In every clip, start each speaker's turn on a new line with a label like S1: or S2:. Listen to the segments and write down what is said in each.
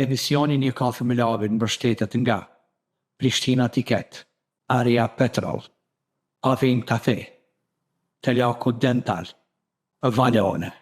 S1: Emisioni Një Kafe me Lavin mbështetet nga Prishtina Ticket, Aria Petrol, Avin Cafe, Teljaku Dental, Valeone.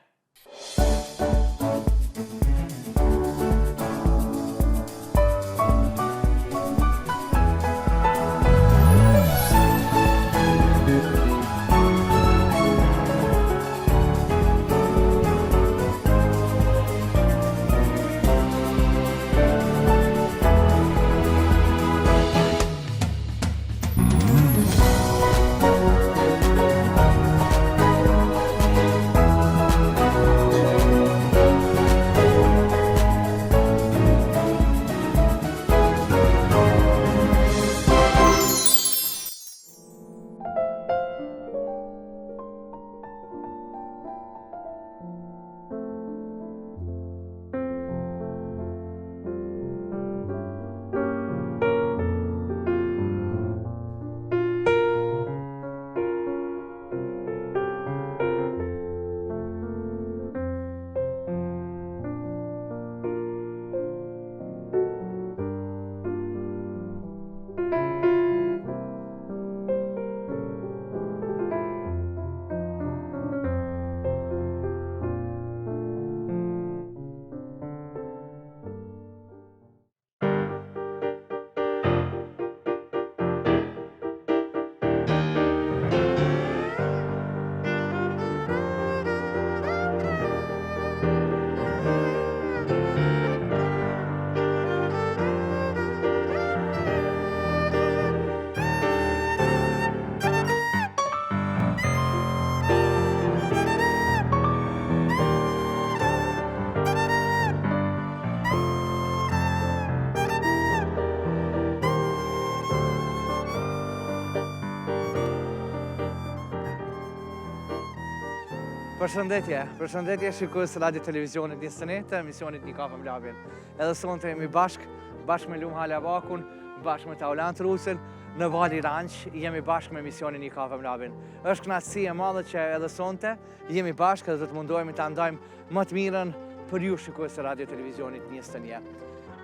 S2: Përshëndetje shikues të Radio Televizionit 21 të emisionit Një Kafe me Lavin. Edhe sonte jemi bashkë me Lum Halavakun, bashkë me Taulant Rusin, në Vali Ranch, jemi bashkë me emisionin Një Kafe me Lavin. Është kënaqësi e madhe që edhe sonte jemi bashkë dhe do të mundohemi ta ndajmë më të mirën për ju shikues të Radio Televizionit 21.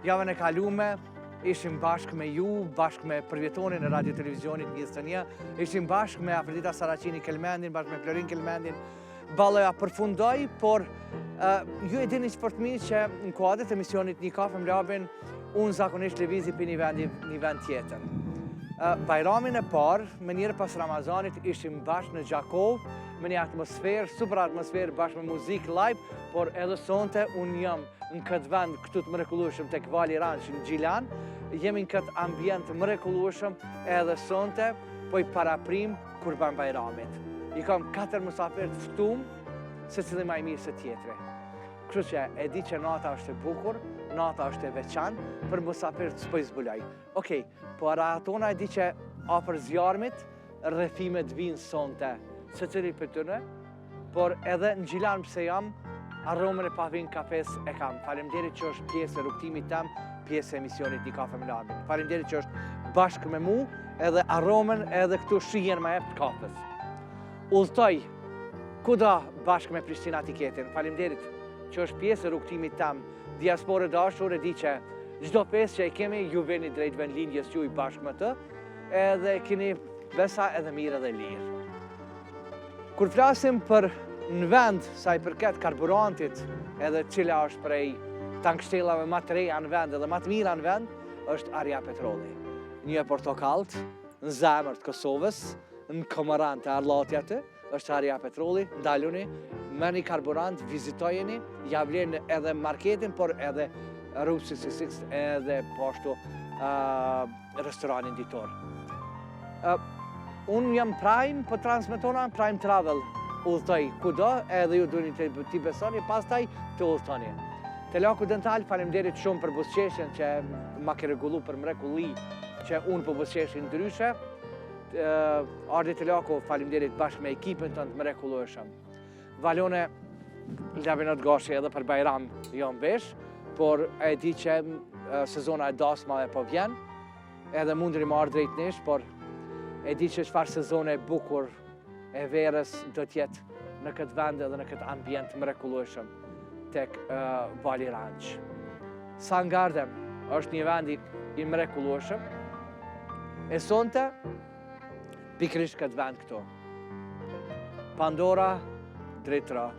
S2: Javën e kaluar ishim bashkë me ju, bashkë me përvjetonin e Radio Televizionit 21, ishim bashkë me Afrodita Saracini Kelmendin, bashkë me Florin Kelmendin. Balloja përfundoi, por ju e dini që për të mirë që në kuadrit e emisionit Një Kafe me Lavin, unë zakonisht lëvizi për një vend tjetër. Bajramin e parë, me njëherë pas Ramazanit, ishim bashkë në Gjakov, me një atmosferë, super atmosferë, bashkë me muzikë live, por edhe sonte unë jam në këtë vend këtu të mrekullueshëm tek Vali Ranch në Gjilan, jemi në këtë ambient mrekullueshëm edhe sonte, po i paraprim Kurban Bajramit. I kam 4 musafir të ftuar, secili më i mirë se tjetri. Kështu që e di që nata është e bukur, nata është e veçantë, për musafirët s'po i zbuloj. Okej, po aratona e di që afër zjarmit rrethimet vinë sonte, secili për tyre, por edhe në Gjilan pse jam, aromën e Pavin Kafes e kam. Faleminderit që është pjesë e rrugtimit tam, pjesë e emisionit Një Kafe me Lavin. Faleminderit që është bashkë me mu, edhe aromën edhe këtu shihen më jep të kafes. Udhtoj kudo bashkë me Prishtina Ticketin. Faleminderit që është pjesë e rrugtimit tam. Diasporë dashur e di që çdo pesë që e kemi ju veni drejt vendlindjes juaj bashkë me të, edhe keni besa edhe mirë edhe lirë. Kur flasim për në vend sa i përket karburantit, edhe cila është prej tankështellave më të reja në vend edhe më të mira në vend, është Aria Petroli. Një e portokalt në zemër të Kosovës, në Komaran të Arllati aty, është Aria Petroli, ndaluni, merrni karburant, vizitojeni, ja vlen edhe marketin, por edhe Rrugë 66 edhe poshtu restoranin ditor. Unë jam Prime, po transmetona Prime Travel, udhtoj kudo, edhe ju duhet t'i besoni, pastaj të udhtoni. Teljaku Dental, faleminderit shumë për buzëqeshjen që ma ke rregullu për mrekulli që unë po buzëqeshin ndryshe. Ardi Teljaku, faleminderit bashkë me ekipin tënd të mrekullueshëm. Valone, Lavinot Gashi edhe për Bajram jam vesh, por e di që sezona e dasmave po vjen, edhe mundri marrë drejt nesh, por e di që çfarë sezone e bukur e verës do t'jetë në këtë vend edhe në këtë ambient mrekullueshëm tek Vali Ranch. San Gardem është një vendi i mrekullueshëm. E sonte, pikërisht këtë vend këtu. Pandora, Dritra,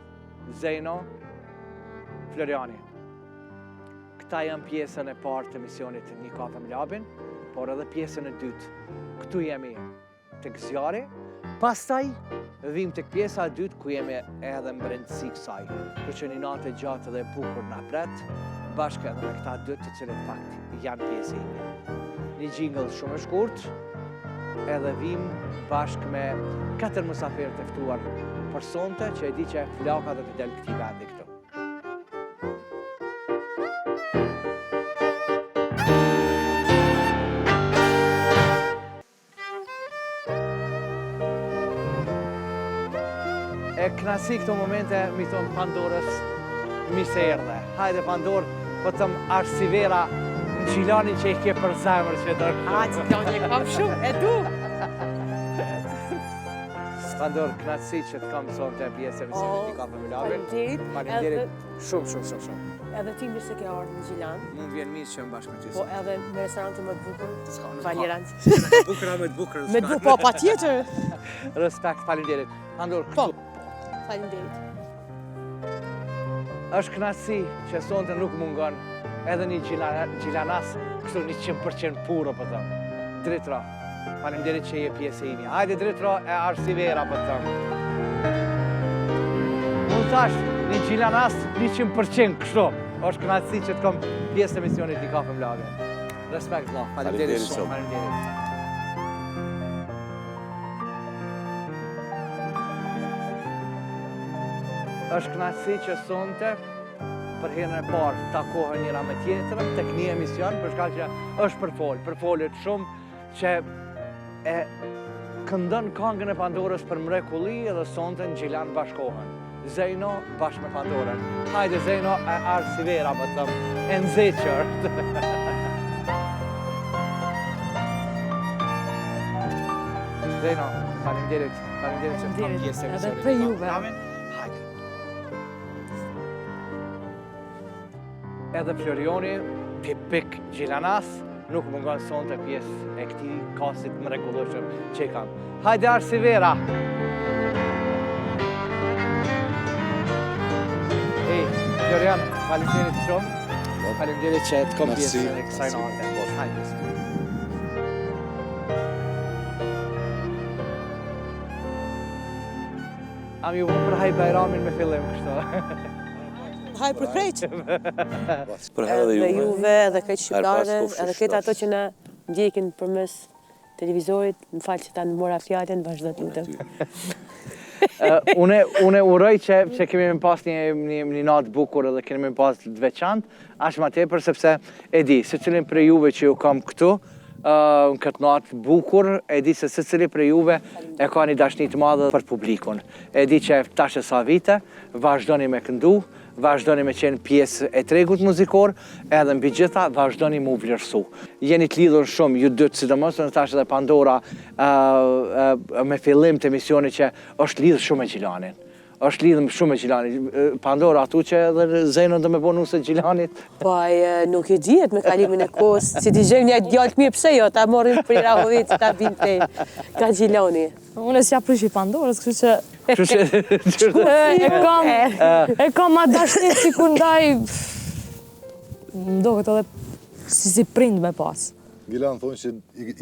S2: Zeno, Floriani. Këta janë pjesën e parë të misionit Një Kafe me Labin, por edhe pjesën e dytë. Këtu jemi tek zjarri, pastaj vim tek pjesa e dytë ku jemi edhe në brendësi kësaj. Kështu që një natë e gjatë dhe e bukur na pret, bashkë edhe me këta dy të cilët fakt janë pjesë ime. Një jingle shumë e shkurt, edhe vim bashkë me 4 mysafirë të ftuar për sonte që e di që flaka do të del këtij vendi këtu. E knasi këto momente mi thonë Pandorës mi se erdhe. Hajde Pandorë, po të thëmë ashtë si vera në Gjilani që i ke për zemër që të rëkë.
S3: Gjilani e kam shumë, e du.
S2: Pandorë, knasi që të kam zonë të pjesë e misionit Një Kafe me Labin. Faleminderit. Shumë.
S3: Edhe ti mirë se ke ardhur në Gjilan.
S2: Mund vjen mirë që më bashkë me ty.
S3: Po edhe me restorantin më të bukur. Valjerant.
S2: Me të bukur.
S3: Me të bukur, po patjetër.
S2: Respekt, faleminderit. Pandorë,
S3: Po.
S2: këtu.
S3: Faleminderit.
S2: Është knasi që sonte nuk mungon edhe një Gjilanas, kështu 100% puro, po thëmë. Dritra, faleminderit që je pjesë e imi. Hajde Dritra e Arsivera, po thëmë. Unë thash, një Gjilanas 100% kështu. Është knasi që të kom pjesë e misionit Një Kafe me Labin. Respekt, vlla. Faleminderit shumë. Faleminderit. Është knasi që sonte për herën e parë takohen njëra me tjetrën tek një emision për shkak që është për folet shumë që e këndon këngën e Pandorës për mrekulli edhe sonte në Gjilan bashkohen. Zeno bashkë me Pandorën. Hajde Zeno e Arsivera, më thëmë, e nëzeqër. Zeno, faleminderit që të kam pjesë e
S3: Edhe për juve.
S2: Hajde. Edhe Florioni, tipik Gjilanas, nuk mungon sonte pjesë e këtij kasit mrekullueshëm që i kam. Hajde Arsivera! Florian, faleminderit shumë. Faleminderit që të kom pjesë e kësaj nate. Hajde. Am ju vënë për haj Bajramin me fillim kështu.
S3: Haj për krejt.
S4: Për herë
S3: Edhe juve, edhe krejt shqiptarëve, edhe krejt ato që na ndjekin përmes televizorit, më falë që ta në mora fjallën, vazhdo të lutem.
S2: Une uroj që kemi më pas një natë bukur edhe kemi më pas të veçantë, ashtë ma tepër sepse e di, se cilin për juve që ju kam këtu, në këtë natë bukur, e di se cili për juve e ka një dashni të madhe për publikun. E di që tash e sa vite, vazhdoni me këndu, vazhdoni me qenë pjesë e tregut muzikor, edhe mbi gjitha vazhdoni mu vlerësu. Jeni të lidhur shumë, ju dytë, sidomos në tash edhe Pandora me fillim të emisioni që është lidhë shumë me Gjilanin. Është lidhëm shumë me Gjilanit. Pandora, atu që edhe Zeno dhe me bo nusë Gjilanit?
S3: Po, nuk e dihet me kalimin e kohës. Si t'i gjem një djallë të mirë, pse jo, ta morim për i rahovit, ta bimë prej ka Gjilani.
S5: Unë s'ja prysh i Pandorës, kështu që e kam ma dashnit si kur ndaj, më do këtë edhe si prind me pas.
S6: Gilan thonë që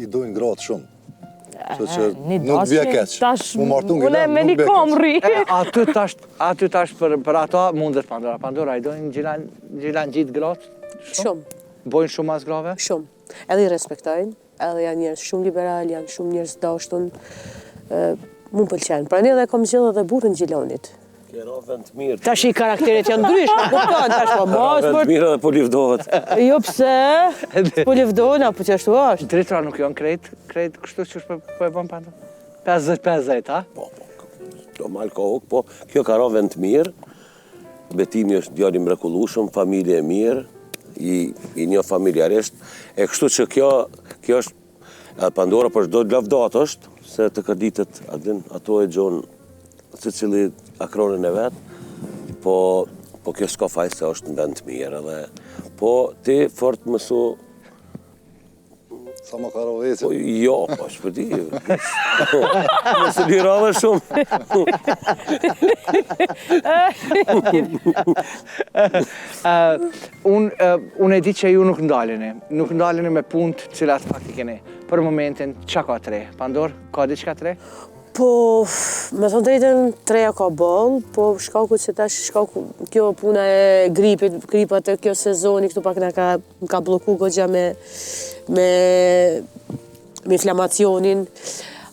S6: i dojnë gratë shumë.
S5: Një
S6: nuk vje keq. Mu martun Gilan,
S5: me një kamri.
S2: Aty tash për ato mundet Pandora. Pandora, i dojnë Gjilan gjitë gratë?
S3: Shumë.
S2: Bojnë shumë as grave?
S3: Shumë. Edhe i respektojnë, edhe janë njerëz shumë liberal, janë shumë njerëz dashtun. Mu pëlqenë. Pra një edhe kom zgjidhur edhe burrin Gjilanit.
S4: Kera vend mirë.
S3: Tash i karakterit janë ndryshme, kupton, tash po mos
S4: Vend mirë edhe po livdohet.
S3: Jo pse, po livdohen apo që ashtu është.
S2: Dritra nuk janë krejt kështu që është po e bën Pandora? 50-50, ha?
S4: Po, normal kohë, po kjo ka ra vend mirë. Betimi është djali mrekullueshëm, familje e mirë, i një familjarisht. E kështu që kjo është Pandora për çdo lavdat është, se të këditet ato e gjonë se cili akronin e vetë, po kjo s'ka faj se është në vend mirë edhe Po, ti fort mësu...
S6: Sa më karovecin.
S4: Jo, po, shpëti. Nëse lirave shumë.
S2: Unë e di që ju nuk ndalini me punët cilat faktikeni. Për momentin, qa ka tre? Pandor, ka diçka tre?
S3: Po, me thonë drejtën, treja ka bol, po shkaku që tash kjo puna e gripat e kjo sezoni, këtu pak ka bloku goxha me inflamacionin.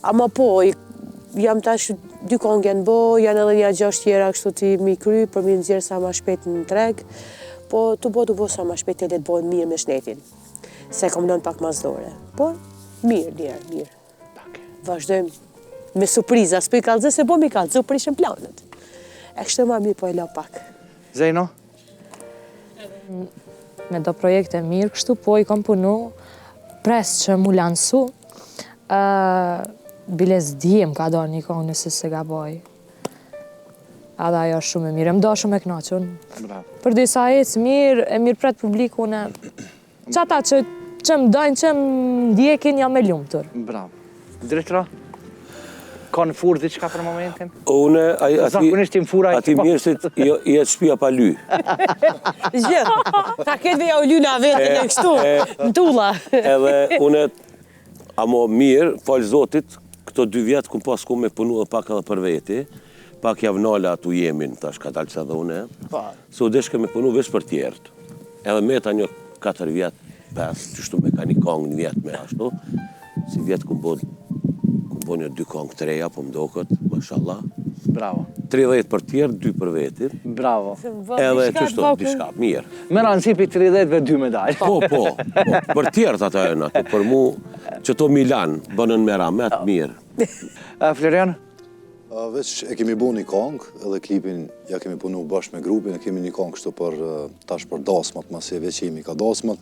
S3: Ama po, jam tash 2 kongë janë bo, janë edhe një 6 tjera kështu ti mi kry, për mi nëzirë sa ma shpet në treg, po të bo sa ma shpet e le të bojnë mirë me shnetin. Se kom lënë pak mazdore. Po, mirë. Vazhdojmë me surpriza, s'po i kalëzë se bo mi kalëzë, u prishën planet. E kështë ma mirë po e la pak.
S2: Zejno?
S5: Me do projekte mirë kështu, po i kom punu pres që mu lansu, bile s'dijem ka do një kongë nëse se ga boj. Adha ajo shumë e mirë, më do shumë e knaqën. Për disa ecë mirë, e mirë pret publikun e... Qata që më dojnë, që më ndjekin, jam e lumëtur.
S2: Bravo. Drejtra? Ka në furë diçka për momentin?
S4: Zakonisht im fura ati mjeshtit jetë shpia pa ly.
S3: Gjithë, ta këtë ja u lyna vetë në kështu, në tulla.
S4: Edhe une, amo mirë, falë Zotit, këto 2 vjetë ku pas ku me punu dhe pak edhe për veti, pak javnala atu jemin, tash ka talë që edhe une, se u deshke me punu vesh për tjertë. Edhe me ta një 4 vjetë, 5, qështu me ka një kongë një vjetë me ashtu, si vjetë ku bo një 2 kongë 3, po mdo këtë, mashallah.
S2: Bravo.
S4: 30 për tjertë, 2 për vetit.
S2: Bravo.
S4: Edhe qështu, diçka, mirë.
S2: Me rëndësipi 30-ve 2 medalj.
S4: Po, për tjertë ata e në, për mu që to Milan, bënën me ramet, mirë.
S2: Florian?
S6: Veç e kemi bu një kongë, edhe klipin ja kemi punu bashkë me grupin, e kemi një kongë kështu tash për dasmat, masi e veç jemi ka dasmat.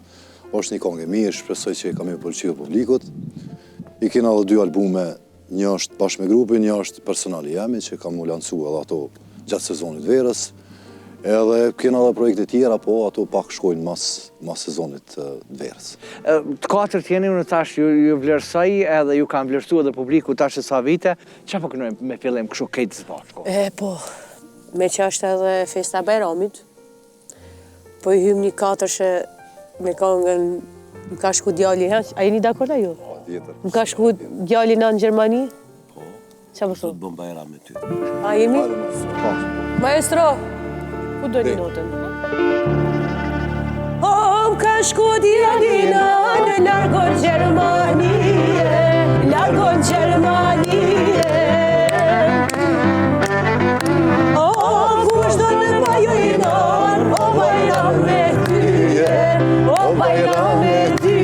S6: është një kongë e mirë, shpresoj që kam i pëlqyer publikut. I kena edhe 2 albume, një është bashkë me grupin, një është personali jemi, që kam u lancu edhe ato gjatë sezonit verës. Edhe kena edhe projekte tjera, po ato pak shkojnë mas sezonit verës.
S2: Të 4 jeni unë tash ju vlerësoj edhe ju kam vlerësu edhe publiku tash e sa vite, që po kënoj me fillim kështu kejtë zbashko?
S3: Po, me që është edhe festa Bajramit, po i hym një 4 me kongën më ka shku djali, a jeni dakord a ju? Më ka shku djali në Gjermani?
S4: Po,
S3: qa më
S4: sot bëm Bajram me ty.
S3: A jemi? Maestro, ku do një notën? O, më ka shku djali në largon Gjermani, largon Gjermani. O, kush do në bajo i non, o Bajram me ty, o Bajram me ty.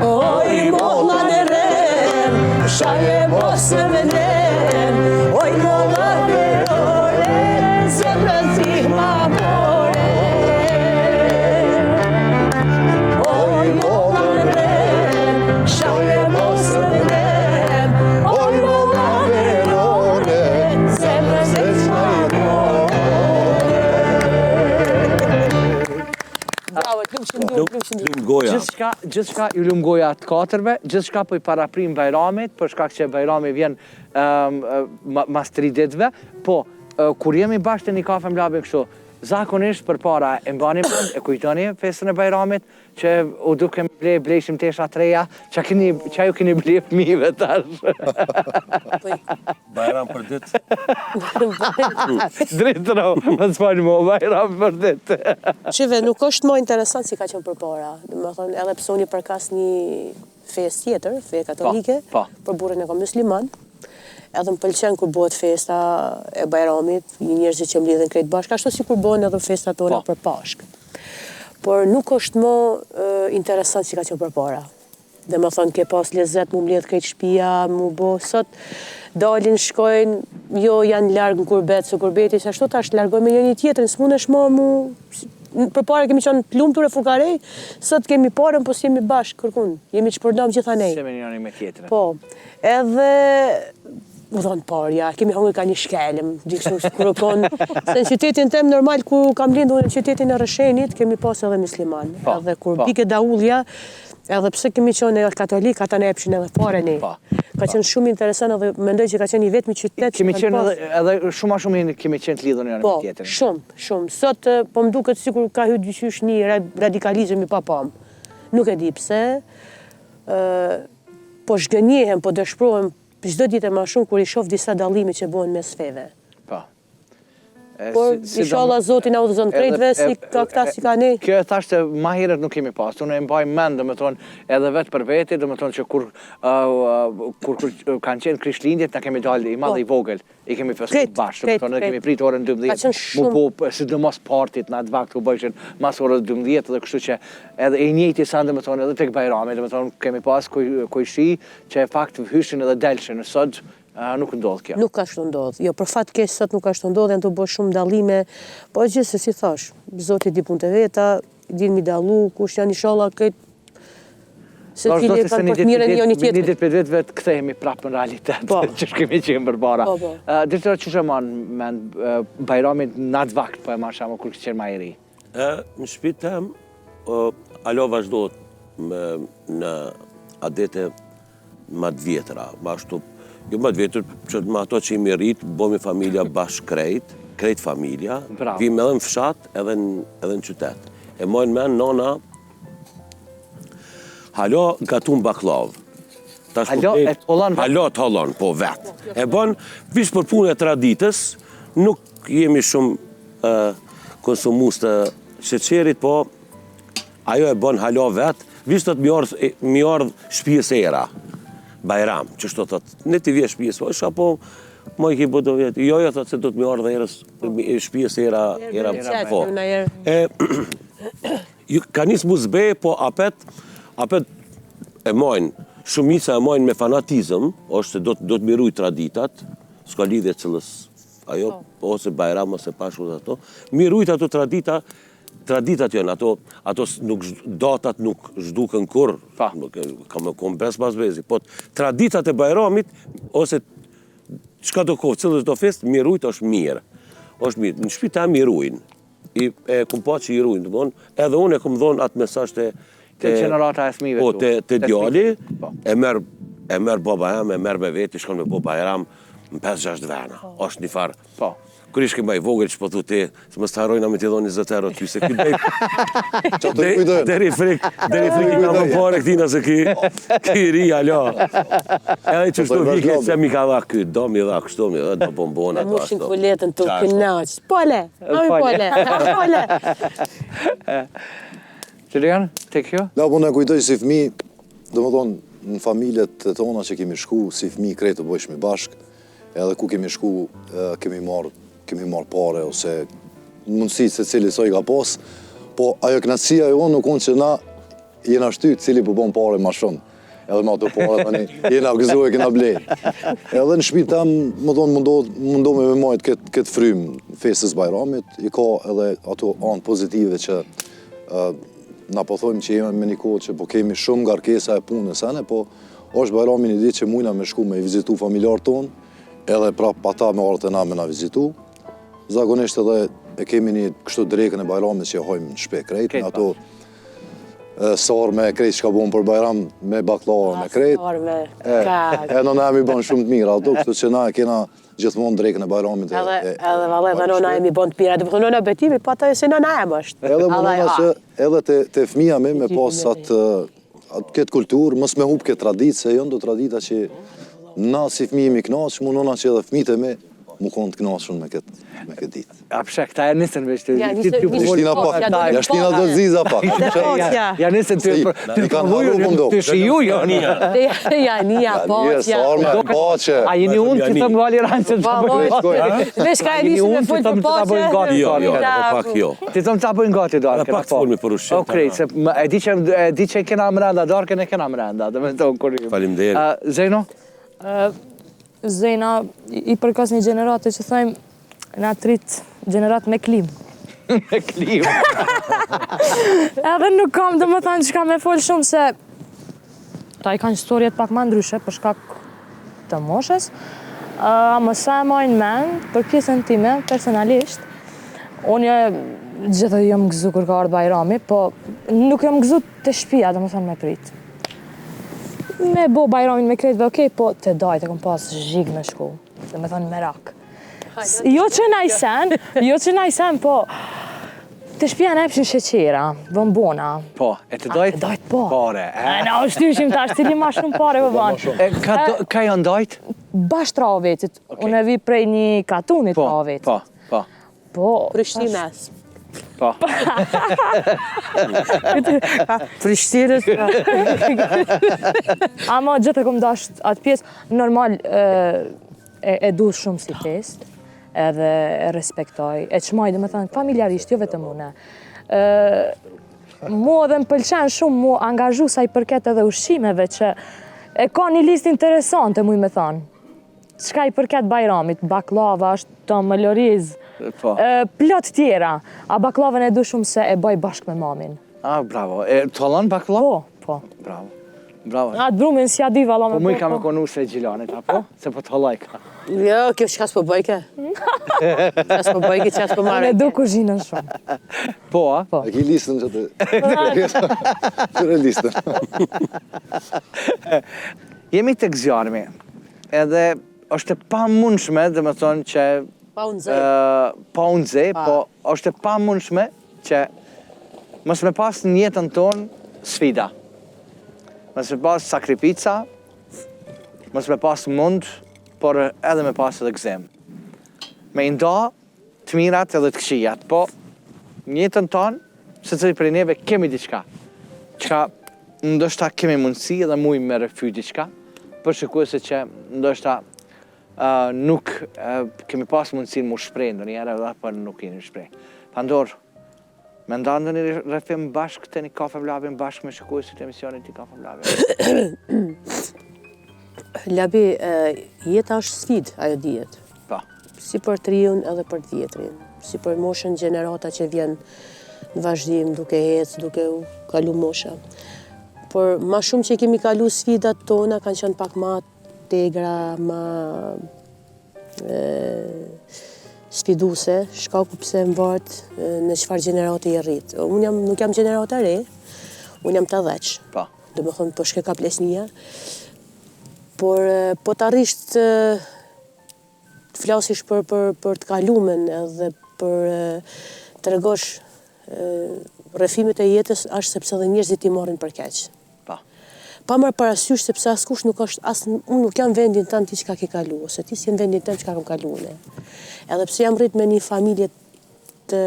S3: Oj, molla në rem, shaje mos në venem, oj, molla në ore, zemrën si ma more. Oj, molla në rem, shaje mos në venem, oj, molla në ore, zemrën si ma more. Bravo,
S4: Lumë goja.
S2: Gjithçka ju lumë goja të 4-ve, gjithçka po i paraprim Bajramit, për shkak që Bajrami vjen mas 3 ditëve, po kur jemi bashkë të një kafe mlabe kështu, zakonisht për para e mbani mend, e kujtoni festën e Bajramit, që u duke me blejshim tesha 3-ja, që ju keni blej fëmijëve tash.
S4: Bajram për ditë.
S2: Dritë no, më s'falë mo, Bajram për ditë.
S3: Shive, nuk është më interesant si ka qenë për para. Më thonë, edhe pësoni përkas një fest tjetër, fe katolike, për burrin e kom musliman. Edhe më pëlqen kur bëhet festa e Bajramit, një njerëzit që mblidhen krejt bashkë, ashtu si kur bëhen edhe festa tona për Pashkë. Por nuk është më interesant si ka qenë për para. Dhe më thonë, ke pas lezet mu mbledh krejt shtëpia, mu bo, sot dalin, shkojnë, jo janë largë në kurbet, së kurbeti, se ashtu tash largojnë me një tjetër, së mund është ma mu... Për para kemi qenë plumtur e fukarej, sot kemi parën, po s'jemi bashkë kërkun, jemi që përdojmë gjitha nej.
S2: Se me njëri me tjetërën.
S3: Po, edhe Më thonë parja, kemi hongër ka një shkelëm, gjithë kërëkon. Se në qytetin tem normal ku kam lindur në qytetin e Rëshenit, kemi pas edhe musliman. Edhe kur bike daullja, edhe pse kemi qenë katolik, ata ne epshin edhe fare ne. Ka qenë shumë interesant edhe mendoj që ka qenë i vetmi qytet.
S2: Kemi qenë edhe shumë a shumë kemi qenë të lidhur njëra me tjetrën.
S3: Po, shumë. Sot po më duket sikur ka hyrë dyqysh një radikalizëm i papam. Nuk e di pse. Po shgënjehem, po dëshprohem çdo ditë më shumë kur i shoh disa dallime që bëhen mes feve. Por inshallah Zoti na udhëzon krejtve si ka këta si ka ne.
S2: Kjo e thashtë ma herët nuk kemi pas. Unë e mbaj mend, domethënë, edhe vetë për veti, domethënë që kur kanë qenë Krishtlindjet, na kemi dalë i madh i vogël, i kemi festuar bashkë, domethënë kemi pritur orën 12. Mu po sidomos partit në atë vakt ku bëjshin mas orës 12 dhe kështu që edhe e njëjti sa domethënë edhe tek Bajrami, domethënë kemi pas kujshi që fakt hyshin edhe delshin. Sot nuk ndodh kjo.
S3: Nuk ka ashtu ndodh. Jo, për fat keq sot nuk ka ashtu ndodh, janë të bësh shumë dallime, po gjithsesi si thash, Zoti di punët e veta, din mi dallu, kush janë inshallah këtë se cili e kanë për të mirën njëri tjetrit.
S2: Një ditë për vetë kthehemi prapë në realitet, që kemi qenë përbara. Direktor, çu shemon mend Bajramin në atë vakt, po e marr shembull kur qenë më i ri.
S4: Në shtëpinë tem, alo vazhdohet në adete më të vjetra, më ashtu. Jo më të vjetër, që më ato që imi rritë, bomi familja bashkë krejt familja, vim edhe në fshat edhe në qytet. E mojnë men nona, halo gatun baklav.
S2: Halo e të hollon?
S4: Halo të hollon, po vetë. E bon, vish për punë e traditës, nuk jemi shumë konsumus të sheqerit, po ajo e bon halo vetë, vish të të mi ardhë shpijës era. Bajram, që shto thot, ne t'i vje shpijës, po isha po, mo i ki bodo vjetë, jo thot se do t'mi ardhë erës, shpijës era po. Ka njës mu zbe, po apet e mojnë, shumica e mojnë me fanatizëm, është se do t'mi ruj traditat, s'ka lidhje cëllës, ajo, ose Bajram, ose Pashku dhe ato, mi rujt ato traditat janë, ato datat nuk zhdukën kur, kam bes pas bezi, po traditat e Bajramit, ose qka do kohë, cëllës do fest, mirujt është mirë. Në shpita mirujnë, e kum pa që i rujnë, edhe unë e kum dhonë atë mesazh të
S2: gjenerata e fëmijëve tu.
S4: Të djali, e merë baba jam, e merë me veti, shkon me bo Bajram, në 5-6 vena, është një farë. Kër ishke ma i vogël që po thu ti, se më s'harojna me t'i dho 20 euro ty, se këtë deri frik i ka më pare këtina se ki ri, alo. Edhe që shtu vike, se mi ka dha këtë, do mi dha kështu, mi dha bombona.
S3: Mushin kuletën të kënaq, pole, pole.
S2: Julian, te kjo?
S6: Da, po në kujtoj si fëmi, do më thonë, në familjet të tona që kemi shku, si fëmi krejtë të bëjshmi bashkë, edhe ku kemi shku, kemi marrë pare, ose mundësi se cili soj ka pas, po ajo knatësia jo nuk unë që na jena shtyt cili po bon pare ma shumë. Edhe me ato pare tani, jena gëzu e kena blej. Edhe në shpit tam, më thonë, mundoh me majt këtë frymë festës Bajramit, i ka edhe ato anë pozitive që na po thojmë që jemi me një kohë që po kemi shumë ngarkesa e punës ane, po është Bajramin i ditë që mujna me shku me i vizitu familjarë tonë, edhe prap pa ta me orët e na me na vizitu. Zakonisht edhe e kemi një kështu drekën e Bajramit që e hojmë në shpe krejt, në ato sarë me krejt që ka bon për Bajram, me baklava me krejt.
S3: Sarë me kak.
S6: E në na mi bon shumë të mirë, ato kështu që na e kena gjithmonë drekën e Bajramit.
S3: Edhe vale, dhe nona e mi bon të pira, dhe përë nona betimi, pa ta e se nona e më është.
S6: Edhe më nona që edhe të fëmija me pas atë këtë kulturë, mës me hup këtë traditë, se jënë do tradita që na si fëmi jemi knaqë, mu nona që edhe fëmijët e me mu konë të knaqën me këtë ditë.
S2: Apshe, këta e nisën veç të...
S6: Jashtina pak, jashtina do ziza pak.
S2: Ja nisën të përvuju, të shiju jonë.
S3: Ja, një poqja.
S6: Sarme, poqe.
S2: A jeni unë që të më vali ranë që të bëjnë?
S3: Vesh ka e nisën me full për poqe.
S4: Jo, pak jo.
S2: Ti të më të bëjnë gati do arke.
S4: Pak të folmi për ushqim.
S2: Okej, se e di që kena mrenda, do arke ne kena mrenda.
S4: Faleminderit.
S2: Zeno?
S5: Zena, i përkas një gjenerate që thajmë, na trit gjenerat me klim.
S2: Me klim?
S5: Edhe nuk kam dhe më thanë që ka me folë shumë se ta i kanë historiet pak ma ndryshe për shkak të moshes. Më sa e majnë mend, për pjesën time, personalisht, unë gjithë jam gëzu kur ka ardhur Bajrami, po nuk jam gëzu të shtëpia, domethënë me prit. Me bo Bajramin me kretëve, okej, po të dajt e kom pas zhig me shku, domethënë merak. Jo që najsen, po të shtëpia në epshin sheqera, bombona.
S2: Po, e të dajt?
S5: Të dajt po.
S2: Pare,
S5: Na u shtyshim tash, cili ma shumë pare po ban.
S2: Ka janë dajt?
S5: Bash Travetit. Unë e vi prej një katunit Travetit. Po.
S3: Prishtinas.
S2: Po.
S3: Prishtirës.
S5: Ama gjithë e kom dasht atë pjesë, normal e du shumë si fest, edhe e respektoj, e qmaj dhe me thënë familjarisht, jo vetëm une. Mu edhe më pëlqen shumë mu angazhu sa i përket edhe ushqimeve që e ka një listë interesante, mu i me thënë. Qka i përket Bajramit, baklava, është mëlloriz, plot tjera. A baklavën e du shumë se e bëj bashkë me mamin.
S2: Bravo. E të halon baklava?
S5: Po.
S2: Bravo.
S5: Atë brumin si a di vala me
S2: po. Po mu i ka me konu se Gjilanit, apo? Se po të halaj ka.
S3: Jo, kjo shka s'po bëjke. Qa s'po bëjke, qa s'po marrë.
S5: Unë e du kuzhinën shumë.
S2: Po, a?
S6: A ki listën që të... Qëre listën.
S2: Jemi të gëzjarmi, edhe është e pa mundshme, dhe me thonë që...
S3: Pa unë zë.
S2: Pa unë zë, po është e pa mundshme që mos me pas në jetën tonë sfida. Mos me pas sakrifica, mos me pas mund, por edhe me pas edhe gëzim. Me nda të mirat edhe të këqijat, po në jetën tonë, se cili prej neve kemi diçka. Qka ndoshta kemi mundësi edhe mujmë me rëfy diçka, për shikuese që ndoshta nuk kemi pas mundësin mu shprej ndo njerë edhe për nuk kemi shprej. Pandor, me nda ndo një rëfim bashkë të një kafe vlabin bashkë me shikuesit e emisionit të kafe vlabin?
S3: Labi, jeta është sfid, ajo dijet.
S2: Pa.
S3: Si për triun edhe për tjetrin. Si për moshën gjenerata që vjen në vazhdim, duke hec, duke u kalu mosha. Por ma shumë që kemi kalu sfidat tona, kanë qenë pak ma tegra, ma sfiduse, shkaku pse më vartë në qëfar gjenerate i rritë. Unë nuk jam gjenerata re, unë jam të dheq.
S2: Pa.
S3: Dhe me thonë, po shke ka plesnia. Por po të arrisht të flasish për të kalumen edhe për të regosh rëfimet e jetës është sepse dhe njerëzit i marrin për keq. Pa marrë parasysh sepse askush nuk është, unë nuk jam vendin tënë ti qka ke kalu, ose ti si jenë vendin tënë qka kam kalu une. Edhe pse jam rrit me një familje të...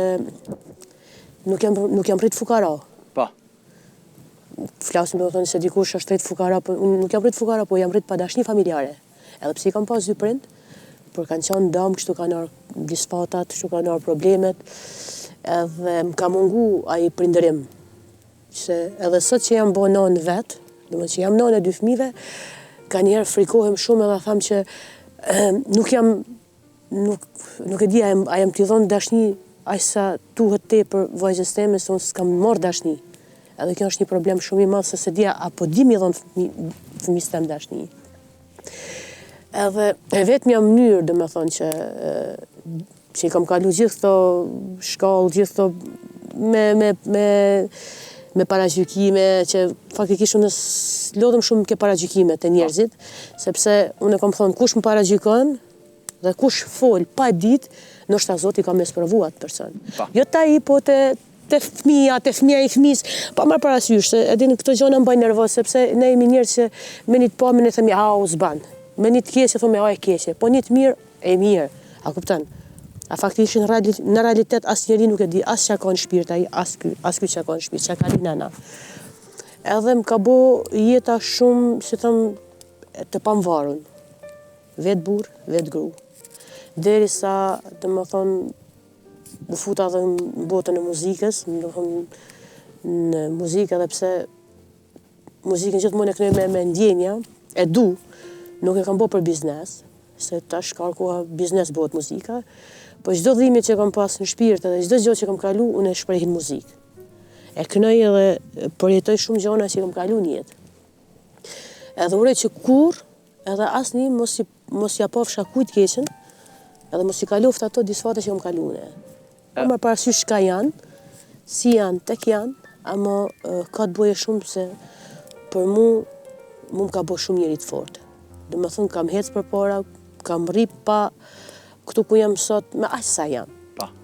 S3: nuk jam rrit fukara.
S2: Pa.
S3: Flasim do të thonë se dikush është rrit fukara, po unë nuk jam rrit fukara, po jam rrit pa dashni familjare. Edhe pse i kam pas dy prind, por kanë qenë dëm, kështu kanë arë disfatat, kështu kanë arë problemet, edhe më ka mungu ai prindërim. Se edhe sot që jam bo nonë vetë, dhe që jam nonë e dy fëmive, ka njerë frikohem shumë edhe tham që nuk e di, a jam t'i dhonë dashni aq sa tuhet te për vajzës teme, se unë s'kam marrë dashni. Edhe kjo është një problem shumë i madh, se dia apo di mi dhonë fëmis tem dashni. Edhe e vetëm jam mënyrë, dhe me thonë që i kam kalu gjithë këto shkallë, gjithë këto me paragjykime, që faktikisht unë lodhëm shumë ke paragjykime të njerëzit, sepse unë e kam thonë kush më paragjykon dhe kush fol pa ditë, ndoshta Zoti ka me sprovu atë person. Jo ta i, po të fëmija i fëmis, pa marrë parasysh, se edhe në këto gjona më bëjnë nervoz, sepse ne jemi njerëz që me një të pa, me një thëmi, u s'ban. Me një të keqe, thome, e keqe. Po një të mirë, e mirë. A kupton? A faktikisht në realitet asë njeri nuk e di asë që ka në shpirt, asë ky që ka në shpirt, që ka një nana. Edhe më ka bo jeta shumë, si thëmë, të pamvarun. Vetë burë, vetë gru. Deri sa, të më thonë, u futa dhe në botën e muzikës, në muzikë edhe pse muzikën gjithmonë e kënoj me ndjenja, e du, nuk e kam bo për biznes, se tash ka koha biznes bëhet muzika, po çdo dhimbje që kam pas në shpirt edhe çdo gjë që kam kalu, unë e shpreh në muzikë. E kënoj edhe përjetoj shumë gjëra që kam kalu në jetë. Edhe uroj që kur edhe asnjë mos ja pofsha kujt keqen, edhe mos i kaloft ato disfate që më kalune. Po më parasysh ka janë, si janë, tek janë, ama ka të boje shumë se për mu më ka bo shumë njeri të forte. Dhe më thënë, kam hecë për para, kam rri pa këtu ku jam sot, me aq sa jam.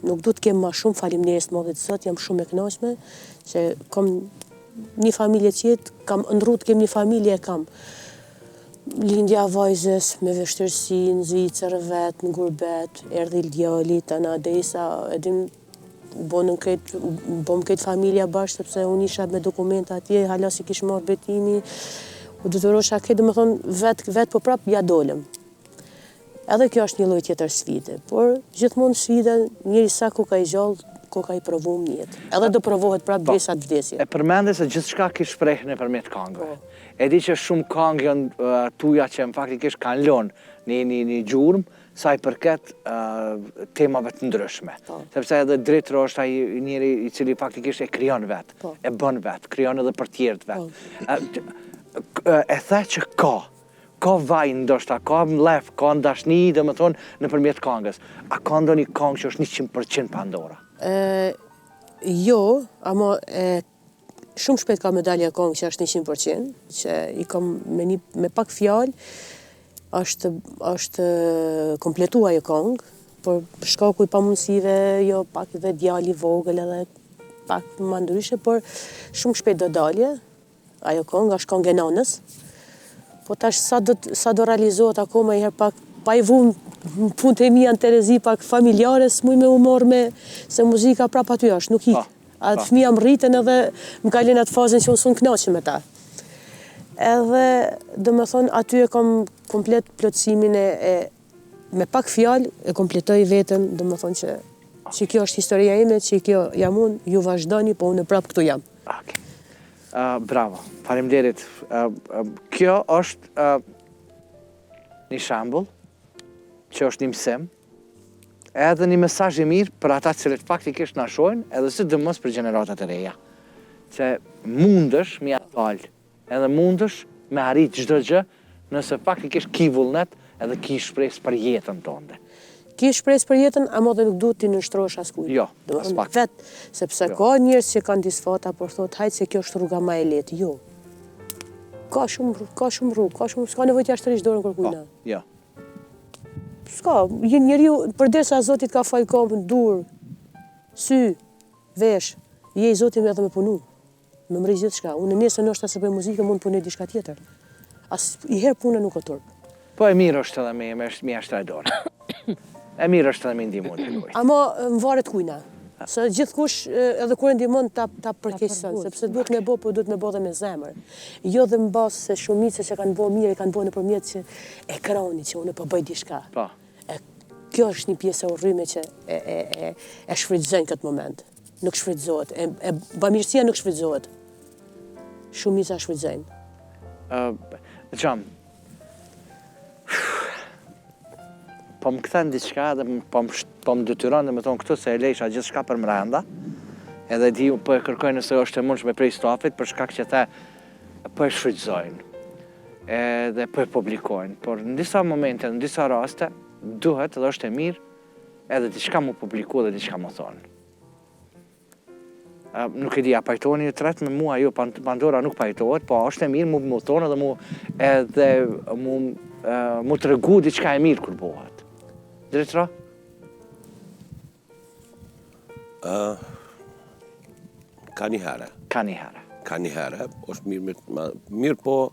S3: Nuk du të kem ma shumë, faleminderit të modit sot, jam shumë e kënaqshme, që kam një familje tjetë, kam ndru të kem një familje, kam lindja vajzës me vështirësi, në Zvicër vetë, në gurbet, erdhi djali, tana desa, edhim bom këtë familja bashkë, sepse unë isha me dokumenta atje, hala si kish marrë betimi, u detyrosha këtë, dhe më thonë, vetë po prap ja dolem. Edhe kjo është një lloj tjetër sfide, por gjithmonë sfida, njeri sa ko ka i gjallë, ko ka i provu më jetë. Edhe do provohet prap derisa të vdesje.
S2: E përmende se gjithçka ki shpreh nëpërmjet këngëve. E di që shumë këngë janë tuja që faktikisht kanë lënë një gjurmë sa i përket temave të ndryshme. Sepse edhe drejtëro është ai njeri i cili faktikisht e krijon vetë, e bën vetë, krijon edhe për tjerët vetë. E the që ka vaj ndoshta, ka mlef, ka ndashni, dhe më thonë, nëpërmjet këngës. A ka ndonjë këngë që është 100% Pandora?
S3: Jo, ama shumë shpejt ka medalja këngë që është 100%, që i kam me pak fjalë, është kompletua ajo këngë, por shkaku i pamundësive, jo pak dhe djali vogël edhe pak më ndryshe, por shumë shpejt do dalje, ajo këngë është këngë e nanës. Po tash sa do realizohet akoma i herë pak, pa i vu punë të mija në Terezi pak familjare, s'muj me umor me, se muzika prap aty është, nuk hik. Atë fëmija më rritën edhe më kalin atë fazën që unë sun knaqe me ta. Edhe, dhe me thonë, aty e kam komplet plotësimin me pak fjalë, e kompletoj vetën, dhe me thonë që kjo është historia ime, që kjo jam unë, ju vazhdoni, po unë prap këtu jam.
S2: Bravo, faleminderit. Kjo është një shembull, që është një mësim, edhe një mesazh i mirë për ata cilët faktikisht na shohin, edhe sidomos për gjeneratat e reja. Se mundësh me dalë, edhe mundësh me arrit çdo gjë, nëse faktikisht ki vullnet edhe ki shpresë për jetën tënde.
S3: Ki shpresë për jetën, ama dhe nuk duhet t'i nështrosh askujt.
S2: Jo, as pak.
S3: Vetë, sepse ka njerëz që kanë disfata, por thotë, hajtë se kjo është rruga ma e lehtë. Jo. Ka shumë rrugë, s'ka nevojë t'ja shtërish dorën kërkujna.
S2: Jo.
S3: S'ka, njeriu, përderisa Zotit ka falë kompën, dur, sy, vesh, je i Zotit me edhe me punu. Me mri gjithçka. Unë nesër ndoshta se bëj muzikë mund punoj diçka tjetër. As i herë puna nuk o turp.
S2: Po e mirë është edhe me ashtraj dorë. E mirë është edhe me ndihmon të kujt.
S3: Ama më varet kujna. Se gjithkush edhe kur e ndihmon ta përkeqëson, sepse duhet me bë, po duhet me bë edhe me zemër. Jo dhe mbas se shumica që kanë bërë mirë, kanë bërë nëpërmjet që ekranit që unë po bëj diçka.
S2: Po.
S3: Kjo është një pjesë e urryme që e shfrytëzojnë këtë moment. Nuk shfrytëzohet. Bamirësia nuk shfrytëzohet. Shumica shfrytëzojnë.
S2: Gjam, po më këthen diçka dhe po më detyron dhe me thonë këtu se e lejsha gjithçka për mrenda, edhe di po e kërkoj nëse është e mundshme prej stafit për shkak që te po e shfrytëzojnë edhe po e publikojnë, por në disa momente, në disa raste, duhet edhe është e mirë edhe diçka mu publiku dhe diçka mu thonë. Nuk e di, a pajtoni të tret me mua, jo, Pandora nuk pajtohet, po është e mirë mu thonë edhe mu të regu diçka e mirë kur bëhet. Drejtëra?
S4: Ka një herë.
S2: Ka një herë, është mirë, po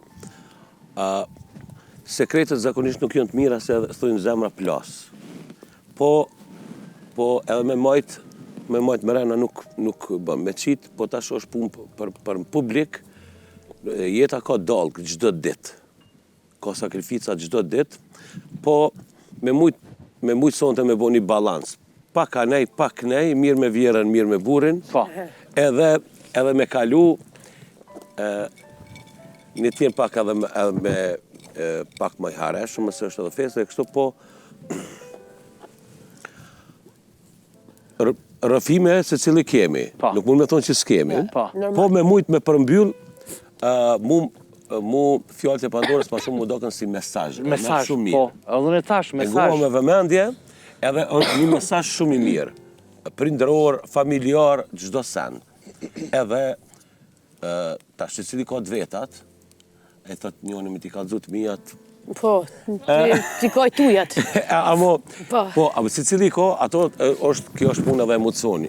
S2: sekretet zakonisht nuk janë të mira se thujnë zemra plas. Po edhe me majt më rena nuk bëm. Me qitë, po tash është punë për publik, jeta ka dalë çdo ditë. Ka sakrifica çdo ditë, po me mujtë sonte me bo një balans. Pak anej, pak nej, mirë me vjerën, mirë me burin, edhe me kalu një tjenë pak edhe me pak më i hareshëm, mëse është edhe festë, e kështu po rëfime se cili kemi, nuk mund me thonë që s'kemi, po me mujtë me përmbyll,
S4: mu fjallët e Pandorës ma shumë mu doken si mesazh.
S2: Mesazh, po, edhe në tash mesazh.
S4: E goha me vëmendje, edhe është një mesazh shumë i mirë. Prindëror, familjar, çdo sen. Edhe, tash që cili ka të vetat, e thot njoni me t'i ka dzut mijat.
S3: Po, t'i ka i tujat.
S4: Po, si cili ka, ato kjo është puna dhe emocion,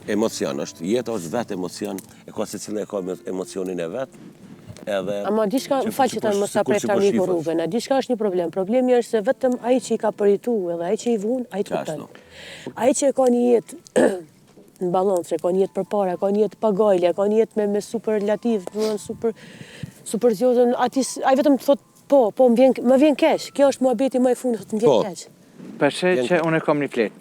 S4: është jeta është vetë emocion, e ka se cili e ka emocionin e vetë.
S3: Ama diçka më faqë që ta më sa prej tani për rrugën, diçka është një problem. Problemi është se vetëm ai që i ka përjetu edhe ai që i vun, ai të kupton. Ai që e ka një jetë në balancë, ka një jetë përpara, ka një jetë pagajlja, ka një jetë me superlativ, superziozën, ai vetëm të thot po, më vjen keq. Kjo është muhabeti më i fundit, të më vjen keq.
S2: Përse që unë kam një fletë,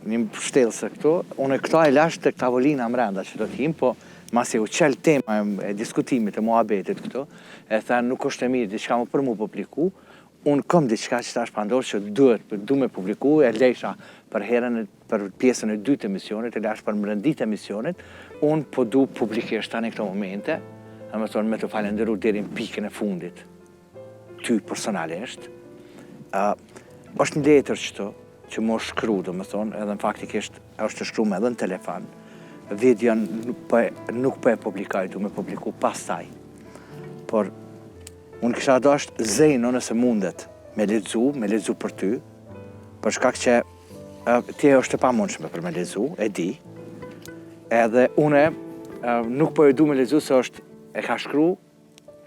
S2: një shtelëse këtu, unë këta e lash të tavolina mrenda që do t'jim, po masi u qelë tema e diskutimit e muhabetit këtu, e tha nuk është e mirë, diçka më për mu publiku, unë kom diçka që ta është Pandorë që du me publiku, e lejsha për pjesën e 2 të emisionit, e lash për mrëndit e emisionit, unë po du publikisht tani këto momente, me të falenderu deri në pikën e fundit, ty personalisht. Është një letër që më shkru, do më thonë, edhe në faktikisht është shkru me edhe në telefon. Videon nuk po e publikaj, du me publiku pas taj. Por, unë kisha dasht zejno nëse mundet me lexu për ty, për shkak që ti është e pamundshme për me lexu, e di, edhe une nuk po e du me lexu se është e ka shkru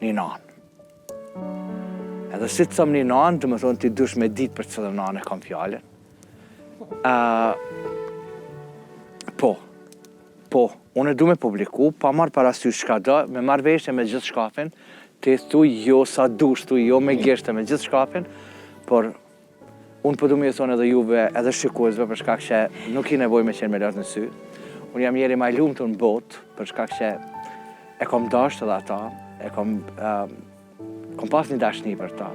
S2: një nanë. Edhe si të thëmë një nanë, të më thonë ti dush me ditë për cëllë nanë e kam fjallën. Po, unë e du me publiku, pa marrë parasysh shka do, me marrë veshje me gjithë shkafin, ti thuj jo sa dush, thuj jo me gjeshte me gjithë shkafin, por unë po du me thonë edhe juve, edhe shikuesve, për shkak që nuk i nevoj me qenë me lartë në sy. Unë jam njeri ma i lumë të në botë, për shkak që e kom dasht edhe ata, kom pas një dashni për ta.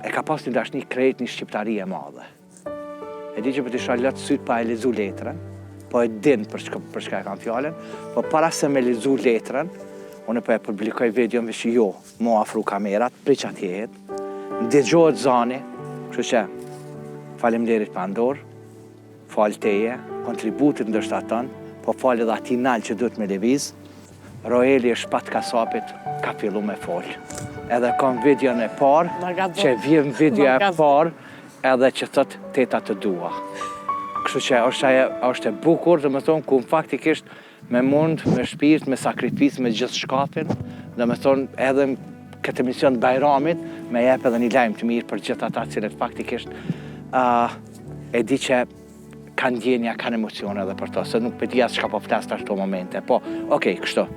S2: E ka pas një dashni krejt një shqiptari e madhe. E di që për t'i shallat syt pa e lezu letrën, po e din për shka e kam fjallën, po para se me lezu letrën, unë po e publikoj video me që jo, mo afru kamerat, priq atjehet, ndëgjohet zani, kështu që faleminderit Pandorë, falë teje, kontributit ndështë atën, po falë edhe ati nalë që duhet me leviz, Roeli e shpat kasapit ka fillu me folë. Edhe kam videon e parë, që vjen video e parë, edhe që thët teta të dua. Kështu që është e bukur, dhe me thonë, ku në faktikisht me mund, me shpirt, me sakrifis, me gjithë shkafin, dhe me thonë edhe këtë emision të Bajramit, me jep edhe një lajmë të mirë për gjithë ata cilët faktikisht e di që kanë ndjenja, kanë emocione edhe për to, se nuk për t'ja s'ka po flas të ashtu momente, po, okej, kështu.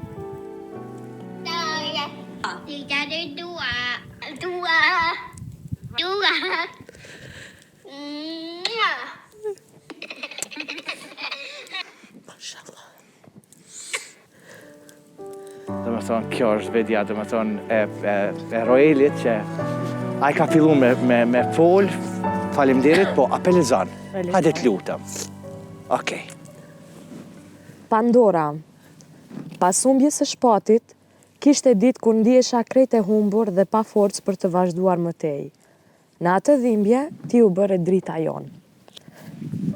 S2: Dhe me thonë, kjo është vedja, dhe me thonë, e Roelit që a i ka fillu me folë, faleminderit, po apelizon. Hajde të lutëm. Okej.
S5: Pandora, pas humbjes së shpatit, kishte ditë kur ndihesha krejt e humbur dhe pa forcë për të vazhduar më tej. Në atë dhimbje, ti u bëre drita jonë.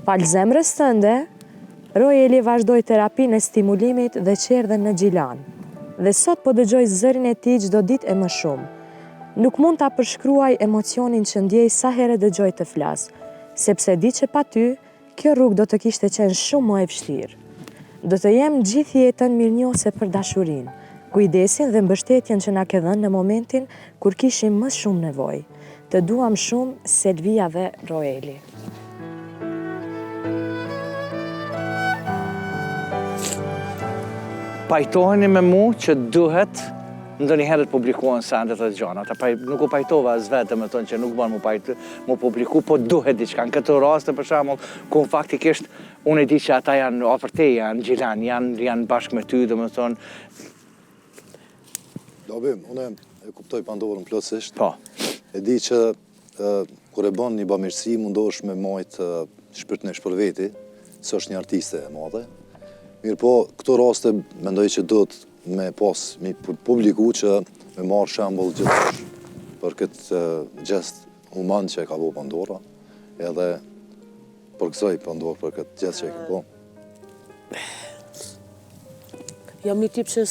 S5: Fal zemrës tënde, Roeli vazhdoi terapinë e stimulimit dhe qerdhen në Gjilan. Dhe sot po dëgjoj zërin e tij çdo ditë e më shumë. Nuk mund ta përshkruaj emocionin që ndjej sa herë dëgjoj të flas, sepse di që pa ty, kjo rrugë do të kishte qenë shumë më e vështirë. Do të jem gjithë jetën mirënjohëse për dashurinë, kujdesin dhe mbështetjen që na ke dhënë në momentin kur kishim më shumë nevojë. Të duam shumë, Selvia dhe Roeli.
S2: Pajtoheni me mu që duhet ndonjëherë të publikohen sendet e gjana. Nuk u pajtova as vetë, me thonë që nuk ban mu publiku, po duhet diçka. Në këtë raste, për shembull, ku faktikisht unë e di që ata janë afër teje, janë Gjilan, janë bashkë me ty, dhe me thonë.
S6: Dobim, unë e kuptoj Pandorën plotësisht.
S2: Po.
S6: E di që kur e bën një bamirësi, mundosh me majtë shpirtnesh për veti, se është një artiste e madhe. Mirë po, këto raste mendoj që duhet me pas, mi publiku që me marrë shembull gjithmonë për këtë gjest human që e ka bo Pandora, edhe përgëzoj Pandora për këtë gjest që e ka bo.
S3: Jam një tip që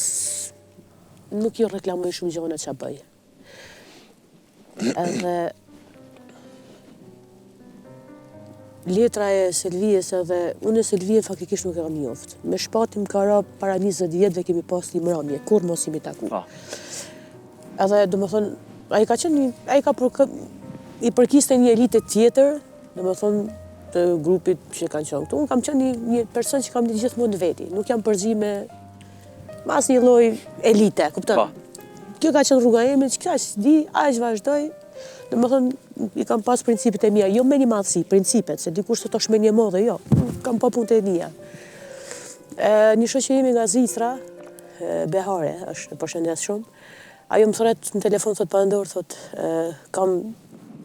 S3: nuk jo reklamoj shumë gjona që bëj. Edhe letra e Selvijes edhe unë e Selvijen faktikisht nuk e kam njoft. Me shpatim ka ra para 20 vjetëve kemi pas një mramje, kur mos imi taku. Edhe do më thonë, a i i përkiste një elite tjetër, do më thonë, të grupit që kanë qenë këtu. Unë kam qenë një person që kam një gjithmonë në veti. Nuk jam përzi me mas një lloj elite, kupton? Kjo ka qenë rruga ime, që kaq di, aq vazhdoj. Do më thonë, i kam pas principet e mia, jo me një madhësi, principet, se dikush të tosh me një modhe, jo. Kam pa punët e mia. Një shoqe ime nga Zistra, Behare, është përshëndes shumë. Ajo më thret në telefon, thot Pandor, thot,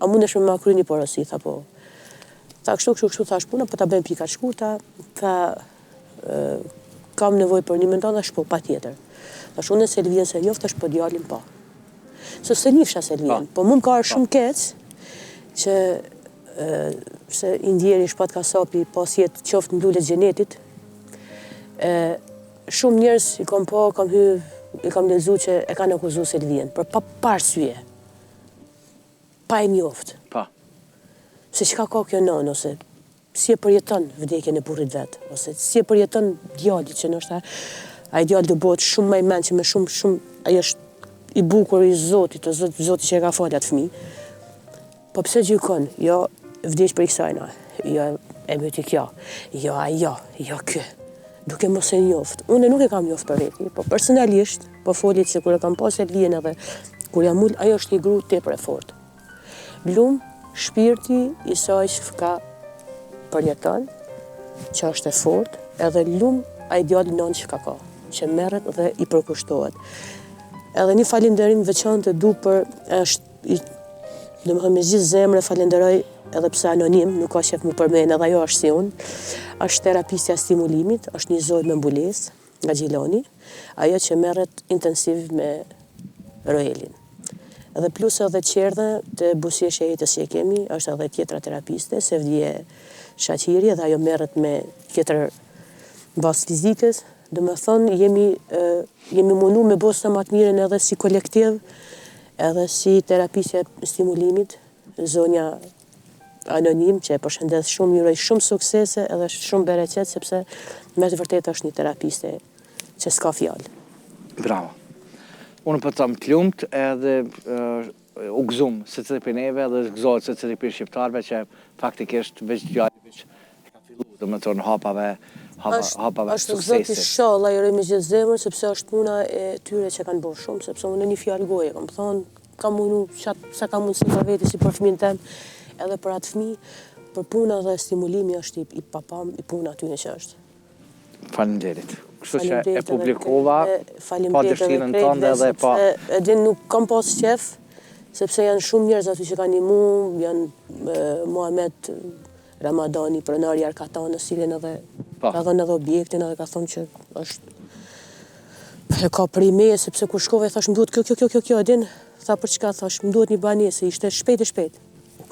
S3: a mundesh me ma kry një porosi, tha po. Tha kështu, thash puna, po ta bëjmë pika të shkurta, tha, kam nevojë për një mentor, thash po, patjetër. Thash unë e Selvijen se njoft, thash po djalin po. Se njifsha Selvijen, po mund ka shumë keq që se i ndjeri shpat kasapi pas jetë qoftë në lullet gjenetit. Shumë njerëz i kam po, i kam lexu që e kanë akuzu Selvijen, për pa arsye. Pa e njoft. Se çka ka kjo nënë, ose si e përjeton vdekjen e burrit vet, ose si e përjeton djalit që ndoshta ai djalë do bëhet shumë më i mençur me shumë ai është i bukur i Zotit, Zoti që e ka falë atë fëmijë. Po pse gjykon? Jo, vdeq për kësajna. Jo, e bëti kjo. Jo, ajo, jo ky. Duke mos e njoft. Unë nuk e kam njoft për veti, po personalisht, po folit se kur e kam pas Selvijen edhe kur jam ul, ajo është një gru tepër e fortë. Lum, shpirti i saj që ka përjeton, që është e fortë, edhe lum ai djalë nën që ka, që merret dhe i përkushtohet. Edhe një falenderim veçantë du për domethënë me gjithë zemrë falenderoj edhe pse anonim, nuk ka qef mu përmen, edhe ajo është si unë. Është terapistja stimulimit, është një zoj me mbulesë nga Gjilani, ajo që merret intensiv me Roelin. Edhe plus edhe qerdhe të busie shehitës që kemi, është edhe tjetra terapiste, Sevdije Shaqiri, dhe ajo merret me tjetër bazë fizikës. Do me thonë, jemi mundu me bosë të matë miren edhe si kolektiv, edhe si terapistja stimulimit, zonja anonim, që e përshëndes shumë, juroj shumë suksese edhe shumë bereqet, sepse me të vërtet është një terapiste që s'ka fjallë.
S2: Bravo. Unë për të më të lumt edhe u gëzum se të për neve edhe gëzojt se të për shqiptarve që faktikisht veç djali veç e ka fillu dhe më tonë hapave
S3: është zoti shalla, juroj me gjithë zemër, sepse është puna e tyre që kanë bërë shumë, sepse unë një fjallë goje, kam thonë, kam mundu, sa kam mundësi nga veti si për fëmin tem, edhe për atë fëmi, për puna dhe stimulimi është i papam, i puna aty në që është.
S2: Faleminderit. Kështu që e publikova, pa dëshirën tënde dhe pa...
S3: Edin nuk kam pas qef, sepse janë shumë njerëz aty që kanë imu, janë Muhamet Ramadani, pronari Arkatanës, cilin edhe ka dhënë edhe objektin edhe ka thonë që është ka prej meje, sepse kur shkove thash më duhet kjo, edin, tha për çka thash, më duhet një banese, ishte shpejt.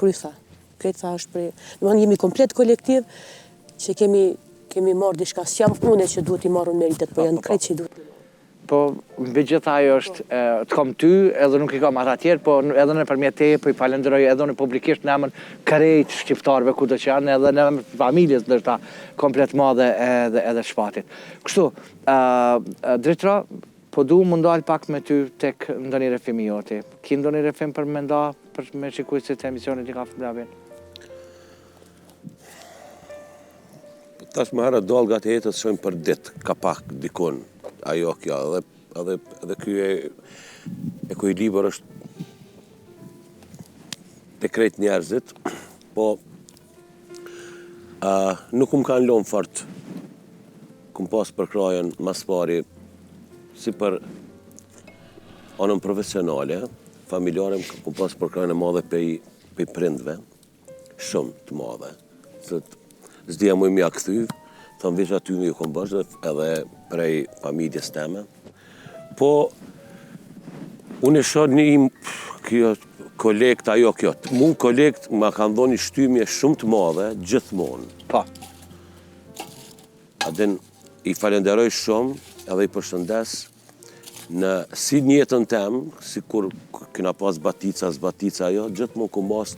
S3: Kry tha, këtë tha është prej, domethënë jemi komplet kolektiv që kemi marrë diçka, s'jam une që duhet i marrën meritet, po janë krejt që i duhet.
S2: Po, mbi gjithë ajo është, të kam ty, edhe nuk i kam ata tjerë, po edhe në përmjet te, po i falenderoj edhe në publikisht në emën krejt shqiptarve ku do që janë, edhe në emën familjes ndërta komplet madhe edhe shpatit. Kështu, drejtra, po du më ndalë pak me ty tek ndonjë refim i joti. Ki ndonjë refim për me nda, për me shikuesit të emisionit i Kafe Mlavin?
S4: Tash më herë dalë gati jetës shojmë për ditë, ka pak dikun, ajo kjo, edhe kjo e kuj libër është të krejt njerëzit, po nuk më kanë lonë fort, këm pas për krajen mas pari, si për anën profesionale, familjare, këm pas për krajen e madhe pej prindve, shumë të madhe, s'dija mu i mja këthyv, thëmë veç aty mi ju kom bësht edhe prej familjes teme. po unë e shoh një kjo kolekt ajo kjo. Mu kolekt ma kanë dhoni shtymje shumë të madhe gjithmonë.
S2: Pa.
S4: Adin i falenderoj shumë edhe i përshëndes në si njetën tem, si kur kena pas batica ajo, gjithmonë ku mas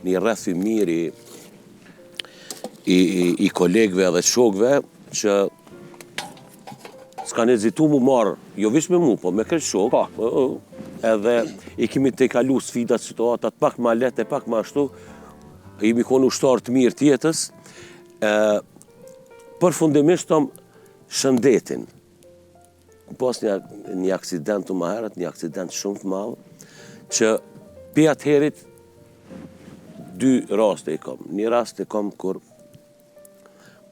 S4: një rreth i mirë i kolegve dhe shokve që s'kan ezitu mu marë, jo vish me mu, po me kërë shok, edhe i kemi të kalu sfidat, situatat, pak ma lete, pak ma ashtu, jemi konë ushtarë të mirë tjetës, përfundimisht tom shëndetin. Pas një aksident të maherët, një aksident shumë të madhë, që pi atëherit dy raste i kom. Një rast i kom kur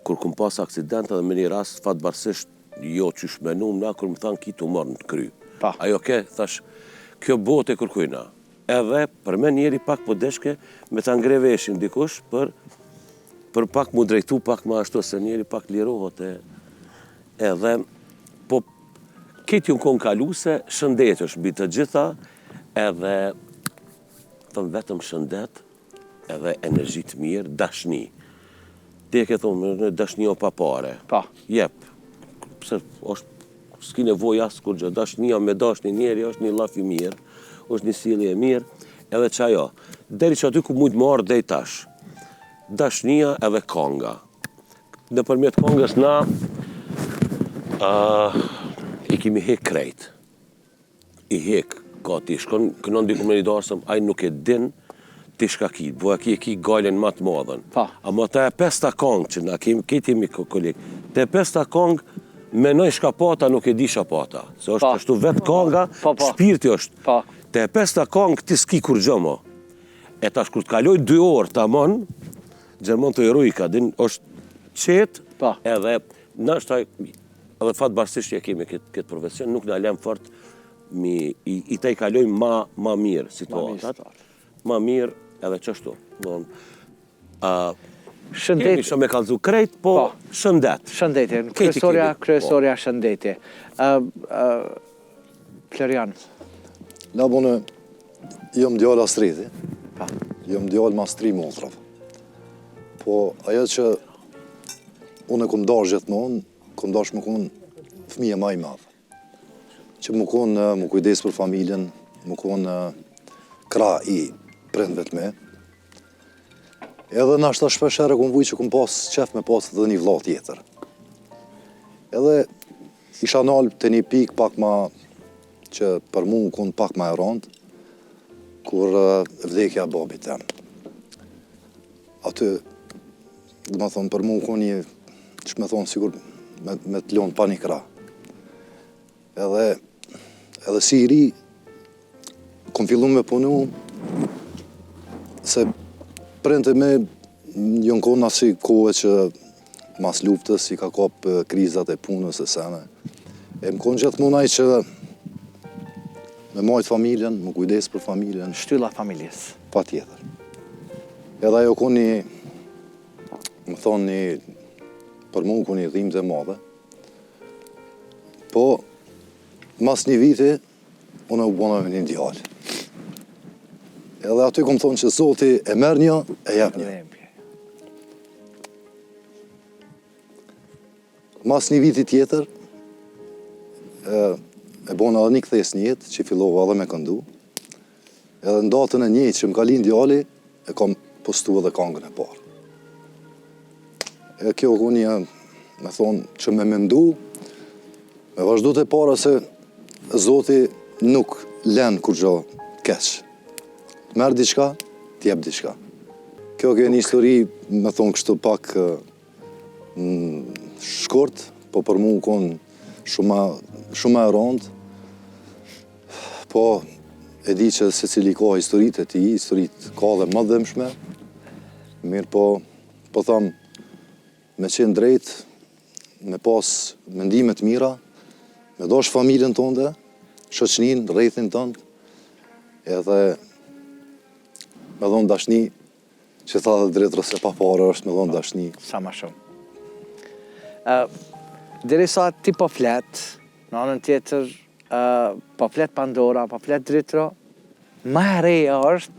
S4: këm pas aksident edhe me një rast fatbarsisht jo që shmenum na, kur më thanë ki të marrë në kry. Ajo thash, kjo bote kërkujna. Edhe për me njeri pak po deshke me të ngreveshin dikush për pak mu drejtu, pak ma ashtu, se njeri pak lirohet edhe, po këtë ju në konë kalu se shëndet është mbi të gjitha, edhe thëmë vetëm shëndet, edhe energjit mirë, dashni. Te ke thonë, dashni o pa pare. Jep, pëse s'ki nevoj asë kur gjë, dashnia me dashni njeri është një laf i mirë, është një sili e mirë, edhe që ajo, deri që aty ku mujtë marë dhe i tash, dashnia edhe konga. Në përmjet kongës na, i kemi hek krejt. I hek, ka ti shkon, kënon diku me një darsëm, aj nuk e din, ti shka ki, boja ki e ki gajlen ma të madhen. Amo ta e pesta kongë, që na kemi, këtë jemi kolegë, ta e pesta kongë, menoj shka pata, nuk e di shka pata. Se është ashtu vetë konga, shpirti është. Ta e pesta kongë, ti s'ki kur gjëmo. E tash kur t'kaloj 2 orë ta mon, Gjermon të heroika, din është qetë, edhe nështë edhe fatë barsisht që kemi këtë profesion, nuk në alem fort, i ta i kaloj ma mirë situatat, ma mirë edhe qështu. Kemi shumë e kalzu krejt, po shëndet.
S2: Shëndetje, kryesoria shëndetje. Florian.
S6: Na bune, jëm djallë astriti, jëm djallë mastri montrave. Po ajo që unë e kom dash gjithmonë, kom dash më konë fëmija ma i madhë. Që më konë më kujdes për familjen, më konë kra i prindve të me. Edhe nashta shpeshere kom vuj që kom pas qef me pas dhe një vlla tjetër. Edhe isha nalë të një pik pak ma që për mu konë pak ma e randë, kur vdekja babit tem. Aty dhe më thonë, për mu konë një, që me thonë, sigur me të lonë pa një kra. Edhe si i ri, kom fillu me punu, se prente me jonë konë asi kohë që mas luftës i ka kap krizat e punës e sene. E më konë gjithmonaj që me majtë familjen, më kujdes për familjen.
S2: Shtylla familjes.
S6: Pa tjetër. Edhe ajo konë një, më thonë një, për mu konë një dhimë të madhe. Po, mas një viti, unë u bona me një djallë. Edhe aty kom thonë që Zoti e merë një, e jep një. Mas një viti tjetër, e bona edhe një këthes njët, që fillova edhe me këndu. Edhe në datën e njët që më kalin djalli, e kom postu edhe kangën e parë. E kjo ku një, me thonë, që me mendu, me vazhdu të para se Zoti nuk len kur gjo keq. Merë diqka, t'jep diqka. Kjo një histori, me thonë, kështu pak shkort, po për mu konë shumë e rondë, po e di që se cili ka historit e ti, historit ka dhe më dhemshme, mirë po thamë, me qenë drejt, me pas mendimet mira, me dosh familjen tënde, shoqnin, rrethin tënd, edhe me dhonë dashni, që tha dhe drejt rëse pa pare është me dhonë dashni.
S2: Sa ma shumë. Diri sa ti po flet, në anën tjetër, po flet Pandora, po flet Dritro, ma e reja është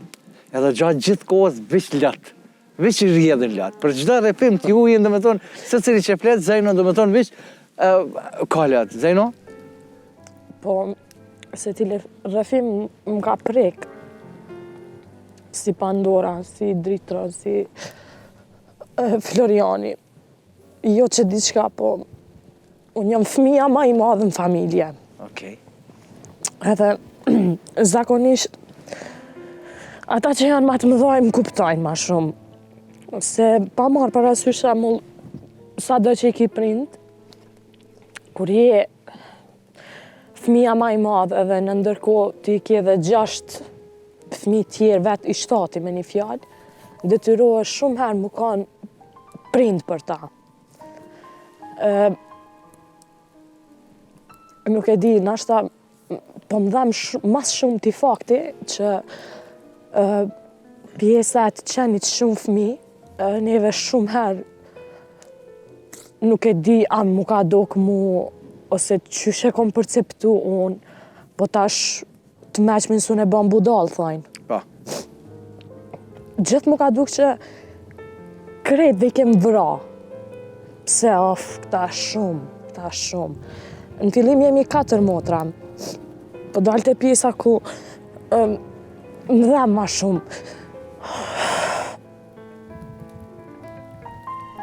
S2: edhe gjatë gjithë kohës vish lëtë. Vish i rjedhin lëtë. Për çdo repim t'ju jenë, dhe me thonë, se cili që flet, Zejno, dhe me thonë, vish, ka lëtë. Zejno?
S5: Po, se ti rrëfim më ka prek, si Pandora, si Dritro, si Floriani. Jo që diçka, po, unë jam fëmija ma i madhe në familje.
S2: Okej.
S5: Edhe, zakonisht, ata që janë ma të mëdhaj më kuptojnë ma shumë. Se pa marrë parasysh shembull, sa do që i ki prind, kur je fëmija ma i madhe edhe në ndërkohë ti ke edhe 6 fëmijë tjerë vetë i shtati me një fjalë, detyrohesh shumë herë më kanë prind për ta. Nuk e di, nashta po më dhem mas shumë ti fakti që pjesa të qenit shumë fëmijë, neve shumë herë nuk e di anë mu ka dok mu, ose qyshe kom perceptu unë, po tash të meqmin su ne ban budal, thajnë.
S2: Pa.
S5: Gjithë mu ka duk që krejt dhe i kem vra. Pse, këta shumë. Në fillim jemi 4 motra, po dalte pjesa ku më dhem ma shumë.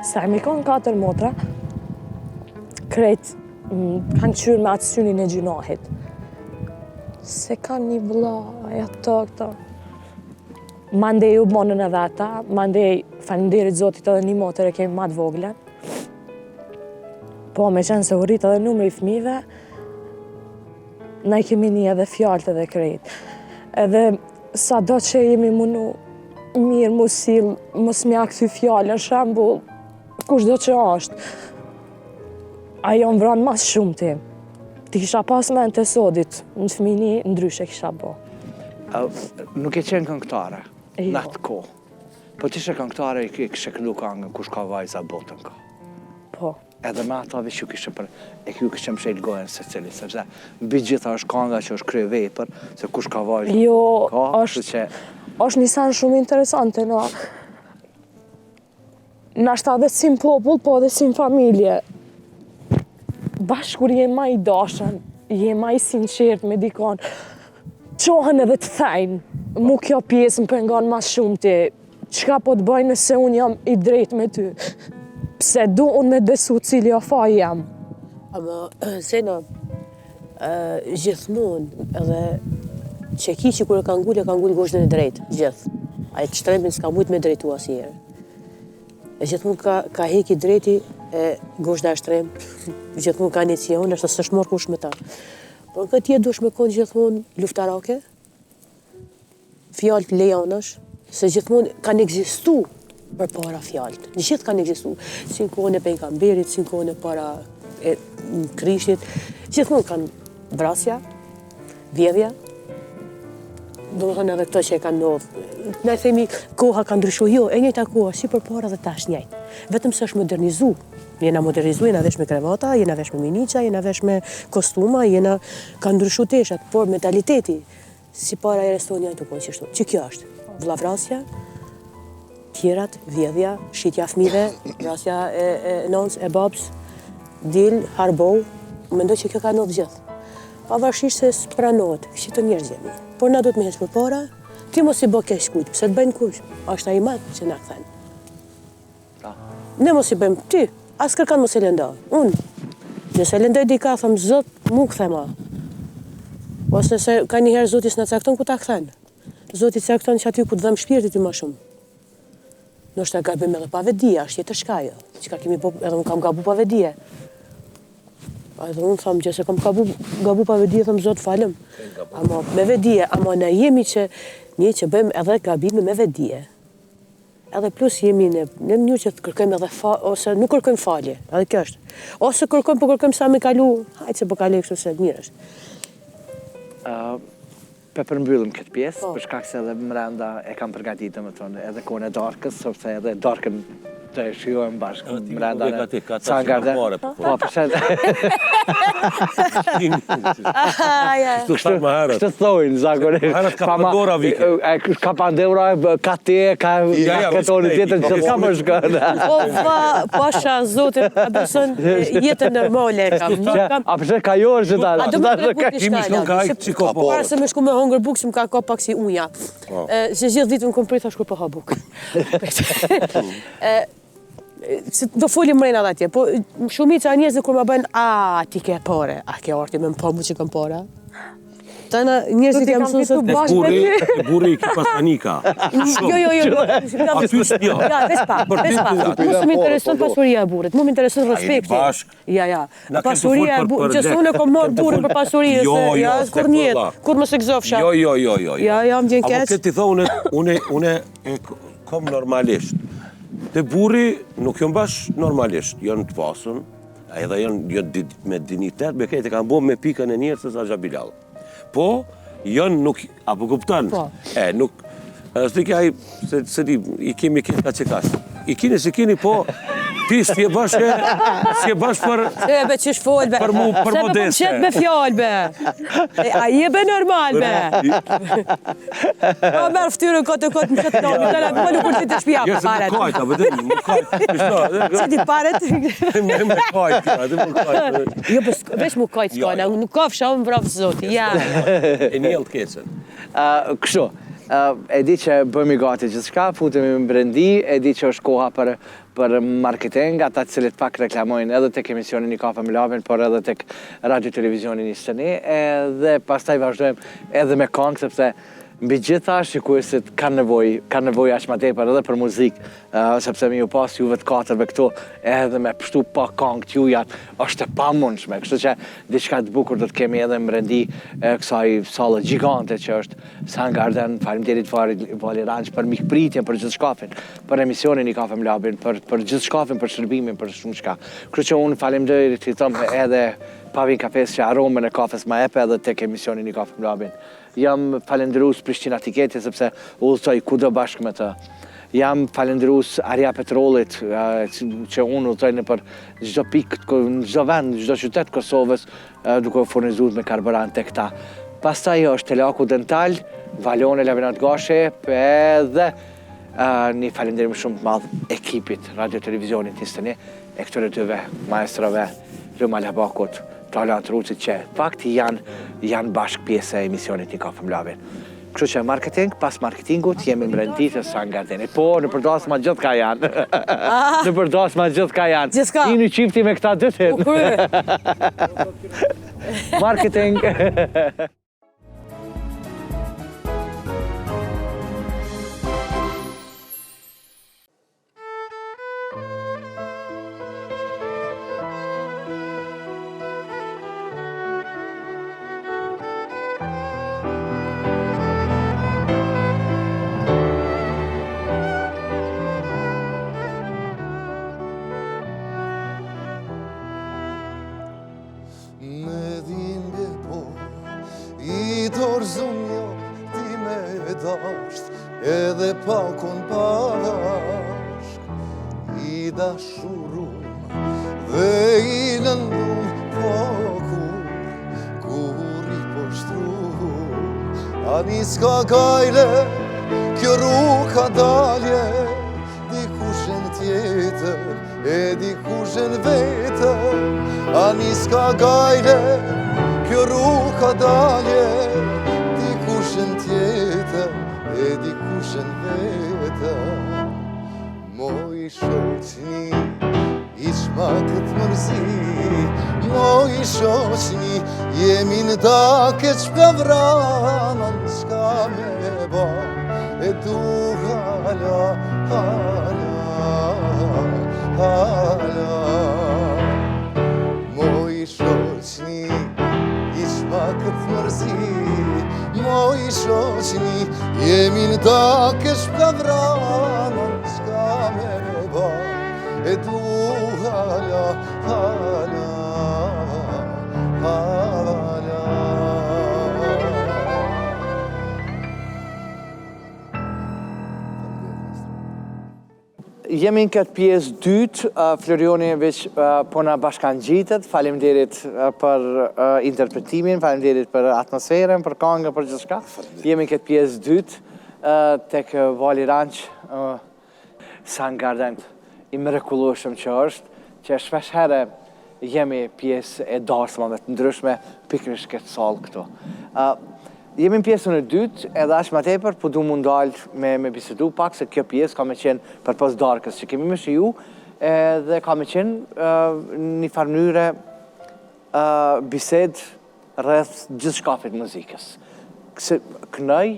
S5: Sa e mi konë 4 motra, krejt kanë qyrë me atë synin e gjunahit. Se kanë një vëlla, aja këta. Mandej u bonën edhe ata, mandej faleminderit Zotit edhe një motër e kemi ma të voglen. Po, me qenë se u rrit edhe numri i fëmijëve, na i kemi një edhe fjallët edhe krejt. Edhe sa do që jemi munu mirë mu sill, mos m'ja kthy fjallën, shembull, kush do që është, ajo më vranë mas shumë ti. Ti kisha pas me në të sodit, në fëmini ndryshe kisha bo.
S2: Nuk e qenë këngëtare,
S5: Jo.
S2: në atë kohë. Po ti shë këngëtare i kështë këndu këngën kush ka vajza botën ka.
S5: Po.
S2: Edhe me ata veç ju kështë më shejt gojën se cili, sepse mbi gjitha është kanga që është krye vepër, se kush ka vajza
S5: Jo,
S2: ka,
S5: është një sen shumë interesante, no. Nashta dhe si popull, po dhe si familje. Bashkë kur je ma i dashën, je ma i sinqert me dikon, qohën edhe të thejnë, mu kjo pjesë më pengon ma shumë ti, qka po të bëjnë nëse unë jam i drejt me ty, pse du unë me besu cili o fa jam.
S3: Ama, Zena, gjithmonë edhe qeki që kur e ka ngull goshtën e drejtë, gjithë. A e qtremin s'ka mujt me drejtu asnjëherë. E gjithmonë ka heki drejti e goshta e shtrem, gjithmonë ka inicion, është s'është morë kush me ta. Por në këtë jetë dush me konë gjithmonë luftarake, fjallët lejonash, se gjithmonë kanë ekzistu për para fjallët. Gjithë kanë ekzistu, si në kohën e pejgamberit, si në kohën e para e Krishtit, gjithmonë kanë vrasja, vjedhja, do më thënë edhe këto që e kanë ndodhë. Ne themi, koha ka ndryshu, jo, e njëjta koha, si për para dhe tash njëjtë. Vetëm se është modernizu. Jena modernizu, jena vesh me krevata, jena vesh me miniqa, jena vesh me kostuma, jena ka ndryshu teshat, por mentaliteti, si para e restonja e të konë qështu. Që kjo është? Vllavrasja, tjerat, vjedhja, shitja fëmijëve, vrasja e nënës, e babës, dil, harbou, mendoj që kjo ka ndodhë gjithë. Pavarësisht se s'pranohet, që të njerëz jemi. Por na duhet me heqë përpara, ti mos i bë keq kujt, pse të bëjnë kush, është ai madh që na kthen. Ne mos i bëjmë ti, as kërkan mos e lëndo. Unë, nëse lëndoj dika, thëm Zot, mu kthema. Ose se ka një herë Zoti s'na cakton ku ta kthen. Zoti cakton që aty ku të dhëm shpirtit i më shumë. Ndoshta gabim edhe pa vetdia, është tjetër shka jo. Çka kemi po, edhe unë kam gabu pa vetdije. Edhe unë thamë që se kam gabu pa vetdije, thëmë Zot falem. Ama me vetdije, ama ne jemi që një që bëjmë edhe gabime me vetdije. Edhe plus jemi në mënyrë që të kërkojmë edhe ose nuk kërkojmë falje, edhe kjo është. Ose kërkojmë sa me kalu, hajtë se po kaloj kështu se mirë është.
S2: Pe përmbyllim këtë pjesë, për shkak se edhe mrenda e kam përgatitur, më thonë, edhe kohën e darkës, sepse edhe darkën të shijojmë bashkë.
S4: Brenda në San Garden.
S2: Po, përshënd. Kështë thojnë, zakonisht.
S4: Herët ka përdora vike.
S2: Ka pandevra, ka te, ka këtoni tjetër që ka më shkënë.
S3: Po, pasha, zotin, a besën jetën normale kam.
S2: A përshënd ka jorë që ta.
S3: A do më trebu t'i
S4: shkalla.
S3: Para se me shku me hongër buk, që më ka ka pak si unja. Se gjithë ditë më kom prit, thash kur po ha buk. Do folim mrejnë adha tje, po shumica e njerëzve kur më bëjnë, a, ti ke pare, a ke arti me më po mu që kam para. Tëna njerëzit jam mësuar se
S4: Burri ki pas Anika.
S3: Jo.
S4: Aty s'jo.
S3: Ja, vespa. Mos më intereson pasuria e burrit, më intereson respekti. Ja. Pasuria e burrit, që unë kom marr burrin për pasurinë, ja, kur njëtë, kur mos e gëzofsha.
S4: Jo.
S3: Ja, jam gjën keq.
S4: Apo këti thonë, une e kom normalisht. Dhe burri nuk jënë bash normalisht, jënë të pasën, edhe jënë me dignitet, me kejtë e kanë bo me pikën e njërë se sa Gjabilal. Po, jënë nuk, apo kuptan, nuk, së kja i kemi këtë ka që kashtë. I kini, po, ti s'je bash për...
S3: Be qish fol, be.
S4: Për modeste.
S3: Se me fjall, be. A je be normal, be. A merë ftyrën këtë më qëtë nami, të la më nuk kur ti të shpia për paret.
S4: Jo, se më kajta, bëdëm, më kajta.
S3: Se ti paret?
S4: Me kajta, atë më kajta.
S3: Jo, veç më kajtë s'kana, nuk ka fsha më vrafë zoti, ja.
S4: E njëllë t'kecen.
S2: Kështu, e di që bëmi gati gjithë shka, futemi më brendi, e di që është koha për marketing, ata cilit pak reklamojnë edhe tek emisioni Një kafe me Lavin, por edhe tek radio-televizioni Një Stëni, edhe pastaj vazhdojmë edhe me këngë, sepse mbi gjitha shikuesit kanë nevojë aq më tepër edhe për muzikë, sepse mi ju pas juve të katërve këtu edhe me pështu pa këngë t'juja është e pamundshme, kështu që diçka të bukur do të kemi edhe në brendi kësaj sallë gjigante që është San Garden. Faleminderit Vali Ranç për mikpritjen, për gjithë shkafin, për emisionin Një kafe me Lavin, për gjithë shkafin, për shërbimin, për shumë shka. Kështu që unë faleminderit i them edhe Pavin Kafes që aromën e kafes ma epe edhe tek emisionin Një kafe me Lavin. Jam falenderus Prishtina Tiketi, sepse udhëtoj kudo bashkë me të. Jam falenderus Aria Petrollit, që unë udhëtoj në për çdo pikë, në çdo vend, në çdo qytet Kosovës, duke furnizuar me karburant tek ta. Pastaj është Teleaku Dental, Valone Lavinat Gashi, edhe një falenderim shumë të madh ekipit radio-televizionit Një Stëni, e këtyre dyve maestrave, Luma Labakut, Taulant Rucit, që fakti janë bashkë pjesë e emisionit Një kafe me Lavin. Kështu që marketing, pas marketingut jemi në brendit e San Gardenit. Po, në përdas ma gjithë ka janë. Në përdas ma gjithë ka janë.
S3: Gjithë
S2: Një qifti me këta dytin. Marketing.
S6: Edhe pakon bashk I dashurum dhe I lëndum kur I poshtrum Ani s'ka gajle, kjo rruka dalje Dikushen tjetër, e dikushen vetër Ani s'ka gajle, kjo rruka dalje Dikushen tjetër e dikushen vetër Moj shoqni, ishma këtë mërzi Moj shoqni, jemi në dake qpjavraman Shka me ba, e du hala Moj shoqni, ishma këtë mërzi Moj shoqni, jemi në dake shpjavraman Shka me ba, e du hala
S2: Jemi në këtë pjesë dytë, Florioni veç po na bashkangjitet, faleminderit për interpretimin, faleminderit për atmosferën, për këngën, për gjithçka. Jemi në këtë pjesë dytë tek Vali Ranch, Sun Garden, i mrekullueshëm që shpesh herë jemi pjesë e dasmave të ndryshme pikërisht këtë sallë këtu. Jemi në pjesën e dytë, edhe ashtë ma tepër, po du mund dalë me bisedu pak, se kjo pjesë ka me qenë për pas darkës që kemi me shiju, dhe ka me qenë një farmënyre bised rreth gjithë shkafit muzikës. Kënaj,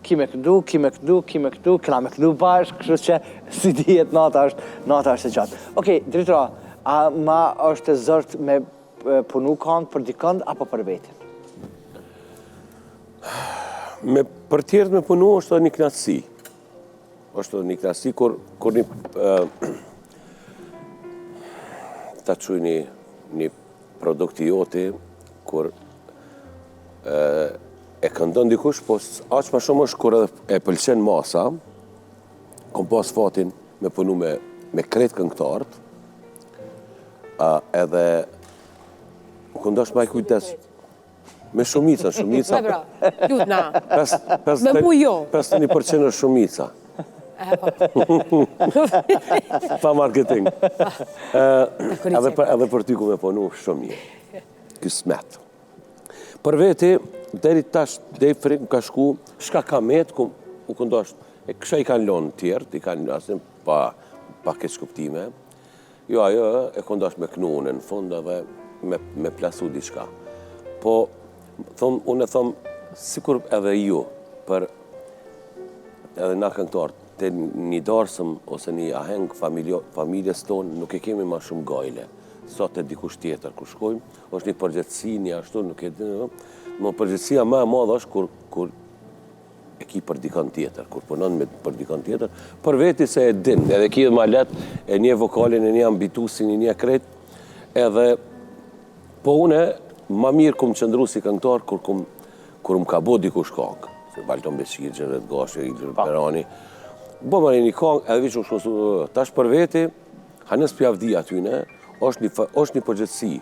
S2: ki me këndu, këna me këndu bashkë, kështu që si dijet nata është e gjatë. Okej, drejtora, a ma është e zërt me punu kënd për dikënd, apo për vetin?
S4: Për tjerët me punu është një knatësi. është një knatësi kur një ta quj një produkti joti kur e këndon dikush, po aq ma shumë është kur e pëlqen masa, kom pas fatin me punu me kretë këngëtarët, edhe këndosh ma i kujtes me shumica.
S3: Bra, lutna. Me mu jo.
S4: 51% është shumica. Pa marketing. Edhe për ty ku me ponu shumë mirë. Kismet. Për veti, deri tash, deri frikë ka shku, shka kamet, ku u këndosh, kësha i kanë lonë tjertë, i kanë asim pa këtë shkuptime. Jo, ajo e këndosh me knune në fund edhe me plasu diçka. Po, unë e thomë, sikur edhe ju, për edhe na këngëtarë, të një darsëm ose një aheng familjes tonë, nuk e kemi ma shumë gajle. Sot e dikush tjetër, kur shkojmë, është një përgjithësi, një ashtu, nuk e dinë, më përgjithësia ma e madhe është kur e ki për dikon tjetër, kur punon me për dikon tjetër, për veti se e din, edhe ki dhe ma let, e një vokalin, e një ambitusin, e një kret, edhe, po une, ma mirë kum qëndru si këngëtar kur më ka bo dikush këngë. Se Balton Beqir, Gjerret Gashi, Ilër Berani. Bo më një këngë, edhe vishë shkosu, tash për veti, Hanes Pjavdi atyne, është një përgjithësi.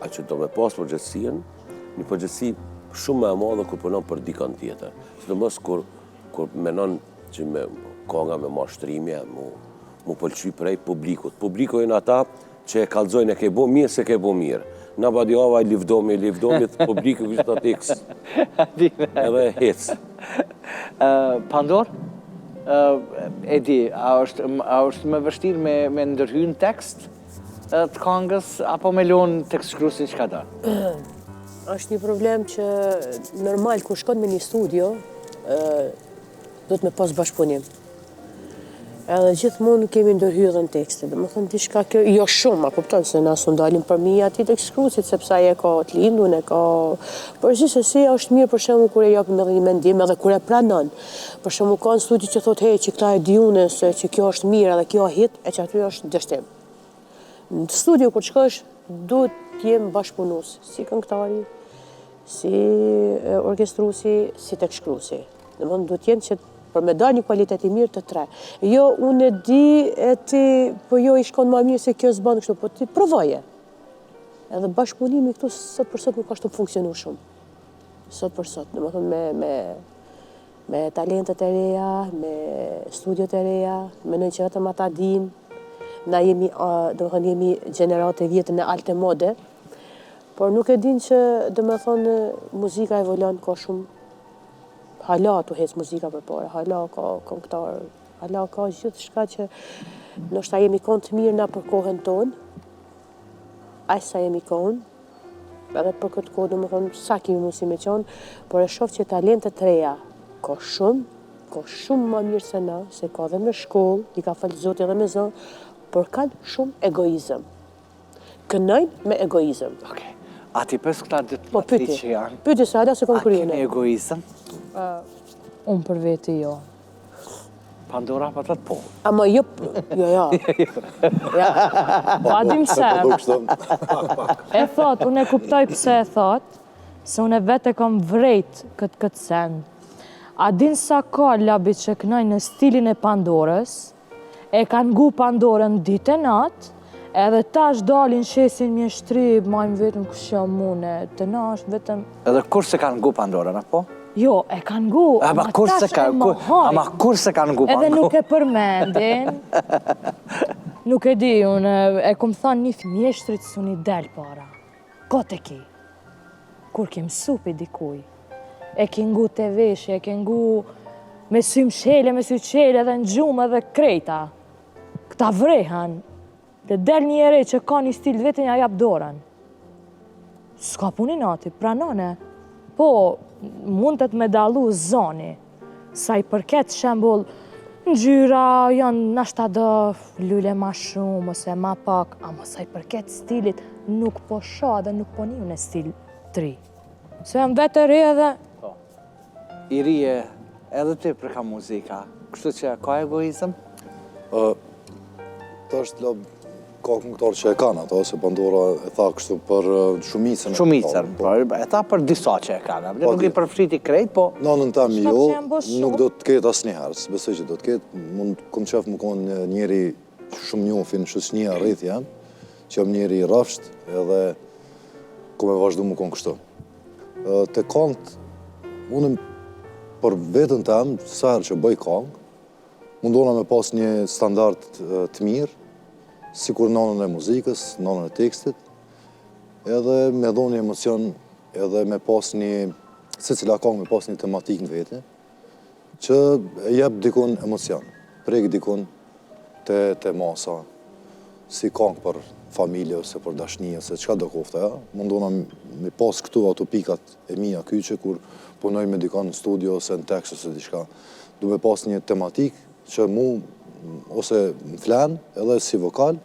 S4: A që do me pas përgjithësien, një përgjithësi shumë me e madhe kur punon për dikon tjetër. Së të mos kur menon që me kënga me mashtrimje, mu pëlqy prej publikut. Publiku e në ata që e kalzojnë e ke bo mirë se ke bo mirë. Na badi ava i livdomi, publiku vishë të tekst. Edhe hec.
S2: Pandor, e di, a është me vështirë me ndërhyn tekst të këngës, apo me lonë tekst shkruesin që ka da?
S3: Është një problem që normal kur shkon me një studio, do të me pas bashkëpunim. Edhe gjithmonë kemi ndërhyrën tekste, dhe më thënë diçka kjo, jo shumë, a kupton, se na su ndalim për mi ati të ekskrusit, sepse aje ka të lindun, e ka... Por gjithsesi është mirë për shembull kur e japim edhe një mendim, edhe kur e pranon. Për shembull ka në studi që thotë, hey, që këta e diune, se që kjo është mirë edhe kjo hit, e që aty është dështim. Në studio kur shkosh, duhet t'jem bashkëpunus, si këngëtari, si orkestrusi, si tekstshkruesi. Domethënë duhet t'jenë që për me da një kualitet i mirë të tre. Jo, unë e di e ti, po jo i shkon ma mirë se kjo s'banë kështu, po ti provoje. Edhe bashkëpunimi këtu sot për sot nuk ashtu funksionu shumë. Sot për sot, në më thëmë me talentet e reja, me studiot e reja, me në që vetëm ata din, na jemi, dhe më thënë, jemi generat e vjetën e alte mode, por nuk e din që, dhe më thënë, muzika evoluon ka shumë. Hala të hecë muzika për pare, hala ka këngëtar, hala ka gjithë shka që nështë jemi konë të mirë na për kohën tonë, aq sa jemi konë, edhe për këtë kohë do më thonë sa kemi mundësi me qonë, por e shoh që talentet të reja ka shumë ma mirë se na, se ka dhe me shkollë, i ka falë Zoti edhe me zonë, por kanë shumë egoizëm. Kënajnë me egoizëm.
S2: Okej. A ti pës këta dytë
S3: Po pyti,
S2: që janë?
S3: pyti se ala se konë kërjene.
S2: A keni egoizëm?
S5: Unë për veti jo.
S2: Pandora pa të po.
S3: Ama jo.
S5: A dim se. E thot, unë e kuptoj pse e thot, se unë e vetë e kam vrejt këtë send. A din sa ka labi që kënoj në stilin e Pandorës, e kanë ngu Pandorën ditë e natë, edhe tash dalin shesin mjeshtri, majmë vetëm kështë mune, të nash vetëm...
S2: Edhe kur se kanë ngu Pandorën, apo?
S5: Jo, e kanë ngu,
S2: ama tash e mohojnë. Ama kur se kanë ngu Pandorën?
S5: Edhe nuk e përmendin. Nuk e di, unë e kom thënë një mjeshtrit së një del para. Kote ki. Kur kem supi dikuj. E ki ngu të veshje, e ki ngu me sy mshele, me sy qele, dhe në gjumë edhe krejta. Këta vrehan. Dhe del një ere që ka një stil vetën ja jap dorën. S'ka punin ati, pranone. Po, mund të të medalu zoni. Sa i përket shembol, ngjyra janë nashta do lule ma shumë, ose ma pak, ama sa i përket stilit, nuk po shoh dhe nuk po një në stil 3. Se jam vetë e re edhe...
S2: I rije, edhe ti për ka muzika, kështu që ka egoizëm?
S6: Të është ka këngëtar që e kanë ato, se Pandora e tha kështu për shumicën.
S2: Shumicën, e tha për disa që e kanë, nuk i përfriti krejt, po...
S6: Nënën tam jo, nuk do të ketë asë njëherë, besoj që do të ketë, mund kom qef më konë njeri shumë njofin, shësnija rrith jam, që jam njeri rafsht, edhe kom e vazhdu më konë kështu. Të kont, unë për vetën tam, sajrë që bëj kong, mundona me pas një standart të mirë, si kur nonën e muzikës, nonën e tekstit, edhe me dhonë një emocion, edhe me pas një, se cila kong me pas një tematik në vete, që jep dikun emocion, prek dikun të masa, si kong për familje, ose për dashni, ose qka do kofta, ja? Mundona me pas këtu ato pikat e mija kyqe, kur punoj me dikon në studio, ose në tekst, ose diçka. Du me pas një tematik, që mu, ose në flen, edhe si vokal,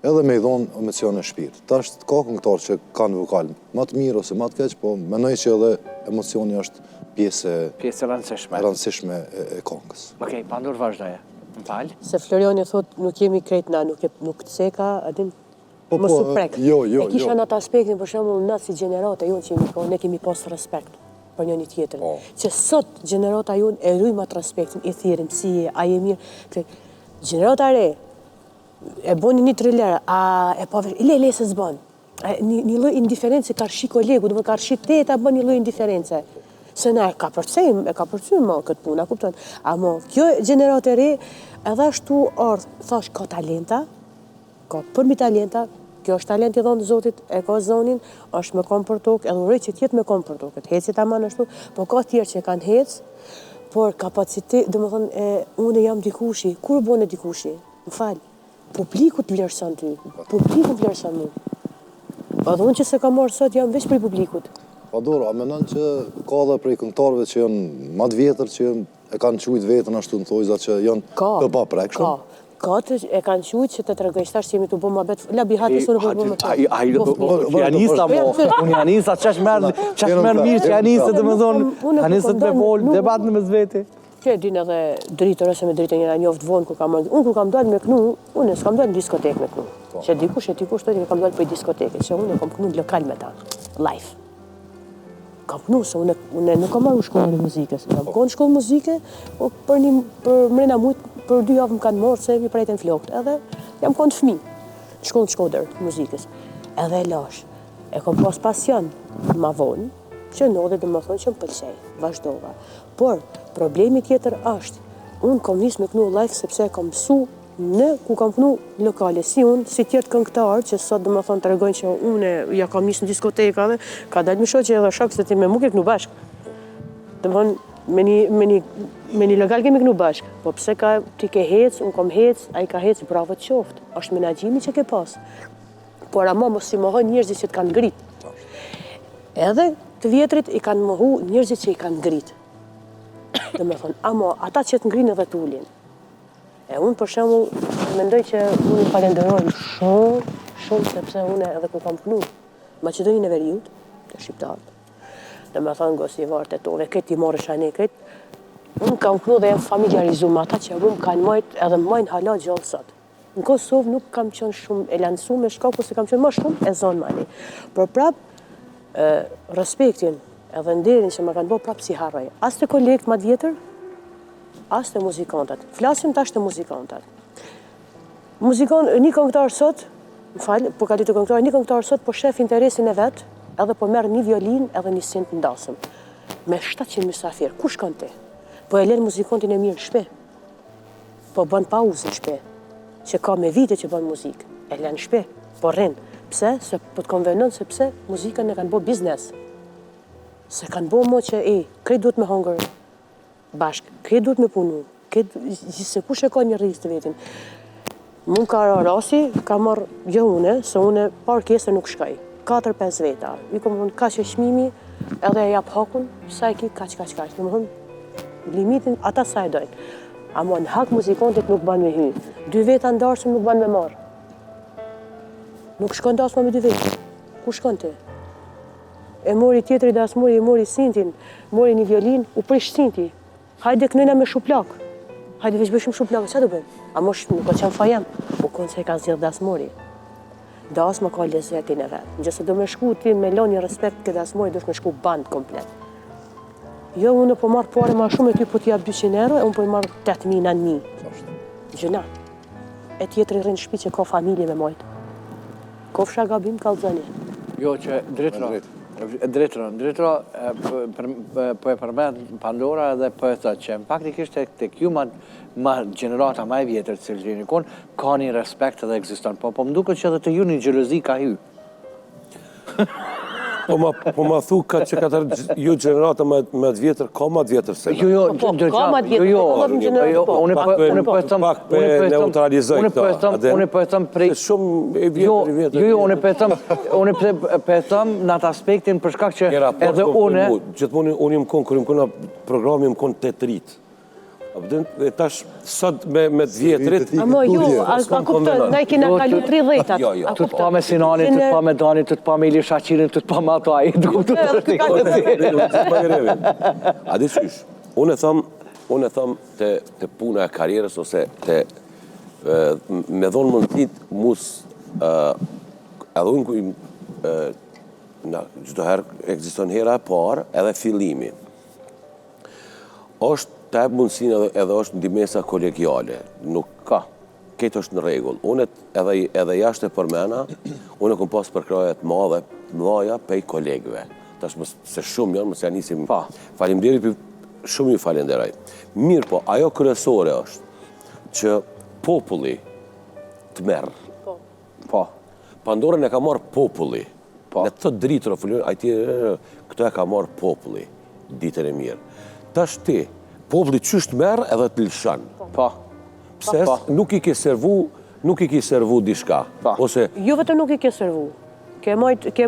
S6: edhe me i dhonë emocion e shpirt. Ta është ka këngëtar që kanë vokal ma të mirë ose ma të keq, po menoj që edhe emocioni është pjesë rëndësishme e kongës.
S2: Okej, Pandor vazhdoje. Më falë?
S3: Se Floriani thot, nuk jemi krejt na, nuk të ceka, adin, më suprek.
S6: Jo.
S3: E kisha në atë aspektin, për shembull, na si gjenerata jonë që jemi, ne kemi pas respekt për njëri tjetrin. Që sot gjenerata jonë e rryjmë atë respektin, i thirrim, si je, a je mirë. Gjenerata re, e boni një thriller, e pavesh, le se s'bon. Një lloj indiferencë ka rshi kolegu, do të ka rshi te ta bën një lloj indiferencë. Se na e ka përcejm më këtë punë, kupton? Amo kjo gjenerata e re, edhe ashtu thash ka talenta, ka përmi talenta, kjo është talent i dhënë Zotit, e ka zonin, është me kom për tokë, edhe uroj që t'jetë me kom për tokë. Heci tamam ashtu, po ka tjerë që kanë hec, por kapacitet, domethënë unë jam dikushi, kur bën dikushi? Më fal. Publiku të vlerëson ty, publiku vlerëson mu. Edhe unë që se ka marrë sot jam veç prej publikut.
S6: Pandora, a menon që ka dhe prej këngëtarëve që janë ma të vjetër, që e kanë qujt vetën ashtu në thojza që janë të paprekshëm?
S3: Ka të e kanë qujt që të tregoj tash që jemi të bëmë bet. La bihati sonë po bëmë.
S2: Janisa mo, unë Janisa çash merr mirë që Janisa domethënë, Janisa të vol debat në mes vete.
S3: Që din edhe dritër ose me dritën njëra njoft vonë kur kam unë kur kam dalë me knu, unë s'kam dalë në diskotekë me knu. Që dikush thotë që kam dalë për diskotekë, që unë kam knu lokal me ta, live. Kam knu se unë nuk kam marrë shkollën e muzikës. Kam qenë në shkollë muzike, po për mrena mujt për 2 javë më kanë marrë se mi prejten flokët. Edhe jam qenë fëmijë në shkollën të Shkodër muzikës. Edhe e lash. E kam pas pasion ma vonë, që ndodhi domethënë që më pëlqej, vazhdova. Por problemi tjetër është, unë kam nis me knu live sepse kam mësu ku kam knu lokale, si unë, si tjetë këngëtar, që sot domethënë tregojnë që unë ja kam nis në diskotekave, ka dalë më shoqë edhe shok se ti me mu ke knu bashk. Domethënë me një lokal kemi knu bashk, po pse ka ti ke hec, unë kam hec, ai ka hec, bravo të qoftë. Është menaxhimi që ke pas. Por ama mos i mohon njerëzit që të kanë ngrit. Edhe të vjetrit i kanë mohu njerëzit që i kanë ngrit. Domethënë, ama ata që të ngrinë edhe të ulin. E unë për shembull mendoj që unë i falenderoj shumë sepse unë edhe kur kam punu Maqedoninë e Veriut, të shqiptarët. Domethënë gosivarët e tove, këtë i morë shanekët. Unë kam punu dhe jam familjarizu me ata që unë kanë majt edhe majnë hala gjallë sot. Në Kosovë nuk kam qenë shumë e lansu me shkaku se kam qenë më shumë e zonë mani. Por prap respektin edhe nderin që më kanë bo prapë si harroj. As të kolegët ma djetër, as të muzikantat. Flasim tash të muzikantat. Muzikon, një këngëtar sot, më falë, po ka ditë këngëtar, një këngëtar sot po shef interesin e vetë, edhe po merr një violin edhe një sint ndasëm. Me 700 mysafir, ku shkon ti? Po e len muzikontin e mirë në shpe. Po bën pauzë në shpe. Që ka me vite që bën muzikë. E len në shpe, po rrin. Pse? Se po të konvenon se pse muzikën e kanë bo biznes. Se kanë bo mo që krejt duhet me hongër bashk, krejt duhet me punu, se kush e ka një rrisë të vetin. Mund ka rasi, ka marrë, jo une, se une pa orkestre nuk shkoj. 4-5 veta. I kom thonë, ka që shmimi, edhe e jap hakun, sa e ki, kaq. Në më thonë, limitin, ata sa e dojnë. Amo në hak muzikontit nuk ban me hy. 2 veta ndarësëm nuk ban me marë. Nuk shkon të asma me 2 veta. Ku shkon ti? E mori tjetëri dhe as mori, e mori sintin, mori një violin, u prish sinti. Hajde kënëjna me shuplak. Hajde veç bëshim shuplak, që do bëjmë? A mosh nuk o qenë fajem, u konë se e ka zhjith dhe as mori. Dhe as më ka lezetin e vetë. Në gjëse do me shku ti me lo një respekt këtë as mori, do shme shku band komplet. Jo, unë po marrë pare ma shumë e ty po t'jap 200 euro, e unë po i marrë 8.000 në 1.000. Gjëna. E tjetëri rrinë shpi që ka familje me mojtë. Kofsha gabim kalzani.
S2: Jo, që drejtëra, po e përmend Pandora edhe po e thëtë që faktikisht të kjo ma gjenerata ma e vjetër të cilë gjeni ka një respekt edhe eksiston, po më duket që edhe të ju një gjelozi ka hy.
S4: Po ma thu ka që katër ju gjenerata më të vjetër, ka më të vjetër se.
S2: Jo, unë po e thëmë...
S4: Pak për neutralizoj këta.
S2: Unë po e thëmë prej...
S4: Shumë e vjetër.
S2: Jo, unë po e thëmë në atë aspektin për shkak që edhe une...
S4: Gjithmonë unë jëmë konë, kërë jëmë konë programi jëmë konë 8 rritë. E tash, sot me të vjetërit...
S3: Amo, jo, a kuptën, ne kina kalu 30-at.
S2: Të të pa me Sinani, të të pa me Dani, të të pa me Ili Shaqirin, të të pa me ato aji.
S4: A di qysh, unë e thëmë të puna e karierës, ose me dhonë mundësit mus, edhe unë kujmë, gjithë herë eksiston hera e parë edhe fillimi. Është të e mundësin edhe është ndimesa kolegiale, nuk ka, këtë është në regull. Unë edhe jashtë e përmena, unë e kom pas përkrajet mëdha pej kolegëve. Tash se shumë janë, mësë janë nisim falimderit, shumë ju falenderaj. Mirë po, ajo kryesore është që populli të merë.
S2: Po.
S4: Pandorën e ka marë populli. Në të dritur, këto e ka marë populli, ditën e mirë. Tash ti, populli qysht merë edhe të lëshan. Pse nuk i ke servu dishka.
S3: Jo vetëm nuk i ke servu. Ke mojt të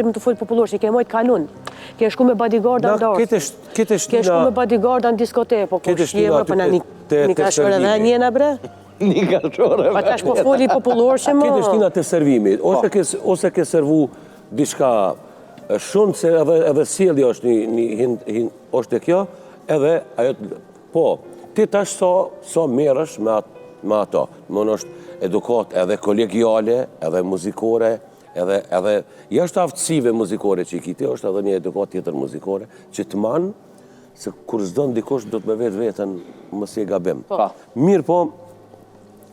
S3: më të full popullor, që ke mojt kanun. Ke shku me bodyguarda në dorë. Ke shku me bodyguarda në diskote, po ku shjema, për në një kashore dhe njena bre?
S2: Një kashore
S3: bre. Pa tash po fulli popullor që mo.
S4: Kete shtina të servimi, ose ke servu dishka shumë, se edhe sjellja është e kjo, edhe ajo, po, ti tash so merësh me ato. Mënë është edukat edhe kolegiale, edhe muzikore, edhe jashtë aftësive muzikore që i kiti, është edhe një edukat tjetër muzikore, që të manë, se kur zdon dikush do të me vetë vetën mësi e gabim. Mirë po,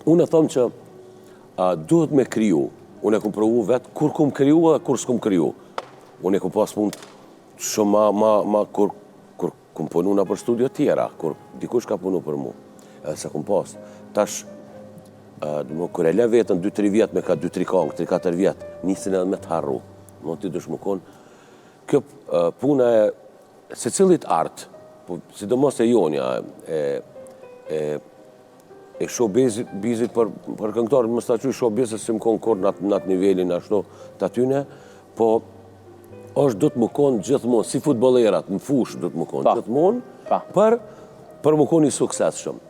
S4: unë e thëmë që duhet me kriju. Unë e kom provu vetë kur kom kriju edhe kur s'kom kriju. Unë e kom pas mund shumë ma kur kom punu në për studio tjera, kur dikush ka punu për mu. Edhe se kom pas. Tash, kër e le vetën 2-3 vjetë me ka 2-3 kongë, 3-4 vjetë, nisin edhe me të harru. Më të dush më konë. Kjo puna e se cilit artë, sidomos e jonja, e showbizit për këngëtarët, më sta që showbizit si më konë kur në atë nivelin ashtu të atyne, po është do të më konë gjithmonë, si futbolerat, në fush do të më konë gjithmonë, për më konë i sukses shumë.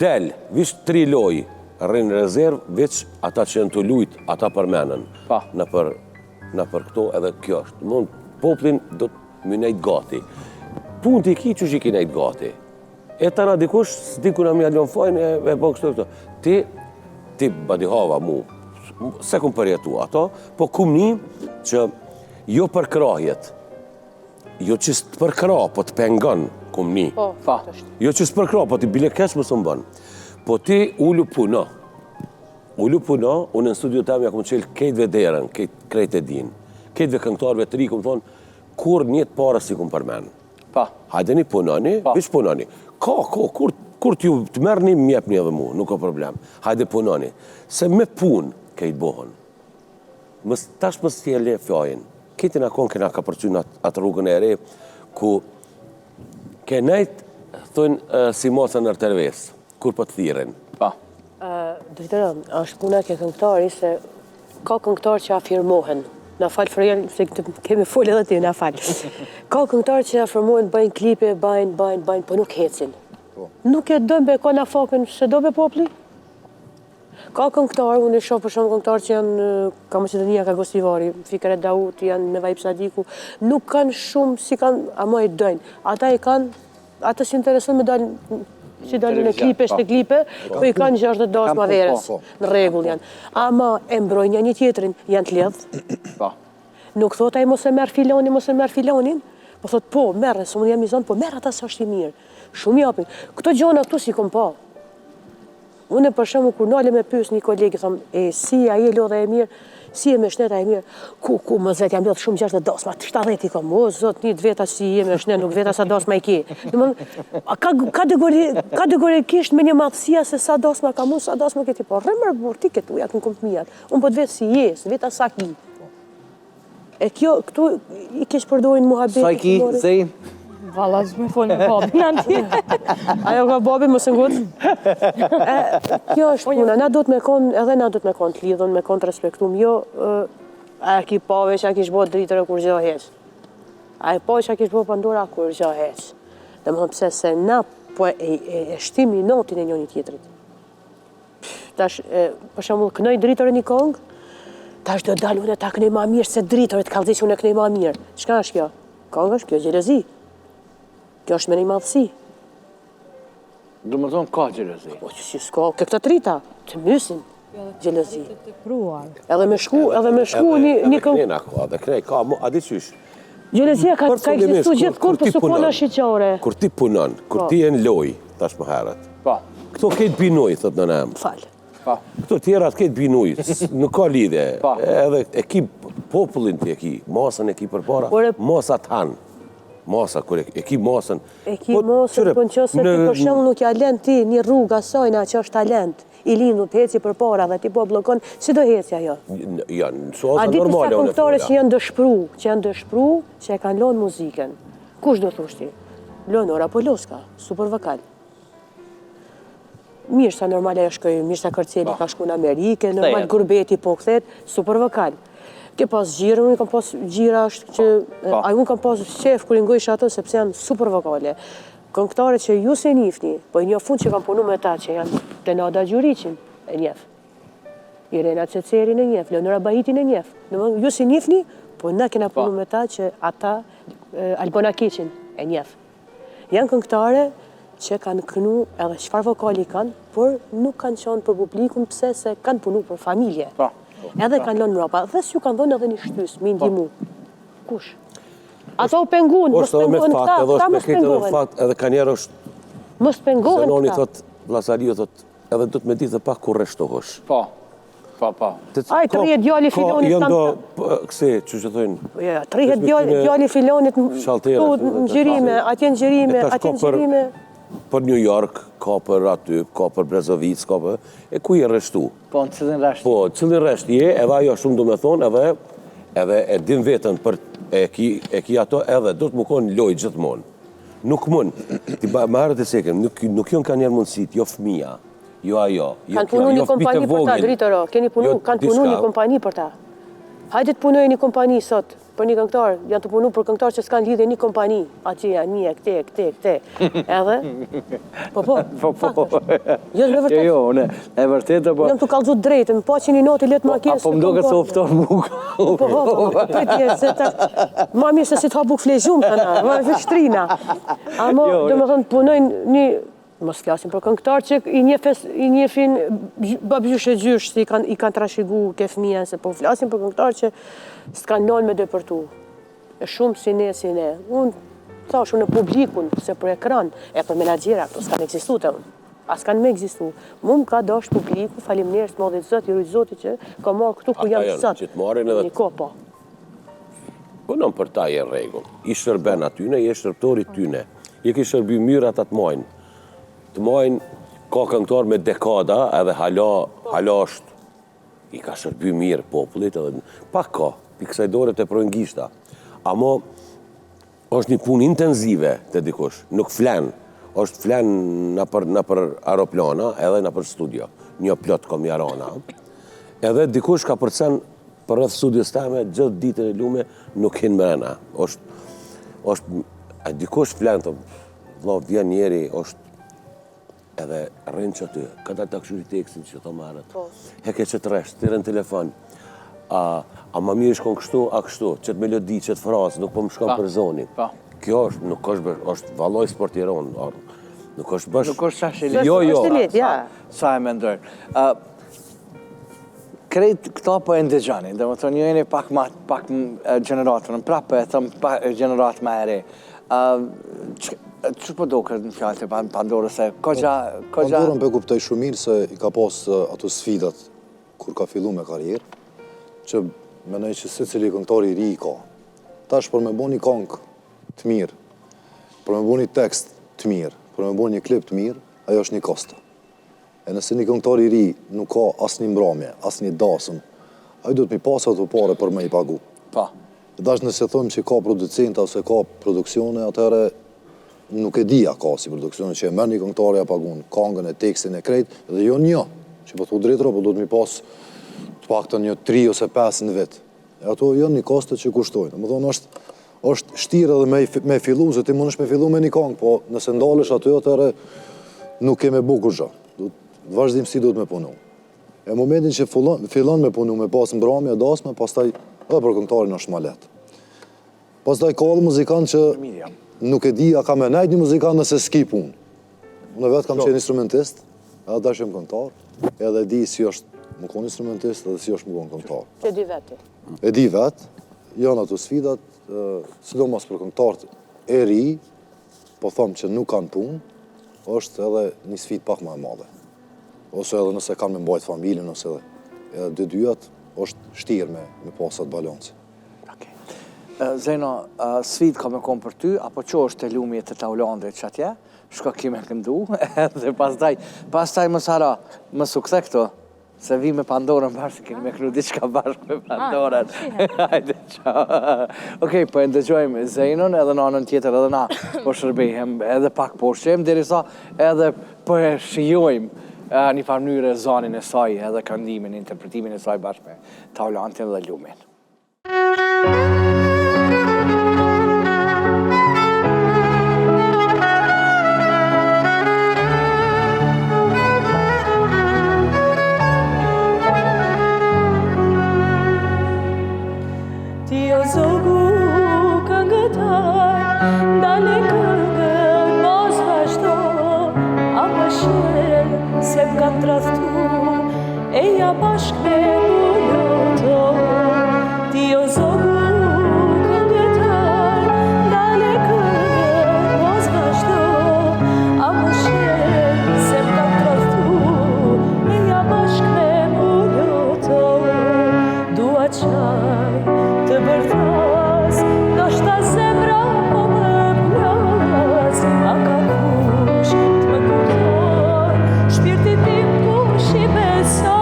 S4: Del, vishë 3 loj, rrinë rezervë, veç ata që në të lujtë, ata përmenën. Në për këto edhe kjo është. Mënë, poplin do të më nejtë gati. Punë të i ki që që i ki nejtë gati. E të na dikush, s'di kuna mi alon fajnë, e bënë kështu këto. Ti badihava mu, se kum përjetu ato, po kum një që jo për krahjet, jo që s'të për krah, po të pengon, kum një. Jo që s'të për krah, po t'i bile kesh më së më bënë. Po ti ullu puno. U puno, unë në studio tam ja kom qelë kejtve derën, krejt e din. Kejtve këngëtarve të ri, kom thonë, kur njët para si kom përmenë.
S2: Pa.
S4: Hajdeni punoni, vish punoni. Kur t'ju të merrni, mjepni edhe mu, nuk ka problem. Hajde punoni. Se me pun, kejt bohën. Tash mës t'jele fjajin. Kejtin akon kena ka përqynë atë rrugën e re, ku ke nejt, thënë si mosa në rëterves, kur për të thiren.
S2: Pa.
S3: Drejtërë, është puna ke këngëtari se ka këngëtar që afirmohen. Na falë Frëjan, se kemi folë edhe ti, na falë. Ka këngëtar që afirmohen, bëjnë klipe, bëjnë, po nuk hecin. Nuk e dëmbe, ka na fakën, se do be popli? Ka këngëtar, unë e shoh për shumë këngëtar që janë ka Maqedonia, ka Gostivari, Fikret Daut, janë me Vajip Sadiku, nuk kanë shumë si kanë, ama i dojnë. Ata i kanë, ata si interesën me dalë, si dalë në klipe, po i kanë 60 dasma verës, në regull janë. Ama e mbrojnë një tjetërin, janë të ledhë. Nuk thot ai mos e merr filonin, po thot po, merre, se unë jam i zonë, po merr ata sa është i mirë. Shumë japin. Këto gjona këtu si kom pa. Unë për shembull kur nale me pyes një kolegi, thom, si ai e lodha e mirë, si e me shneta e mirë. Ku më zet jam lodh shumë 60 dasma, 70 i kam. O zot, një veta si je me shnet, nuk veta sa dasma i ke. Domethënë kategorikisht me një madhësia se sa dasma kam unë, sa dasma ke ti. Po rremër burr ti këtu ja kënë mijat. Unë po të vet si je, veta sa ki. E kjo këtu i keq përdorin muhabet.
S2: Sa ki, Zein?
S5: Valla, s'me folë me babin anti.
S3: Ajo ka babin, mos e ngut. Kjo është puna, na duhet me kon, edhe na duhet me kon të lidhun, me kon të respektum. Jo, a ki pave që a kish bo dritër e kur gjë heq. A i pave që a kish bo pandora kur gjë heq. Dhe më thëmë pse se na po e shtimi notin e njëni tjetrit. Tash, për shembull, kënoj dritër e një kongë, tash do dalë unë ta kënej ma mirë se dritërit ka vëzi që unë e kënej ma mirë. Çka është kjo? Kongë është kjo gjelezi. Kjo është me një madhësi.
S2: Du më thonë ka gjelezi.
S3: Po që si s'ka, ke këta trita, të mysin gjelezi.
S5: Pruar.
S3: Edhe me shku një këngë.
S4: Dhe krej, ka, a di qysh?
S3: Gjelezia ka ekzistu gjithë kur për sukona shqyqare.
S4: Kur ti punon, kur ti e në loj, tash më herët.
S2: Pa.
S4: Këto ketë binuj, thot në nëmë.
S3: Falë.
S2: Pa.
S4: Këto tjerat ketë binuj, nuk ka lidhe. Edhe e ki popullin ti e ki, masën e ki për para, masat hanë. Masa, kur e ki masën.
S3: E ki masën, po në qëse ti për shumë nuk ja lënë ti një rrugë asojna që është talent. I lindu të heci për para dhe ti po blokon, si do heci ajo?
S4: Janë, soza normale.
S3: A di pisa këngëtare që janë dëshpru, që e kanë lonë muziken. Kush do thushti? Leonora Poloska, super vokal. Mirë sa normale e shkoj, mirë sa Kërceli ka shku në Amerike, normal Gurbeti po këthet, super vokal. Ke pas gjirë, unë kam pas gjira është që... A unë kam pas qef kër i ngojsh ato, sepse janë super vokale. Këngëtare që ju se njifni, po i një fund që kam punu me ta, që janë Tenada Gjuricin e njef. Irena Cecerin e njef, Leonora Bahitin e njef. Ju se njifni, po na kena punu me ta që ata Albona Keqin e njef. Janë këngëtare që kanë kënu edhe çfarë vokali kanë, por nuk kanë qenë për publikun pse se kanë punu për familje. Edhe kanë lënë mrapa, dhe s'ju kanë dhënë edhe një shtys, mi ndihmu. Kush? Ato u pengun, mos pengohen këta mos pengohen.
S4: Edhe ka njerë është...
S3: Mos pengohen këta.
S4: Zenoni thot, Vllazariu thot, edhe do të me ditë dhe pak kur reshtohesh.
S2: Pa.
S3: Aj, të rrihet djali filonit
S4: kanë... Jënë do, këse, që që thojnë...
S3: Të rrihet djali filonit në gjirime, atje në gjirime,
S4: për New York, ka për aty, ka për Brezovic, ka për... E ku je reshtu?
S2: Po, në cilin resht?
S4: Po, cilin resht je, edhe ajo shumë do me thonë, edhe e din vetën për e ki ato, edhe do të më konë loj gjithmonë. Nuk mund, ti ma herët e sekem, nuk jonë ka njerë mundësit, jo fëmija, jo ajo,
S3: kanë punu një kompani për ta, dritëro, kanë punu një kompani për ta. Hajde të punoj një kompani sot, për një këngëtar, janë të punu për këngëtar që s'kanë lidhe një kompani. Aqi janë një, këte. Edhe? Po. Jo, në vërtet.
S2: Jo, e vërtet, po.
S3: Jam të kallëzut drejtën, po që një notë i letë ma kjesë.
S2: Po më do këtë se oftoh muka.
S3: Po, ma mirë se si të habuk flejxum të na, ma vështrina. Amo, do më thënë, punojnë një... Mos flasim për këngëtar që i njefin babgjysh e gjysh, si i kanë trashigu ke fëmija, se po flasim për këngëtar që s'kanë lënë me dëpërtu. E shumë si ne. Unë thashu në publikun, se për ekran, e për menagjera, këto s'kanë eksistu të unë. As kanë me egzistu. Mu më ka dash publiku, faleminderit madhit Zot, i rujt Zotit që ka marrë këtu ku jam sot.
S4: Që të marrin edhe...
S3: Një ko, po.
S4: Punën për ta e rregull. I shërben atyne, i e shërptori tyne. I ki shërby mirë ata të majnë. Të majnë, ka këngëtar me dekada edhe hala është. I ka shërby mirë popullit edhe... Pak ka, pikësaj dore të projngishta. Amo, është një punë intenzive të dikush, nuk flen. është flen në për aeroplana edhe në për studio. Një plot kom jarana. Edhe dikush ka përcen për rreth studios teme, gjithë ditën e lume nuk hin mrena. Dikush flen, vëlla vjen njeri, është edhe rrinë që ty, këta të këshuri tekstin që të marët. Heke që të reshtë, të rrinë telefon. A ma mirë shkon kështu, a kështu, qëtë melodi, qëtë frasë, nuk po më shkon për zonin. Kjo është, nuk është valoj sportiron, nuk është bësh...
S2: Nuk është qash e
S3: letë.
S2: Jo,
S3: është e letë, ja.
S2: Sa e mendojnë. Krejt këta po e ndëgjani, dhe më thonë, një jeni pak generatërën, prapë e thëmë generatë ma e re. Që po do këtë në fjallë të Pandorës e
S6: Pandorën pe kuptaj shumë mirë se i ka pas ato sfidat kur ka fillu me karierë, që menoj që se cili këngëtari i ri i ka. Tash për me bo një këngë të mirë, për me bo një tekst të mirë, për me bo një klip të mirë, ajo është një kosta. E nëse një këngëtar i ri nuk ka asë një mbramje, asë një dasëm, ajo do të mi pasë ato pare për me i pagu. Dash nëse thëmë që ka producenta ose ka produksione, atëre nuk e dija ka si produksione që e mërë një këngëtar e pagun, kangën e tekstin e krejt, dhe jo një, që po të drejtëra, po do të mi pasë të pak të një 3 ose 5 në vetë. E ato janë një koste që kushtojnë. Më thonë është shtirë edhe me fillu, se ti mund është me fillu me një kangë, po nëse ndalësh aty, atëre nuk ke me bukur gjë. Vazhdim si do të me punu. E momentin që fillon me punu, me pas mbramje, dasme, pastaj edhe për këngëtarin është ma letë. Pastaj ka edhe muzikant që nuk e di, a ka me nejt një muzikant nëse s'ki punë. Unë vetë kam qenë instrumentist, edhe da shem këngëtar, edhe di si është më konë instrumentist, edhe si është më konë këngëtar.
S3: Që di vetë?
S6: E di vetë, janë ato sfidat, sidomos për këngëtarët e ri, po thëmë që nuk kanë punë, është edhe një sfid pak më e madhe. Ose edhe nëse kanë me mbajt familjen, ose edhe dy dyjat, është shtirë me pasat balanci.
S2: Zeno, sfid ka me konë për ty, apo që është të lumje të Taulandit që atje, shka kime këndu, dhe pastaj më Sara, më sukse këto, se vi me Pandorën bashkë, keni me kru diçka bashkë me Pandorën. Hajde, qao. Okej, po e ndëgjojmë Zenon edhe në anën tjetër edhe na po shërbehem, edhe pak po shqem, derisa edhe po e shijojmë një farë mënyrë zonin e saj, edhe këndimin, interpretimin e saj bashkë me Taulandin dhe lumin.
S7: Eja bashkë me bujoto, ti o zogu këngëtar, dale këngë mos vazhdo, a më shërë se më kam tradhtu. Eja bashkë me bujoto, dua qaj të bërthas, do shta zemra po më plas, a ka kush të më kupton, shpirti tim kush i beson.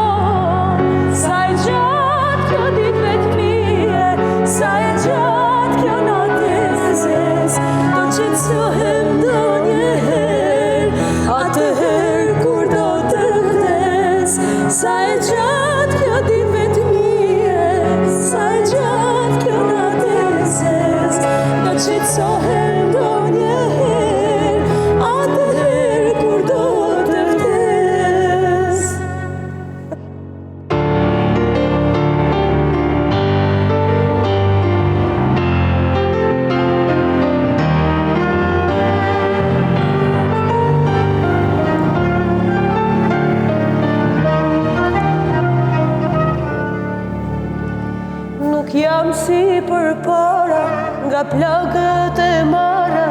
S7: Jam si për para, nga plagët e mara,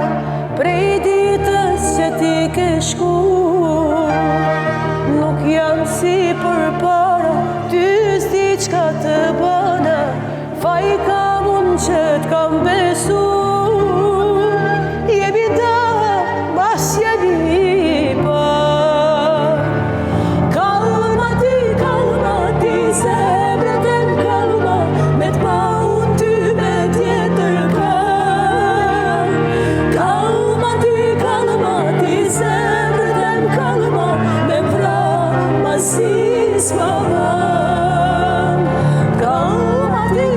S7: prej ditës që ti ke shku. kam besu, jemi da mas jemi pa. Kalma ti, zemrën tem kalma, me t'pa unë ty me tjetër ka. Kalma ti, zemrën tem kalma, me vra masis ma van. Kalma ti,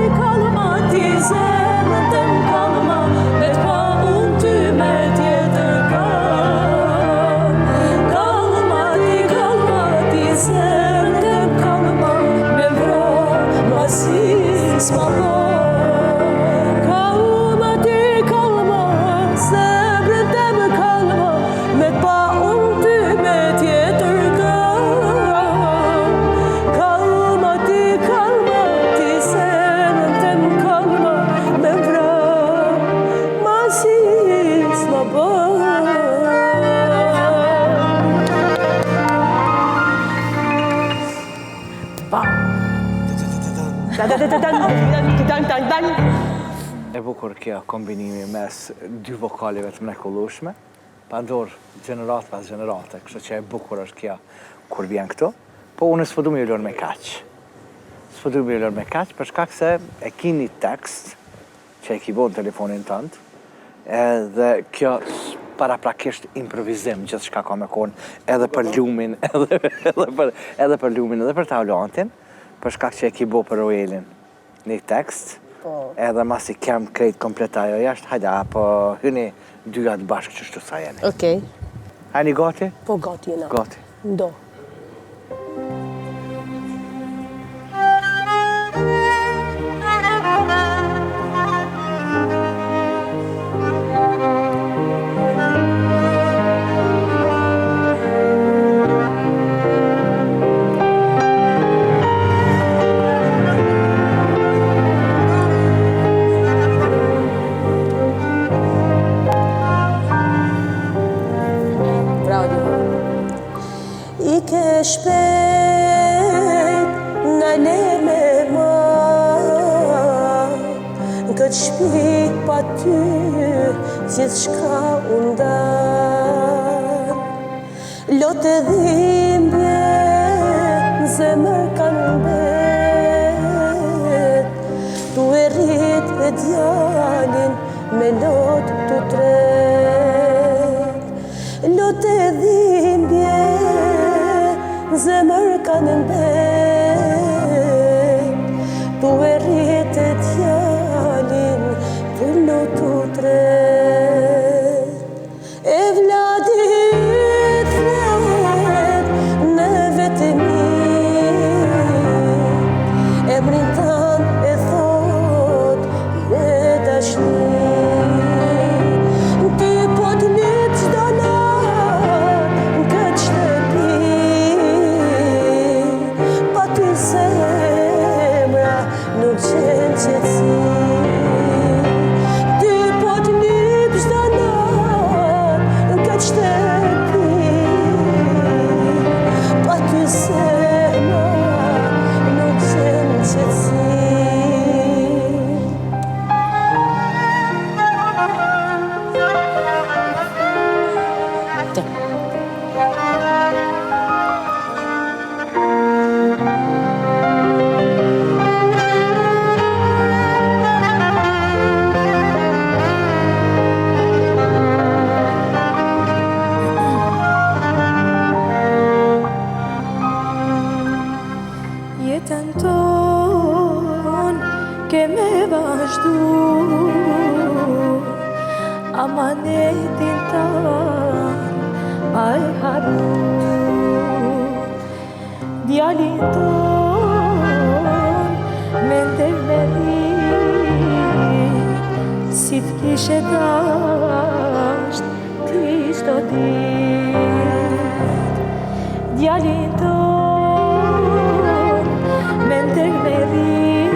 S7: zemrën tem kalma, me t'pa unë ty me tjetër ka. Kalma ti, zemrën tem kalma, me vra masis ma van. Kalma ti, zemrën tem kalma, me t'pa unë ty me tjetër ka. Kalma ti, zemrën tem kalma, me vra masis ma ban.
S2: E bukur kjo kombinimi mes dy vokalive të mrekullueshme, pa ndor gjenerat pas gjenerate, kështu që e bukur është kjo kur vjen këtu, po unë s'po du me ju lërë me kaq. S'po du me ju lërë me kaq, për shkak se e kini tekst që e ki bo në telefonin tënd, edhe kjo paraprakisht improvizim, gjithë shka ka me konë, edhe për lumin, edhe për lumin, edhe për taulantin, për shkak që e ki bo për Roelin një tekst, edhe mas i kem krejt komplet ajo jashtë, hajda, po hyni dyat bashkë qështu sa jeni.
S3: Okej.
S2: Hajni gati?
S3: Po gati jena.
S2: Gati.
S3: Ndo.
S7: Shpejt në le me ma, në këtë shpi pa ty gjithë shka undan. Lotë dhimbje në zemër kanë bet, tu e rrit e djalin me lotë të tret. Lotë dhimbje zemër kanë mbet, tu e rrit e djalin për lotu tret. E vladit flet në vetëmi, emrin tan e thot me dashni. Ty po t'lyp çdo natë në këtë shtëpi, pa ty zemra nuk gjen qetësi. Ty po t'lyp çdo natë në këtë shtëpi, pa ty zemra nuk gjen qetësi. Jetën ton ke me vazhdu, amanetin tan pa e haru. Djalin ton me ndërmerit, si t'kishe dasht ti çdo dit. Djalin ton me ndërmerit,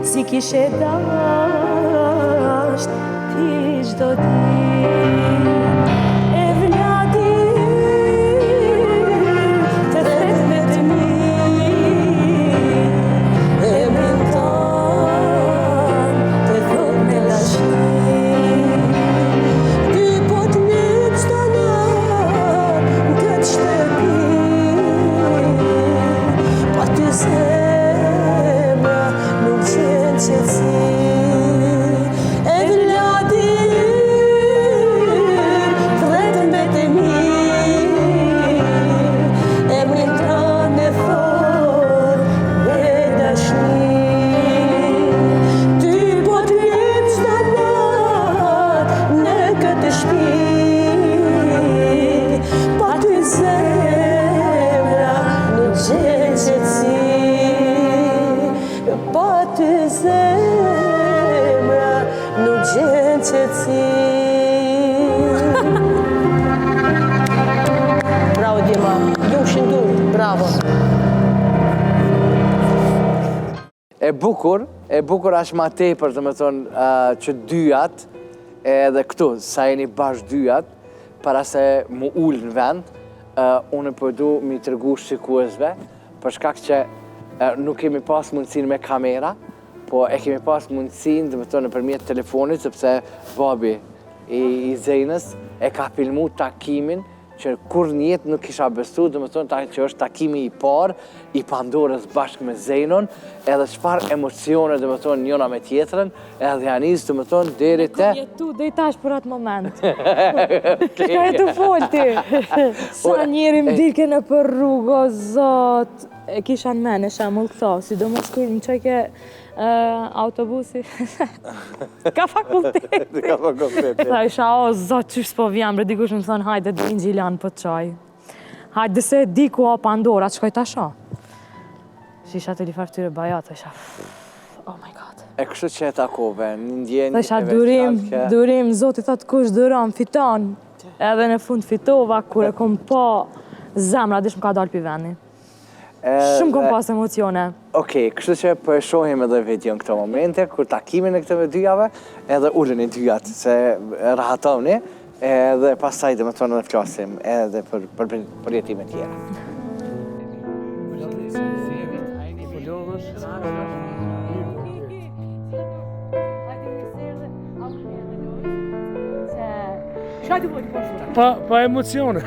S7: si kishe dasht ti çdo dit. E vladit të thret vetëmi, emrin tan
S2: bukur është ma tepër, dhe më thonë, që dyjat, edhe këtu, sa jeni bashkë dyjat, para se mu ullë në vend, unë përdu mi tërgu shikuesve, për shkak që nuk kemi pas mundësin me kamera, po e kemi pas mundësin, dhe më thonë, nëpërmjet telefonit, sepse babi i Zejnës e ka filmu takimin që kur njetë nuk kisha besu, dhe më thonë që është takimi i parë i Pandorës bashkë me Zejnon, edhe çfarë emocione, dhe më thonë, njëna me tjetërën, edhe janis, dhe më thonë, deri te...
S5: Kom jetu, dhe i tash për atë moment. Ka jetu folti. Sa njeri më dike në për rrugë, o zot, e kisha në mene, shemull këto, sidomos kur në qeke autobusi. Ka fakulteti.
S2: Ka fakulteti.
S5: Tha isha, o zot, qysh s'po vjem, bre dikush më thonë, hajde dhe një gjilan për qaj. Hajde se diku o Pandora, që shkoj tasha. Isha të lifar tyre bajat, isha, oh my god.
S2: E kështu që e takove, një ndjenjë...
S5: Isha durim, zoti thot kush duron, fiton. Edhe në fund fitova, kur e kom po zemra, dish më ka dalë pi veni. Shumë kom pas emocione.
S2: Okej, kështu që për shohim edhe video në këto momente, kur takimin e këtëve dyjave, edhe ullën i dyjat, se rahatoni, edhe pasaj dhe më tonë edhe flasim, edhe për jetime tjera.
S8: Pa emocione.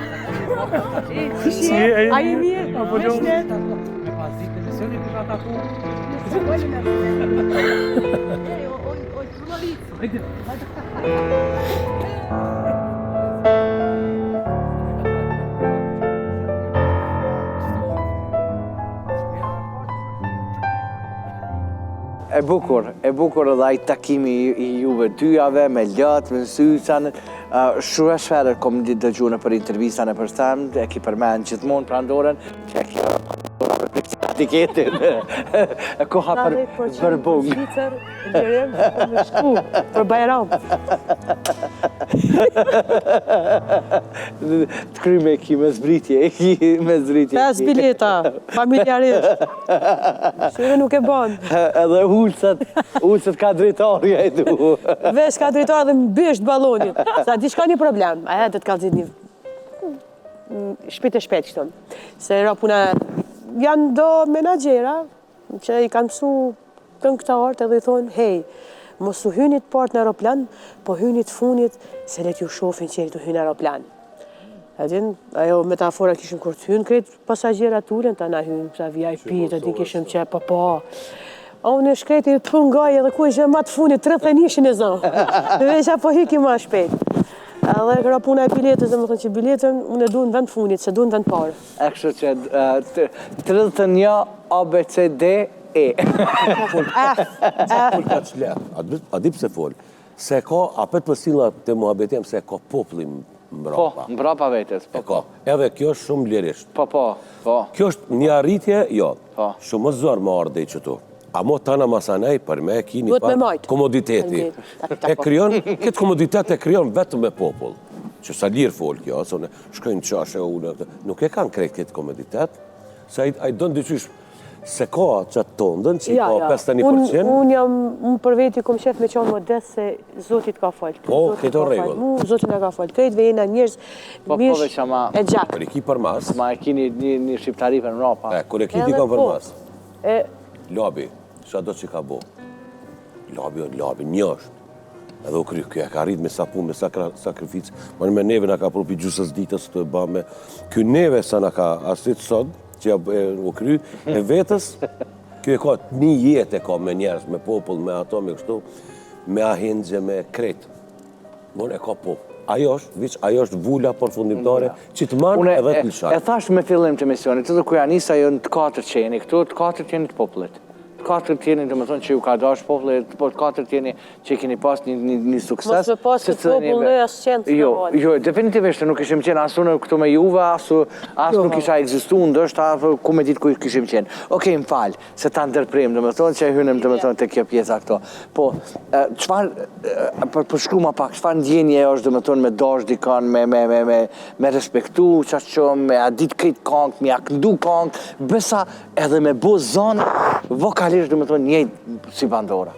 S3: A i mirë?
S2: Me pas ditë në misionin kësha taku. E bukur edhe ai takimi i juve dyjave, me Ljat, me Syçan. Shumë shferë kom dëgju në për intervistane për them, e ki përmend gjithmonë Pandorën, që e ki etiketin, e koha për bërbung.
S3: Për shku, për Bajram.
S2: Të kry me ki me zbritje,
S3: 5 bileta, familjarisht. Shure nuk e bon.
S2: Edhe ullësët ka drejtarja e du.
S3: Vesh ka drejtarja dhe mbysht balonit. Sa di shka një problem, aja dhe të ka zit një shpejt kështon. Se ra puna, janë do menagjera që i kanë mësu këngëtarët edhe i thonë, hej, mos u hynit part në aeroplan, po hynit funit se let ju shofin që e të hynë aeroplan. Edin, ajo metafora kishim kur të hynë krejt pasagjerat tullen, ta na hynë këta VIP, të di kishim që pa. A unë e shkreti të pun ngaj edhe ku e gjë ma të funit, 31 e zonë. Dhe veqa po hiki ma shpejt. Edhe këra puna e biletës, dhe më thonë që biletën unë e du në vend funit, se du në vend parë.
S2: E kështu që 31 ABCD E.
S4: A di pse fol? Se ka, apet për sila të muhabetem, se ka poplim mbrapa.
S2: Po, mbrapa vetes.
S4: E ka. Edhe kjo është shumë lirisht.
S2: Po.
S4: Kjo është një arritje, jo. Shumë më zërë më ardhe i qëtu. A mo tana masanej për me kini pa komoditeti. E kryon, këtë komoditet e kryon vetëm me popull. Që sa lirë fol kjo, se une shkojnë qashe unë, nuk e kanë krejt këtë komoditet, se a i donë dyqysh se ka qatë tondën, që i ka 51%.
S3: Unë për veti kom shef me qonë modest se Zotit ka falë.
S4: Po, këtë o regull.
S3: Zotit nga ka falë. Krejtve jena njërës mirë e gjatë.
S4: Kër e ki për mas.
S2: Ma e kini një shqiptari për mrapa.
S4: Kër e ki di ka për mas. Labi, sa do që ka bo? Labi, një është. Edhe u kry, kjo e ka rrit me sapun, me sakrificë. Ma në me neve nga ka propi gjusës ditës të e ba me. Kjo neve sa nga ka asit sot, që u kry, e vetës, kjo e ka një jetë e ka me njerës, me popull, me ato, me kështu, me ahindje, me kretë. Mone e ka popull. Ajo është vula përfundimtare që të manë edhe të lësharë.
S2: E thash me fillim të misionit, të ku janë nisa jënë të 4 qeni, këtu të 4 qeni të popullit. 4 tjeni të më thonë që ju ka dash popullit, po 4 tjeni që i keni pas një sukses.
S3: Mos me pas të popull në asë qenë të në valë.
S2: Jo, definitivisht nuk ishim qenë asu në këtu me juve, asu nuk isha egzistu, ndështë ku me ditë ku ishim qenë. Okej, më falë, se ta ndërprim, të më thonë që e hynim të më thonë të kjo pjesa këto. Po, për shkru ma pak, qëfar ndjenje është të më thonë me dash dikan, me respektu qashqom, me adit krejt kong, me akndu kong, besa edhe me bo zonë vokalisht realisht dhe me thonë njëjtë si Pandora.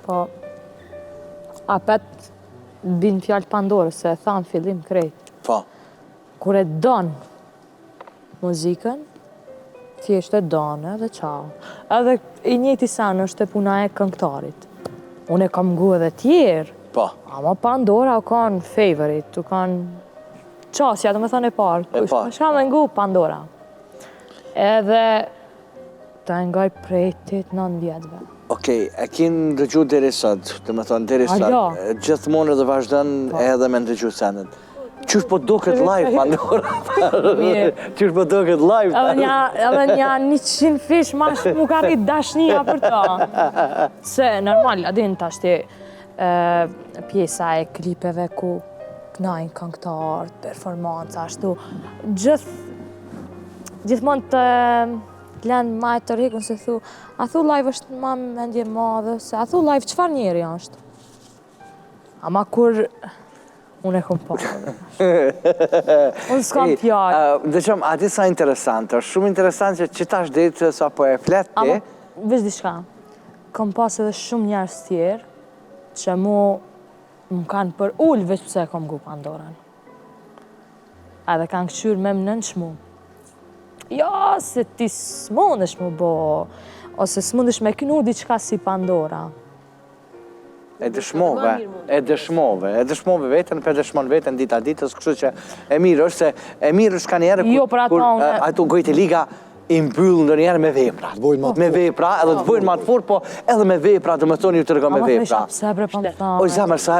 S5: Po, apet bin fjallë Pandorës, se e thanë fillim krejt.
S2: Po.
S5: Kur e donë muzikën, thjesht e donë edhe qau. Edhe i njëjti sanë është e puna e këngëtarit. Unë e kam ngu edhe tjerë,
S2: Po.
S5: ama Pandora u kanë favorite, u kanë qasja, do me thënë e parë.
S2: E parë.
S5: Shka me ngu Pandora. Edhe ta ngaj prej 8-9 vjetëve.
S2: Okej, e kinë dëgju deri sot, do me thonë deri sot.
S5: jo.
S2: Gjithmonë edhe vazhdon edhe me ndëgju sendet. Qysh po duket live, Pandora?
S5: Mirë.
S2: Qysh po duket live?
S5: Edhe një 100 fish ma shumë mu ka rrit dashnia për ta. Se normal, adin tash ti pjesa e klipeve ku knajnë këngëtarët, performanca, ashtu. Gjithmonë të lënë ma e të rikun se thu, a thu live është ma mendje madhe, se a thu live qëfar njeri është? Ama kur unë e kom parë. Unë s'kam fjallë.
S2: Dhe qëmë, ati sa interesant, është shumë interesant që tash ditë sa po e fletë ti.
S5: Ama, veç diçka, kam pas edhe shumë njerës tjerë që mu më kanë për ullë veç pëse e kom gu Pandorën. Edhe kanë këqyrë me më nënë shmu. Ja, se ti s'mundesh mu bo, ose s'mundesh me kënu diçka si Pandora.
S2: E dëshmove vetën, për dëshmon vetën dita ditës, kështu që e mirë është se, e mirë është ka njerë
S5: Jo, për ata unë...
S2: ato gojtë e liga i mbyllë në njerë me vepra. Me vepra, edhe të bojnë ma të fort, po edhe me vepra, dhe më thonë ju të rëgo me vepra.
S5: Ama me shapë sebre
S2: Oj, zemër, sa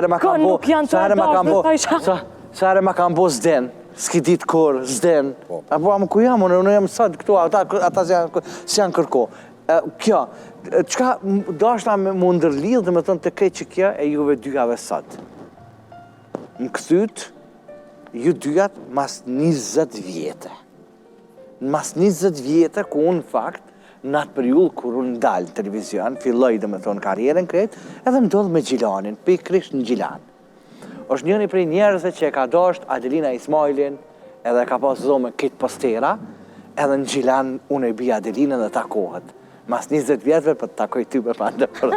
S2: herë ma kam bo zden, s'ki ditë kur, zden. Apo amë ku jam, unë jam sëtë këtu, ata si janë kërko. Kjo, qka dashna me më ndërlidhë dhe me thonë të krejt që kjo e juve dyjave sëtë. Më këthyt, ju dyjat mas 20 vjetë. Mas 20 vjetë, ku unë fakt, në atë periull kur unë dalë në televizion, filloj dhe me thonë karjerën krejt, edhe më dodhë me Gjilanin, pikrisht në Gjilan. Është njëri prej njerëzve që e ka dasht Adelina Ismailin, edhe ka pas zome kitë postera, edhe në Gjilan unë e bia Adelina dhe takohet. Mas 20 vjetëve për të takoj ty me Pandorën.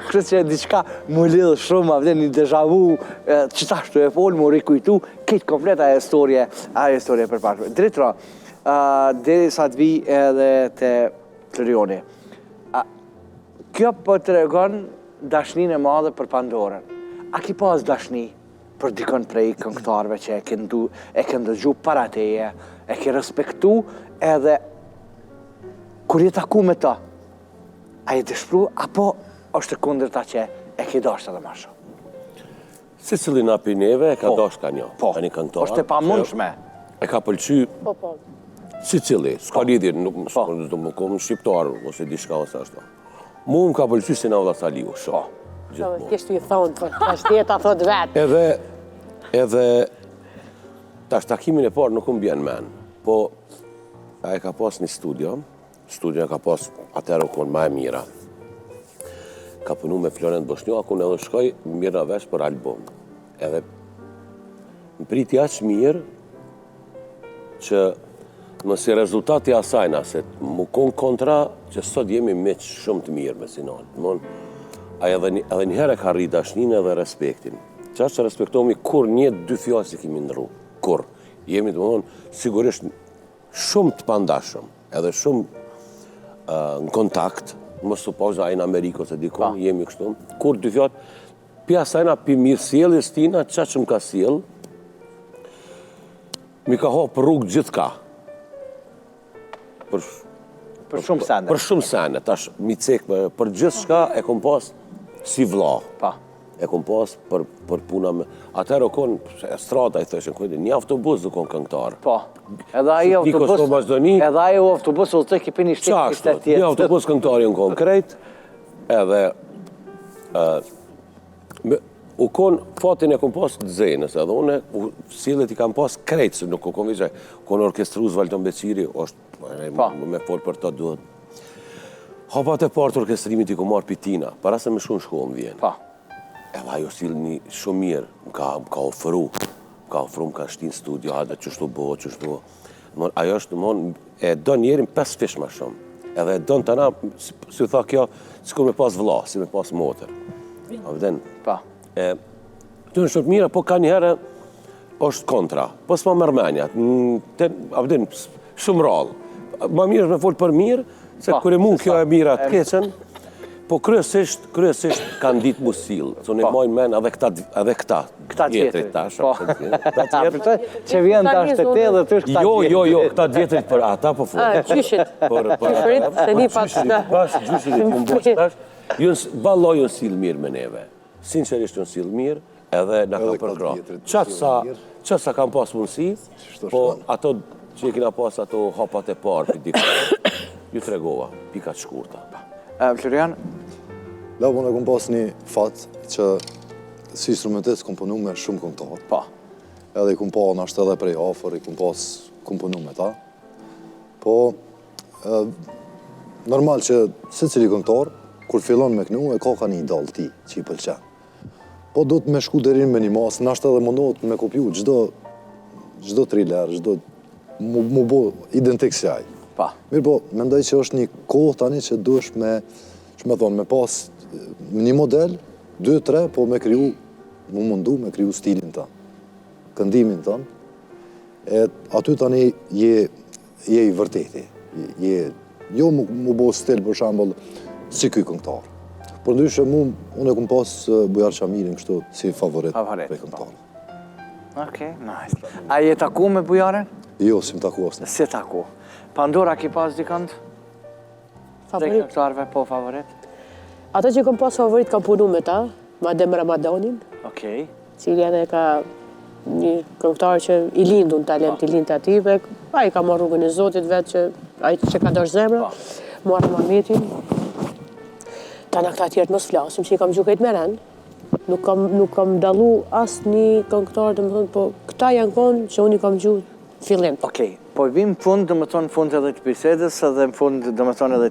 S2: Kështë që diçka më lidhë shumë, a vlen një deja vu, që ta shtu e folë, më rikujtu, kitë komplet ajo historie për pashme. Dritra, deri sa të vi edhe të Florioni. Kjo po të regon dashnin e madhe për Pandorën. A ki pas dashni për dikon prej këngëtarve që e kënë dëgju para teje, e ke respektu edhe kur je taku me ta, a je dëshpru, apo është kundër ta që e ke dasht edhe ma shumë?
S4: Si cili nga për neve e ka dasht ka një.
S2: Po, është e pa mundshme.
S4: E ka pëlqy si cili, s'ka lidhje, nuk më kom shqiptar, ose di shka ose ashtu. Mu më ka pëlqy si Navla Saliu, shumë.
S3: Kishtu i thonë, është djeta thot vetë.
S4: Edhe, tash takimin e parë nuk më bjen men, po a e ka pas një studio ka pas atërë u konë ma e mira. Ka punu me Florent Boshnjakun edhe shkoj mira vesh për album. Edhe më priti aqë mirë që nësi rezultati asajna, se më konë kontra që sot jemi meq shumë të mirë me Sinan. A edhe njëherë ka rri dashnin edhe respektin. Qash që respektohemi kur një dy fjallë si kemi ndru. Kur. Jemi të më thonë sigurisht shumë të pandashëm, edhe shumë në kontakt, më supozë a i në Ameriko se dikon, jemi kështu. Kur dy fjallë, pja sajna pi mirë sjelljes tina, qa që më ka sjell, mi ka hopë rrugë gjithë ka.
S2: Për shumë sene.
S4: Për shumë sene, tash mi cekë për gjithë shka e kom pas si vla. E kom pas për puna me... Atër o konë strata, i thëshën, një autobus dhe konë këngëtarë.
S2: Po, edhe ajo autobus u të kipi një shtikë të tjetë.
S4: Një autobus këngëtarë në konë krejt, edhe... U konë, fatin e kom pas të zenës, edhe une, sillet i kam pas krejt, se nuk u konë vizhaj, konë orkestruz Valton Beciri, me folë për ta duhet. Hapat e partë orkestrimit i ku marë pitina, para se me shumë shkohëm vjenë. Edhe ajo silë një shumë mirë, më ka ofru, më ka shtinë studio, hajde qështu bo. Ajo është, e do njerin 5 fish ma shumë. Edhe donë të na, si tha kjo, s'kur me pas vlla, si me pas motër. A vëden?
S2: Pa.
S4: Të në shumë mira, po ka njëherë është kontra. Po s'ma mërmenjat. A vëden, shumë rallë. Ma mirë është me folë për mirë, se kër e mund kjo e mira të keqen, po kryesisht kanë ditë mu silë. So ne mojnë men edhe këta.
S2: Këta tjetërit.
S4: tash.
S2: Që vjen tash të te dhe të është këta
S4: Jo, këta tjetërit për ata, po folë.
S3: Qyshit. Qyshit, se një pas të.
S4: Pas gjyshit të mbosh tash, balloj unë silë mirë me neve. Sinqerisht unë silë mirë, edhe në kam përkra. Qatë sa kam pas mundësi, po ato që i kina pas ato hapat e parë për dikë, ju të regova, pika të shkurta.
S2: Florian?
S6: La, unë e kom pas një fatë që si instrumentist komponu me shumë këngëtarë.
S2: Pa.
S6: Edhe i kom pa në ashtë edhe prej afer, i kom pas komponu me ta. Po, normal që se cili këngëtar, kur fillon me kënu, e ka një idol ti që i pëlqen. Po do të me shku dherin me një masë, në ashtë edhe mundohet me kopju gjdo thriller, gjdo mu bo identik si aj.
S2: Pa.
S6: Mirë po, mendoj që është një kohë tani që duesh me, që me thonë, me pas një model, 2-3, po me kriju, mu mundu me kriju stilin ta, këndimin ta. E aty tani je i vërteti, jo mu bo stil për shambull si kuj këngëtar. Por ndryshe unë e kum pas Bujar Qamirin kështu si favorit për këngëtar.
S2: Okej, nice. A je taku me Bujarin?
S6: Jo, si më taku asë.
S2: Si taku. Pandora ki pas dikant?
S3: Favorit?
S2: Këngëtarve po favorit?
S3: Ato që kom pas favorit kam punu me ta, Madem Ramadanin,
S2: Okej.
S3: cili edhe ka një këngëtar që i lindu në talent, i lindu ati, a i ka marrë rrugën e Zotit vetë që a i që ka dorë zemra, marrë Mametin. Ta në këta tjertë mos flasim, që i kam gjukajt me ren, nuk kam dalu asë një këngëtar, dhe më thonë, po këta janë konë që unë i kam gjuhë fillim.
S2: Okej, po vim fund, dhe më tonë fund edhe të bisedës, edhe në fund, dhe më tonë edhe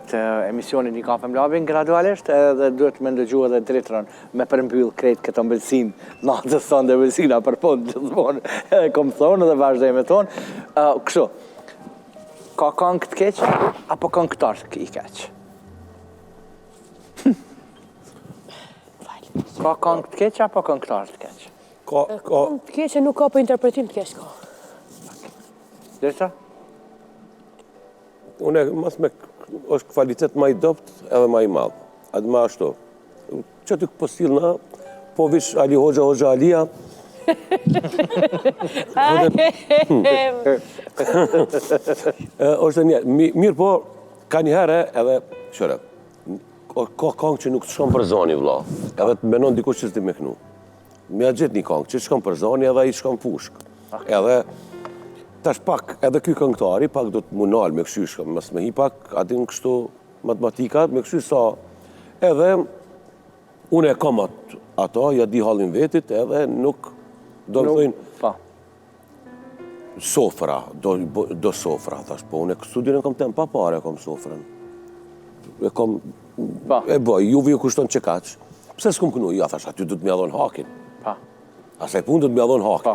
S2: të emisionin Një Kafe Mlabin, gradualisht, edhe duhet me ndëgju edhe dritërën me përmbyll krejt këtë mbëlsin, natës thonë dhe mbëlsina për fund, që thonë, kom thonë dhe vazhdoj me thonë. Kështu, ka këngë të keq, apo këngëtar i keq? Ka këngë të keq, apo këngëtar të keq?
S3: Të keqe nuk ka për interpretim të keq ka.
S2: Dirta?
S4: Unë mas me është kvalitet ma i dopt edhe ma i madhë. Adë ma ashtu. Që të këpostil na, po vish Ali Hoxha Alia. është një, mirë po, ka njëherë edhe, shëre, ka kongë që nuk të shkon për zoni, vla. Edhe të menon dikush që s'di me kënu. Mja gjithë një kongë që shkon për zoni edhe i shkon fushk. Edhe, tash pak, edhe ky këngëtari, pak do të munal me këshy shkëm, mas me hi pak, adin kështu matematikat, me këshy sa, edhe unë e kam ato, ja di halin vetit, edhe nuk, do në thujnë, sofra, do sofra, thash, po unë e studion e kam tem pa pare, e kam sofrën. E kam, e boj, juve ju kushton që kaq, pse s'kum kënu, ja, thash, aty du të mjadhon hakin. Asaj pun du të mjadhon hakin.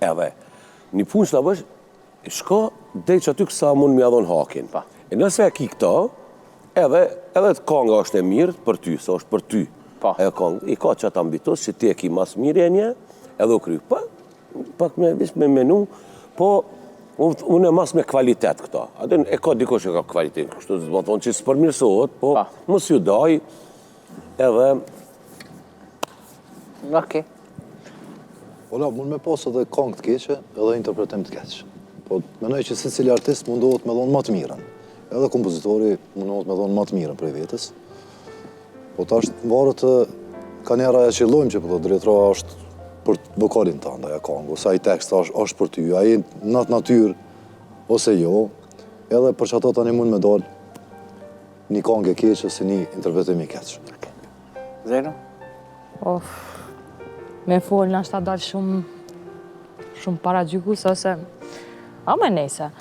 S4: Edhe, një punë që të bësh, shko dhe që aty kësa mund mjadhon hakin. E nëse e ki këto, edhe të konga është e mirë për ty, se është për ty. I ka që atë ambitos që ti e ki mas mirë e një, edhe u kry. Pak me menu, po unë e mas me kvalitet këto. Adin e ka diko që ka kvalitet, kështu të më thonë që së përmirësohet, po mos ju daj, edhe...
S2: Okej.
S6: Ola, mund me pas edhe këngë të keqe edhe interpretim të keqe. Po, menoj që se cili artist mundohet me dhonë më të mirën. Edhe kompozitori mundohet me dhonë më të mirën prej vetës. Po, ta është varët ka njëra e qëllojmë që po të drejtra është për vokalin të ndaja këngë, ose ai tekst është për ty, ai në natyrë ose jo, edhe për që ato tani mund me dalë një këngë e keqe ose një interpretim i keqe.
S2: Zeno?
S5: Me folë në ashtë ta dalë shumë para gjykus, ose... A me nejse.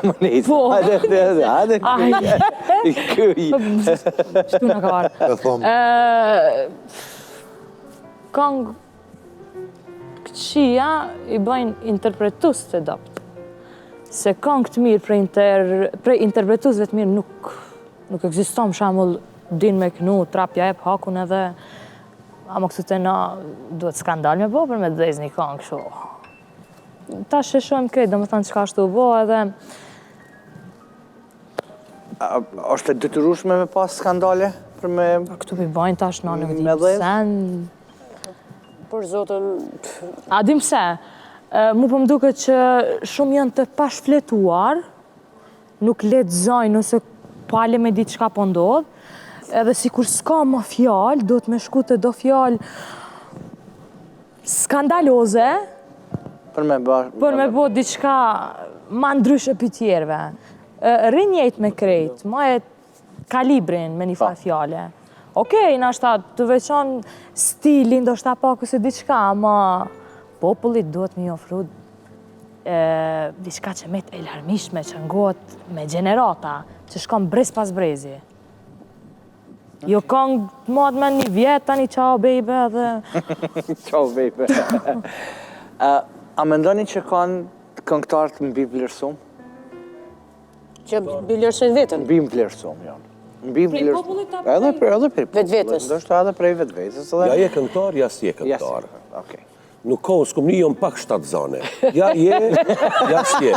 S2: Më nejse.
S5: Po.
S2: Hade këj.
S5: Shtu në kavarë.
S6: E thomë.
S5: Këngë këqia i bëjnë interpretus të dopt. se këngë të mirë prej interpretuesve të mirë nuk ekziston, për shembull din me kënu, trapja e hakun edhe ama këtu të na duhet skandal me bo për me dhez një këngë kështu. Ta sheshojmë krejt, do më thënë qka ashtu bo edhe...
S2: është e detyrueshme me pas skandale? Për me...
S5: Këtu pi bajnë tash na nuk dim sen...
S3: Për zotën...
S5: A dim se, mu po m'duket që shumë janë të pashfletuar, nuk lexojnë ose pale me ditë çka po ndodh, edhe si kur s'ka ma fjallë, do të me shku të do fjallë skandaloze, për me bo diçka ma ndryshe për tjerve. Rinjejt me krejt, ma e kalibrin me një farë fjale. Okej, nashta të veçon stilin, do shta pak ose diçka, ma popullit duhet me ofru diçka që me të elarmishme, që ngohet me gjenerata, që shkon brez pas brezi. Jo këngë mod me një vjetë, tani ciao baby edhe...
S2: Ciao baby. A mendoni që kanë këngëtarët mbi vlerësum?
S3: Që mbi vlerësojnë vetën?
S2: Mbi vlerësum, janë.
S5: Prej popullit apo
S2: edhe prej
S3: vetvetes.
S2: Ndoshta edhe prej vetvetes.
S4: Ja je këngëtar, ja s'je këngëtar.
S2: Okej.
S4: Nuk ka, s'kom një jom pak shtatzane. Ja je, ja s'je.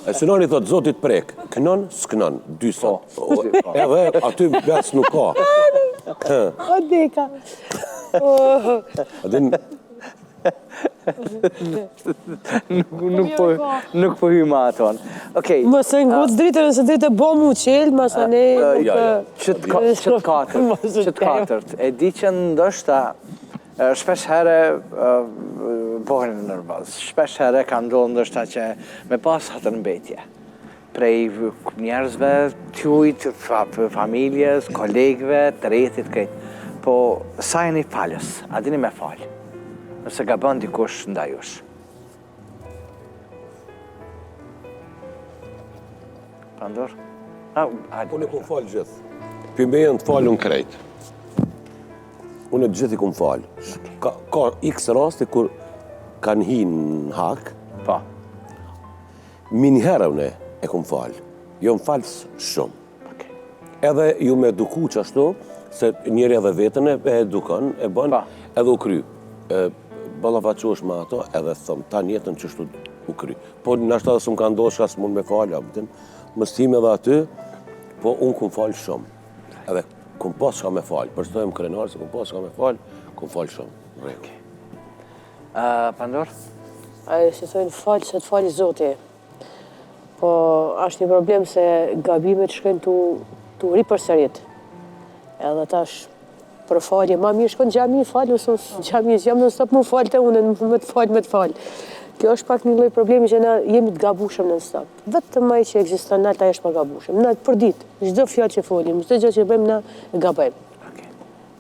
S4: E synoni thot, zotit prek, kënon, s'kënon, dy sot. Edhe aty bes nuk ka.
S3: O deka.
S4: Adin,
S2: Nuk po hyma aton. Okej.
S3: Mëse ngoc dritën nëse dritë bo mu qelë, mëse ne...
S2: Qëtë katërt. E di që ndoshta shpesh herë bëhen nervoz. Shpesh herë ka ndodhur ndoshta që me pas atë mbetje. Prej njerëzve, t'jujt, familjes, kolegëve, të rrjetit këtë. Po sa jeni falës, a dini me falë? Nëse gabon dikush ndaj jush. Pandor?
S4: unë e kum falë gjithë. Pimejen të falë unë krejt. Unë e gjithë i kum falë. Ka x raste kur kanë hinë hak.
S2: Pa.
S4: Minjëherë unë e kum falë. Jo më falës shumë. Edhe ju me eduku që ashtu, se njëri edhe vetën e edukon, e bën, edhe u kry. Ballafaqohesh me ato, edhe thëm, ta njetën qështu u kry. Po nashta dhe s'm ka ndodhur shka s'mund me falë, mëstime edhe aty, po unë kum falë shumë. Edhe kum pas shka me falë, përstojmë krenar se kum pas shka me falë, kum falë shumë.
S2: Pandor?
S3: Ajo që thojnë falë, se të fali Zoti. Po, është një problem se gabimet shkojnë të ri përsërit. Edhe tash, për falje, ma mirë shkon gjami falë, ose gjami jam në stop mu falë të unë, me të falë. Kjo është pak një lloj problemi që na jemi të gabushëm në stop. Vetëm ai që ekziston nalt ai është pa gabushëm. Na për ditë, çdo fjalë që folim, çdo gjë që bëjmë na e gabojmë.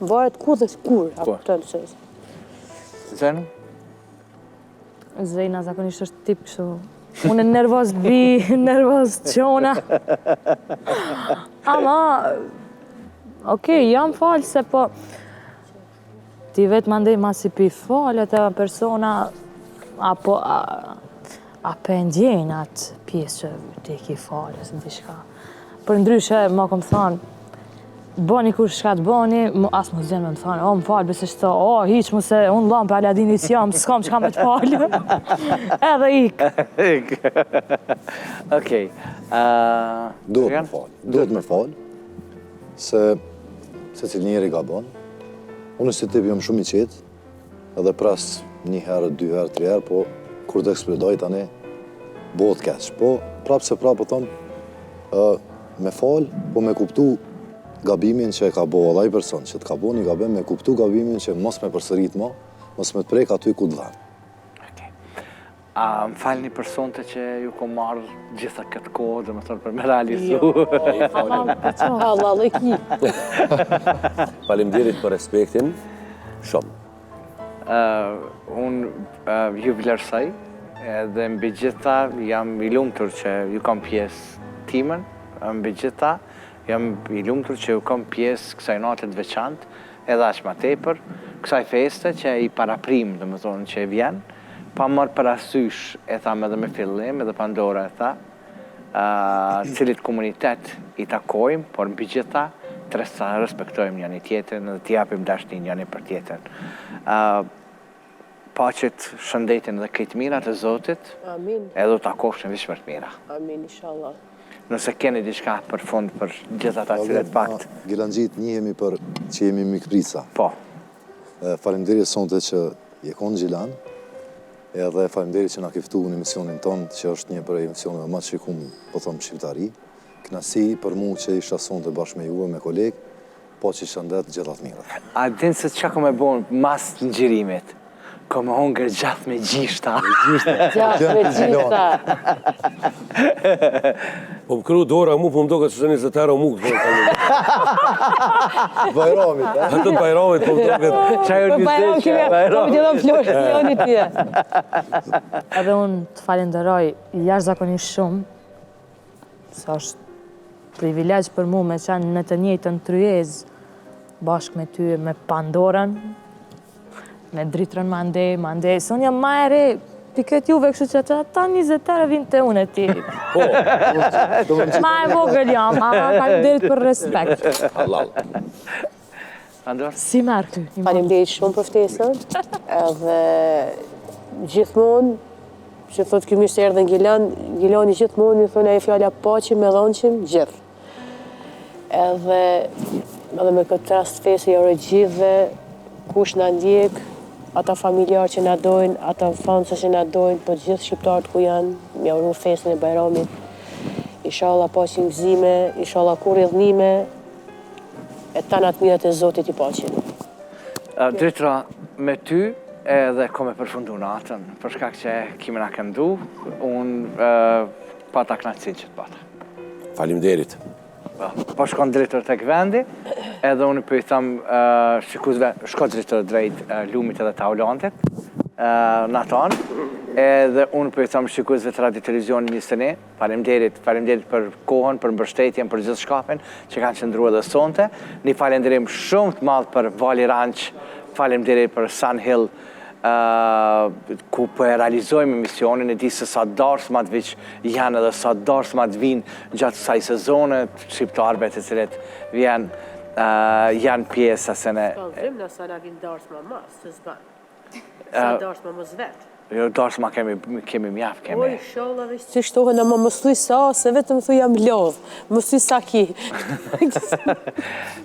S3: Varet ku dhe kur, apo të nësës.
S2: Zenë?
S5: Zena zakonisht është tip kështu. Unë nervoz bi, nervoz qona. Ama, okej, jam falë se po... Ti vetë mandej ma si pi falet e persona, apo e ndjenjë atë pjesë që ti ki falë, ose diçka. Për ndryshe, ma kom thonë, boni kur shka të boni, asë më zjenë me më thonë, më falë, besë shto, hiq mu se unë lam për Aladinit jam, s'kam qka me të falë. Edhe ik.
S2: Okej.
S6: Duhet me falë. Duhet me falë, se cilë njeri gabon. Unë si tip jam shumë i qetë, edhe pras një herë, 2 herë, 3 herë, po kur të eksplodoj tani, bëhet keq. Po prapë se prapë thonë, me falë, po me kuptu gabimin që e ka bo edhe ai person, që të ka bo një gabim, me kuptu gabimin që mos me përsërit ma, mos me të prek aty ku të dhenë.
S2: A më falë një personte që ju ko marrë gjitha këtë kohë, dhe më thonë për me realizu?
S3: Allah, lëki.
S4: Faleminderit për respektin, shumë.
S2: Unë ju vlerësoj, edhe mbi gjitha jam i lumtur që ju kam pjesë timën, mbi gjitha jam i lumtur që ju kam pjesë kësaj natet veçantë, edhe aq ma tepër, kësaj feste që i paraprim, dhe më thonë që vjen, pa marrë parasysh, e tham edhe me fillim, edhe Pandora e tha, cilit komunitet i takojmë, por mbi gjitha, të respektojmë njëri tjetrin dhe t'i japim dashnin njëri për tjetrin. Paqet, shëndetin dhe këtë mirat e Zotit, edhe u takofshin vishë për të mira.
S3: Amin, inshallah.
S2: Nëse keni diçka për fund për gjitha ta cilet fakt.
S6: Gilanxhit njihemi për që jemi mikprica.
S2: Po.
S6: Faleminderit sonte që je konë Gjilan, edhe faleminderit që na ke ftuar në emisionin tonë, që është një për emisioneve më të shikum, po thëmë shqiptari. Knasi për mu që isha sonte bashkë me juve, me kolegë, po që shëndet gjithat mira.
S2: A din se që ka me bon mas në gjirimit? Ka me hongër gjath me gjishta.
S3: Gjath me gjishta.
S4: Po më kru dora mu, po më doke që se 20 euro mu këtë
S6: Bajramit, e?
S4: Hatën Bajramit, po më doke.
S3: Bajram kime, po më gjithon floshë të joni tje.
S5: Edhe unë të falenderoj jashtëzakonisht shumë, se është privilegj për mu me qenë në të njëjtën tryezë bashkë me ty, me Pandorën, me Dritrën Mandej, se unë jam ma e re, piket juve kështu që ta 20 euro vinë të unë e ti. Ma e vogël jam, ama faleminderit për respekt.
S4: Halal.
S2: Pandor?
S5: Si merë ty?
S3: Faleminderit shumë për ftesën, edhe gjithmonë, që thot ky mirë se erdhe në Gilan, Gilani gjithmonë mi thonë ajo fjala paqim me dhonqim gjithë. Edhe me këtë rast fesë i orë gjithve, kush na ndjek, ata familjarë që na dojnë, ata fansa që na dojnë, po gjithë shqiptarët ku janë, mja uru fesën e Bajramit. Inshallah paqim gëzime, inshallah kur idhnime, e tanat mirat e Zotit i paqin.
S2: Dritra, me ty edhe ko me përfundu natën, për shkak që kime na këndu, unë pata knaqësi që të pata.
S4: Faleminderit.
S2: Po shkon drejtër tek vendi, edhe unë për i thamë shikuzve, shko drejtër drejt lumit edhe taulantit, në tonë, edhe unë për i thamë shikuzve të radio televizionin 21, faleminderit për kohën, për mbështetjen, për gjithë shkapin, që kanë qëndru edhe sonte, një falenderim shumë të madhë për Vali Ranch, faleminderit për Sun Hill, ku po e realizojmë misionin, e di se sa darsmat veç janë edhe sa darsmat vinë gjatë kësaj sezone shqiptarëve të cilët janë pjesë asene.
S3: Vrim në sa na vinë darsma mas, se zban. Sa darsma mos vetë.
S2: Jo, darsma kemi mjaftë, kemi.
S3: Oj, sholla dhe që shtohen, ama mos thuj sa, se vetëm thuj jam lodhë, mos thuj sa ki.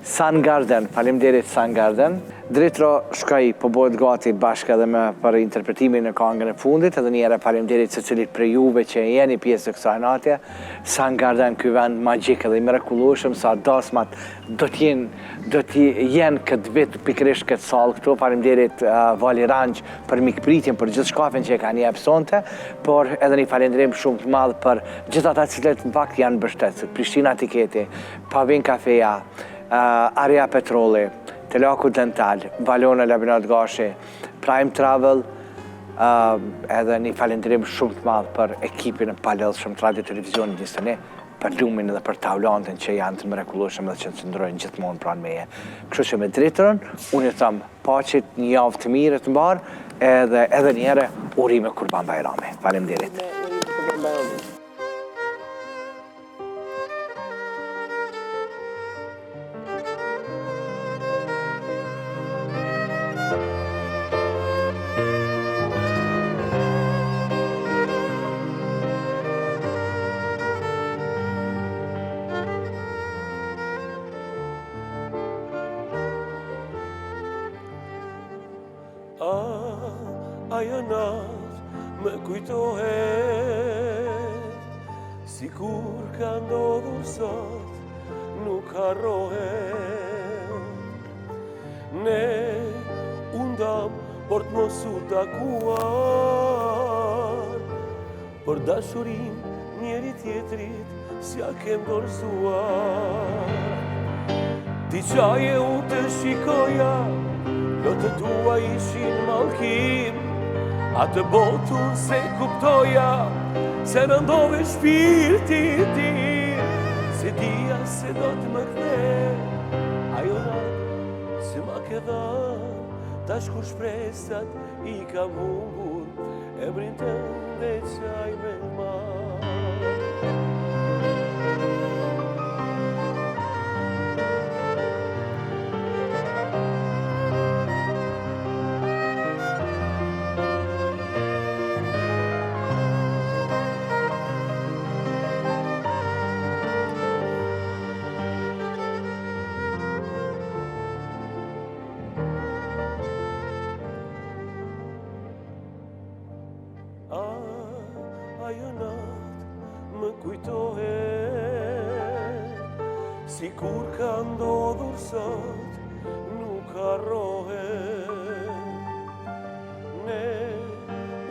S2: Sun Garden, faleminderit Sun Garden. Dritro shkaj po bëhet gati bashkë edhe me për interpretimin në këngën e fundit, edhe njëherë faleminderit secilit prej juve që jeni pjesë të kësaj natë. Sun Garden, ky vend magjik edhe i mrekullueshëm, sa dasmat do të jenë këtë vit pikërisht këtë sallë këtu. Faleminderit Vali Ranch për mikpritjen, për gjithë shkafin që e kanë jep sonte, por edhe një falenderim shumë të madh për gjithë ata cilët në fakt janë mbështetësit. Prishtina Tiketi, Pavin Kafeja, Area Petroli, Teleaku Dental, Valona Labinat Gashi, Prime Travel, edhe një falenderim shumë të madh për ekipin e palodhshëm të radio televizionit 21, për lumin dhe për taulantin që janë të mrekullueshëm dhe që të ndrojnë gjithmonë pranë meje. Kështu që me Dritrën, unë i tham paqit një javë të mirë të mbarë, edhe njëre urime Kurban Bajrami. Faleminderit.
S4: Ajo natë më kujtohet, si kur ka ndodhur sot, nuk harrohet. Ne undam por të mos u takuar, për dashurin njeri tjetrit si a kem dorëzuar. Ti qaje u të shikoja, do të tua ishin mallkim, atë botun se kuptoja, se rëndove shpirti tim, se dia se do të më kthe, ajo natë se ma ke dhënë, tash kur shpresat i kam humbur, emrin tënd e qaj me marë. Ajo natë më kujtohet, si kur ka ndodhur sot, nuk harrohet. Ne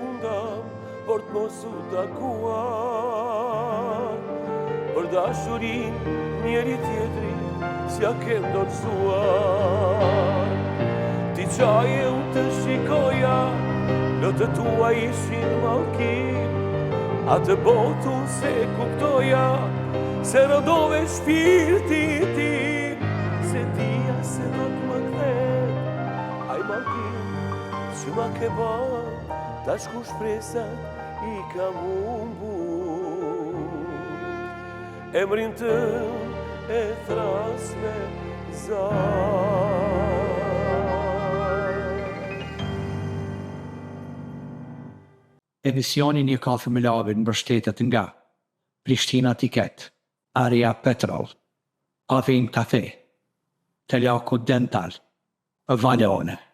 S4: undam për të mos u takuar, për dashurin njeri tjetri s'ja ke ndorësuar. Ti qaje unë të shikoja, lotët tua ishin mallkim, atë botun se kuptoja, se rodove shpirti tim, se tia se do t'më kthet, aj mallkim që ma ke ban, tash ku shpresat i kam humbur. Emrin tënd e thras me zar.
S1: Emisioni Një kafe me lavin mbështetet nga Prishtina Tiket, Aria Petrol, Avin Cafe, Teljaku Dental, Valeone.